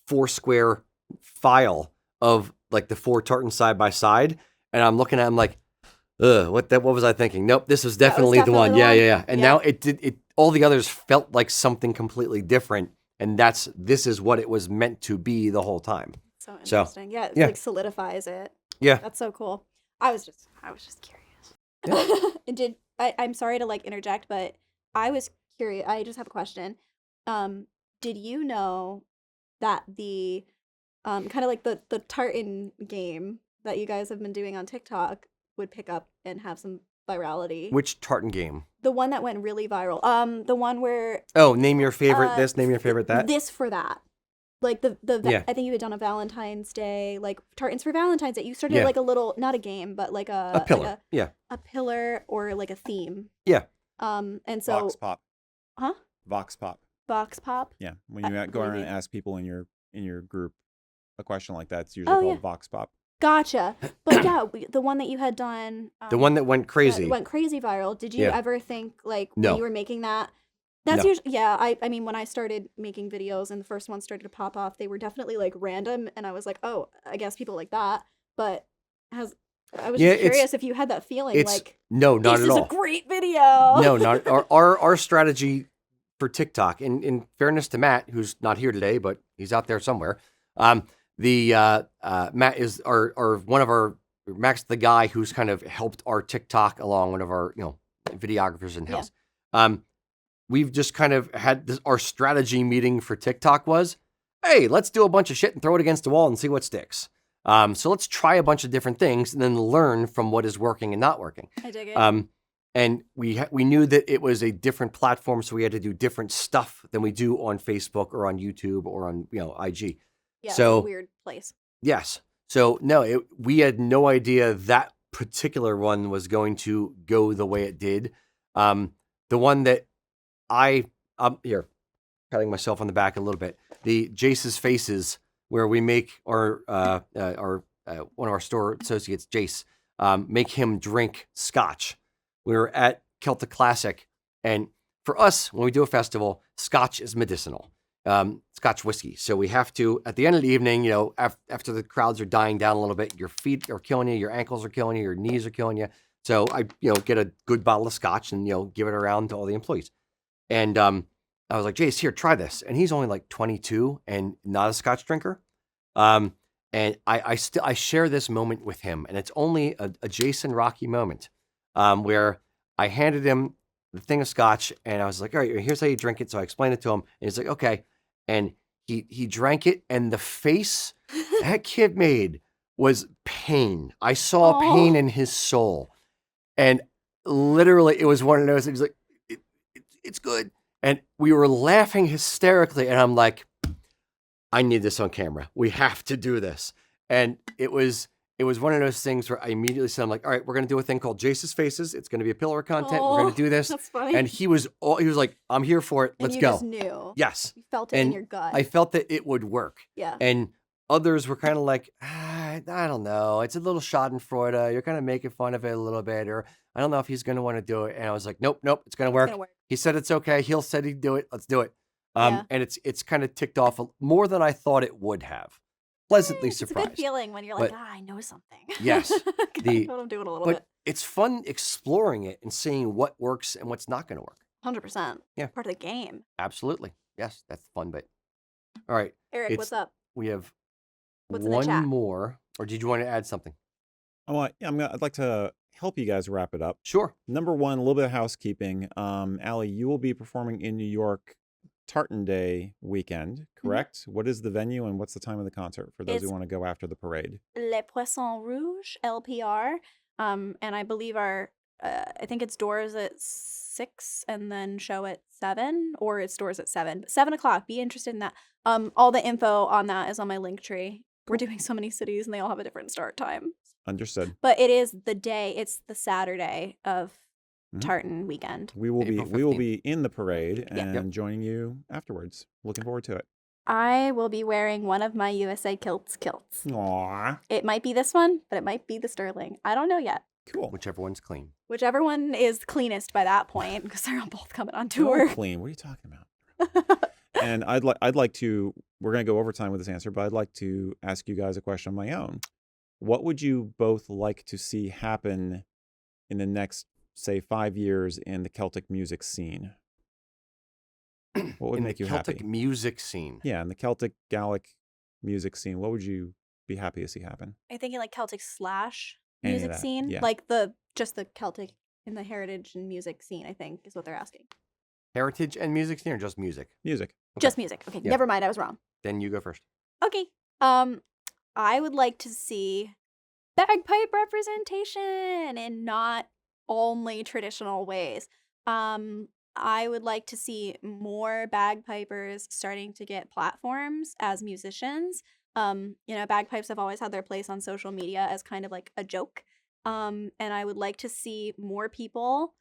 4-square file of like the 4 tartans side by side, and I'm looking at them like, what was I thinking? Nope, this was definitely the one. Yeah. And now it all the others felt like something completely different, and this is what it was meant to be the whole time. So interesting. Yeah, it like solidifies it. Yeah. That's so cool. I was just curious. And I'm sorry to like interject, but I was curious. I just have a question. Did you know that the kind of like the tartan game that you guys have been doing on TikTok would pick up and have some virality? Which tartan game? The one that went really viral. The one where Name your favorite this, name your favorite that. This for that. Like I think you had done a Valentine's Day, like tartans for Valentine's Day. You started like a little, not a game, but like a pillar. A pillar or like a theme. Yeah. And so Vox Pop. Huh? Vox Pop. Vox Pop. Yeah. When you go around and ask people in your group a question like that, it's usually called Vox Pop. Gotcha. But yeah, the one that you had done. The one that went crazy. Went crazy viral. Did you ever think like when you were making that? That's No. usually, I mean, when I started making videos and the first one started to pop off, they were definitely like random, and I was like, oh, I guess people like that. But I was just curious if you had that feeling, like, no, not this at all. is a great video. No, not our strategy for TikTok. In fairness to Matt, who's not here today, but he's out there somewhere. Matt is our one of our Max, the guy who's kind of helped our TikTok along, one of our videographers in house. We've just kind of had our strategy meeting for TikTok was, hey, let's do a bunch of shit and throw it against the wall and see what sticks. So let's try a bunch of different things and then learn from what is working and not working. I dig it. And we knew that it was a different platform, so we had to do different stuff than we do on Facebook or on YouTube or on IG. Yeah, so it's a weird place. Yes. So no, we had no idea that particular one was going to go the way it did. The one that I'm here patting myself on the back a little bit. The Jace's Faces, where we make our one of our store associates, Jace, make him drink scotch. We were at Celtic Classic, and for us, when we do a festival, scotch is medicinal. Scotch whiskey. So we have to, at the end of the evening, after the crowds are dying down a little bit, your feet are killing you, your ankles are killing you, your knees are killing you. So I, get a good bottle of scotch and, give it around to all the employees. And I was like, Jace, here, try this. And he's only like 22 and not a scotch drinker. And I share this moment with him, and it's only a Jason Rocky moment where I handed him the thing of scotch, and I was like, all right, here's how you drink it. So I explained it to him, and he's like, okay. And he drank it, and the face that kid made was pain. I saw pain in his soul. And literally, it was one of those things like, it's good. And we were laughing hysterically, and I'm like, I need this on camera. We have to do this. And it was one of those things where I immediately said, I'm like, all right, we're going to do a thing called Jace's Faces. It's going to be a pillar of content. We're going to do this. That's funny. And he was like, I'm here for it. Let's and you go. Just knew. Yes. You felt it in your gut. I felt that it would work. Yeah. And others were kind of like, I don't know. It's a little schadenfreude. You're kind of making fun of it a little bit. Or I don't know if he's going to want to do it. And I was like, nope, it's going to work. He said it's okay. He said he'd do it. Let's do it. And it's kind of ticked off more than I thought it would have. Pleasantly surprised. It's a good feeling when you're like, I know something. Yes. I know what I'm doing a little bit. It's fun exploring it and seeing what works and what's not going to work. 100%. Yeah. Part of the game. Absolutely. Yes, that's the fun bit. All right. Eric, what's up? We have What's in the chat? one more. Or did you want to add something? I'd like to help you guys wrap it up. Sure. Number one, a little bit of housekeeping. Allie, you will be performing in New York Tartan Day weekend, correct? Mm-hmm. What is the venue and what's the time of the concert for those who want to go after the parade? Les Poissons Rouges, LPR. And I believe I think it's doors at 6 and then show at 7, or it's doors at 7. 7 o'clock. Be interested in that. All the info on that is on my link tree. We're doing so many cities and they all have a different start time. Understood. But it is it's the Saturday of Tartan weekend. We will be in the parade and joining you afterwards. Looking forward to it. I will be wearing one of my USA kilts. Aww. It might be this one, but it might be the Sterling. I don't know yet. Cool. Whichever one's clean. Whichever one is cleanest by that point, because they're both coming on They're tour. all clean. What are you talking about? And I'd like to. We're gonna go over time with this answer, but I'd like to ask you guys a question of my own. What would you both like to see happen in the next, say, 5 years in the Celtic music scene? What would make you happy? Celtic music scene. Yeah, in the Celtic Gaelic music scene, what would you be happy to see happen? I think in like Celtic / Any of music that, scene, yeah. like just the Celtic in the heritage and music scene, I think is what they're asking. Heritage and music scene, or just music? Music. Okay. Just music. Okay, never mind, I was wrong. Then you go first. Okay. I would like to see bagpipe representation in not only traditional ways. I would like to see more bagpipers starting to get platforms as musicians. Bagpipes have always had their place on social media as kind of like a joke. And I would like to see more people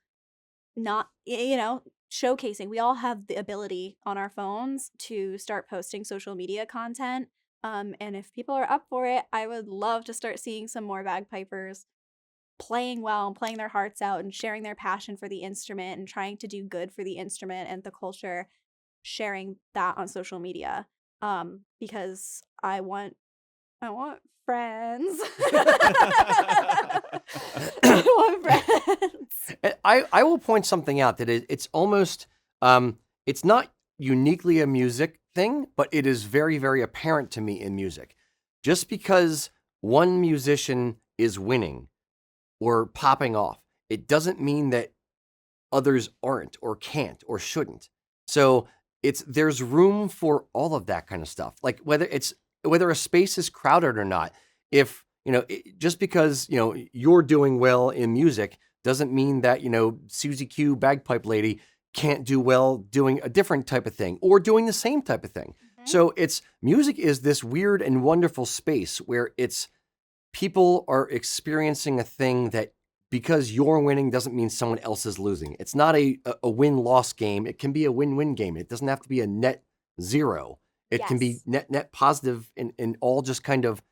not, showcasing. We all have the ability on our phones to start posting social media content. And if people are up for it, I would love to start seeing some more bagpipers playing well and playing their hearts out and sharing their passion for the instrument and trying to do good for the instrument and the culture, sharing that on social media. Because I want friends. I want friends. I will point something out that it's almost it's not uniquely a music thing, but it is very, very apparent to me in music. just because one musician is winning or popping off, it doesn't mean that others aren't or can't or shouldn't. So there's room for all of that kind of stuff. Like whether a space is crowded or not, if just because you're doing well in music doesn't mean that Susie Q bagpipe lady can't do well doing a different type of thing or doing the same type of thing. So music is this weird and wonderful space where people are experiencing a thing that because you're winning doesn't mean someone else is losing. It's not a win-loss game. It can be a win-win game. It doesn't have to be a net zero. It can be net positive and all just kind of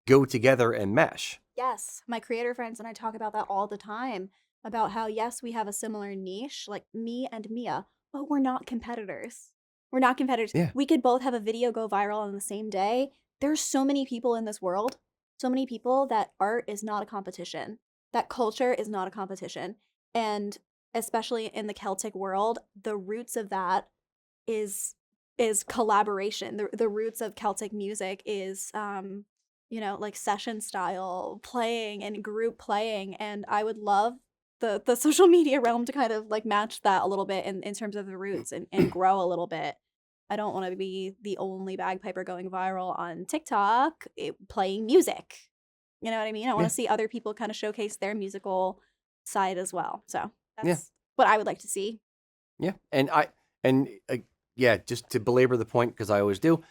go together and mesh. Yes, my creator friends and I talk about that all the time, about how, yes, we have a similar niche, like me and Mia, but we're not competitors. We're not competitors. Yeah. We could both have a video go viral on the same day. There's so many people in this world, so many people that art is not a competition, that culture is not a competition. And especially in the Celtic world, the roots of that is collaboration. The roots of Celtic music is like session style playing and group playing. And I would love the social media realm to kind of like match that a little bit in terms of the roots and grow a little bit. I don't want to be the only bagpiper going viral on TikTok playing music. You know what I mean? I want to see other people kind of showcase their musical side as well. So that's what I would like to see. Yeah. Just to belabor the point, because I always do,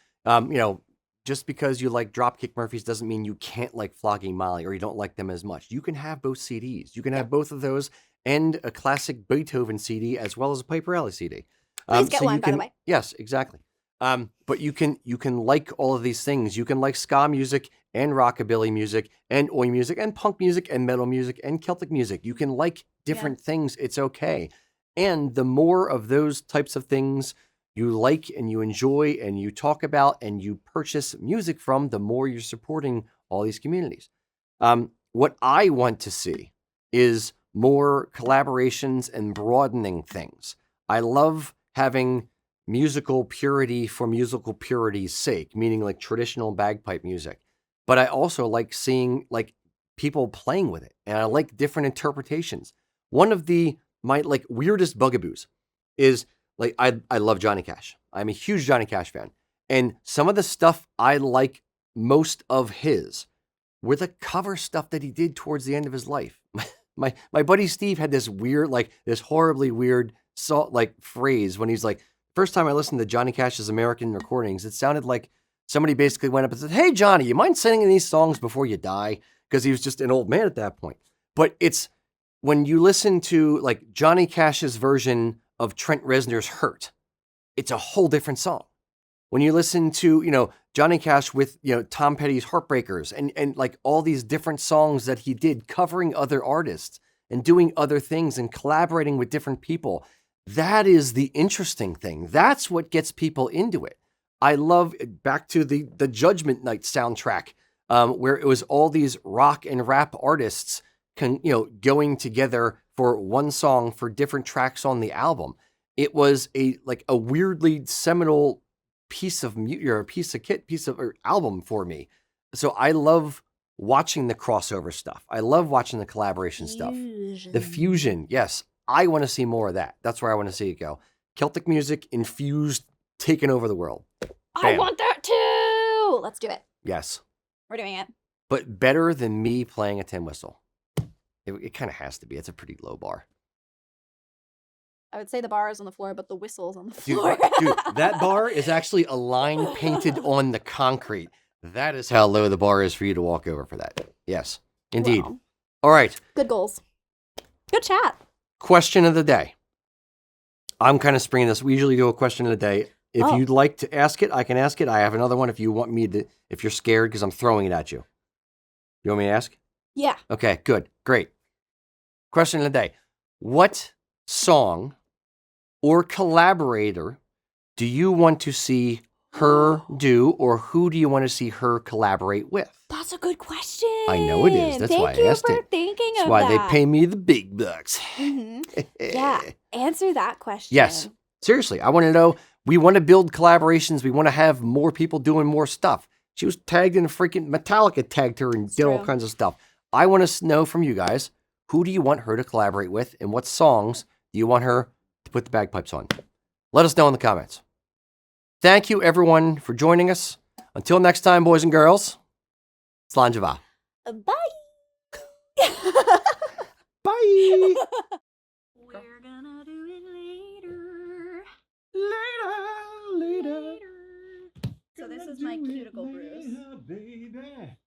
just because you like Dropkick Murphys doesn't mean you can't like Flogging Molly or you don't like them as much. You can have both CDs. You can have both of those and a classic Beethoven CD as well as a Piper Alley CD. Please get one, by the way. Yes, exactly. But you can like all of these things. You can like ska music and rockabilly music and oi music and punk music and metal music and Celtic music. You can like different things. It's okay. And the more of those types of things you like and you enjoy and you talk about and you purchase music from, the more you're supporting all these communities. What I want to see is more collaborations and broadening things. I love having musical purity for musical purity's sake, meaning like traditional bagpipe music. But I also like seeing like people playing with it, and I like different interpretations. One of my like weirdest bugaboos is like I love Johnny Cash. I'm a huge Johnny Cash fan, and some of the stuff I like most of his were the cover stuff that he did towards the end of his life. My buddy Steve had this weird, like this horribly weird phrase when he's like, first time I listened to Johnny Cash's American recordings, it sounded like somebody basically went up and said, "Hey Johnny, you mind singing these songs before you die?" Because he was just an old man at that point. But it's when you listen to like Johnny Cash's version of Trent Reznor's Hurt, it's a whole different song. When you listen to, Johnny Cash with, Tom Petty's Heartbreakers and like all these different songs that he did covering other artists and doing other things and collaborating with different people, that is the interesting thing. That's what gets people into it. I love back to the Judgment Night soundtrack, where it was all these rock and rap artists going together for one song for different tracks on the album. It was a weirdly seminal piece of album for me. So I love watching the crossover stuff. I love watching the collaboration stuff. The fusion, yes. I want to see more of that. That's where I want to see it go. Celtic music infused, taking over the world. I want that too. Let's do it. Yes. We're doing it. But better than me playing a tin whistle. It kind of has to be. It's a pretty low bar. I would say the bar is on the floor, but the whistle's on the floor. Dude, that bar is actually a line painted on the concrete. That is how low the bar is for you to walk over for that. Yes, indeed. Wow. All right. Good goals. Good chat. Question of the day. I'm kind of springing this. We usually do a question of the day. If you'd like to ask it, I can ask it. I have another one if you want me to, if you're scared because I'm throwing it at you. You want me to ask? Yeah. Okay, good. Great. Question of the day. What song or collaborator do you want to see her do, or who do you want to see her collaborate with? That's a good question. I know it is. That's why I asked it. Thank you for thinking That's of why that. they pay me the big bucks. Mm-hmm. Yeah. Answer that question. Yes. Seriously, I want to know. We want to build collaborations. We want to have more people doing more stuff. She was tagged in freaking Metallica tagged her and did all true. kinds of stuff. I want to know from you guys, who do you want her to collaborate with and what songs do you want her to put the bagpipes on? Let us know in the comments. Thank you, everyone, for joining us. Until next time, boys and girls, Slanjava. Bye. Bye. We're gonna do it later. Later. So this is my cuticle bruise. Baby.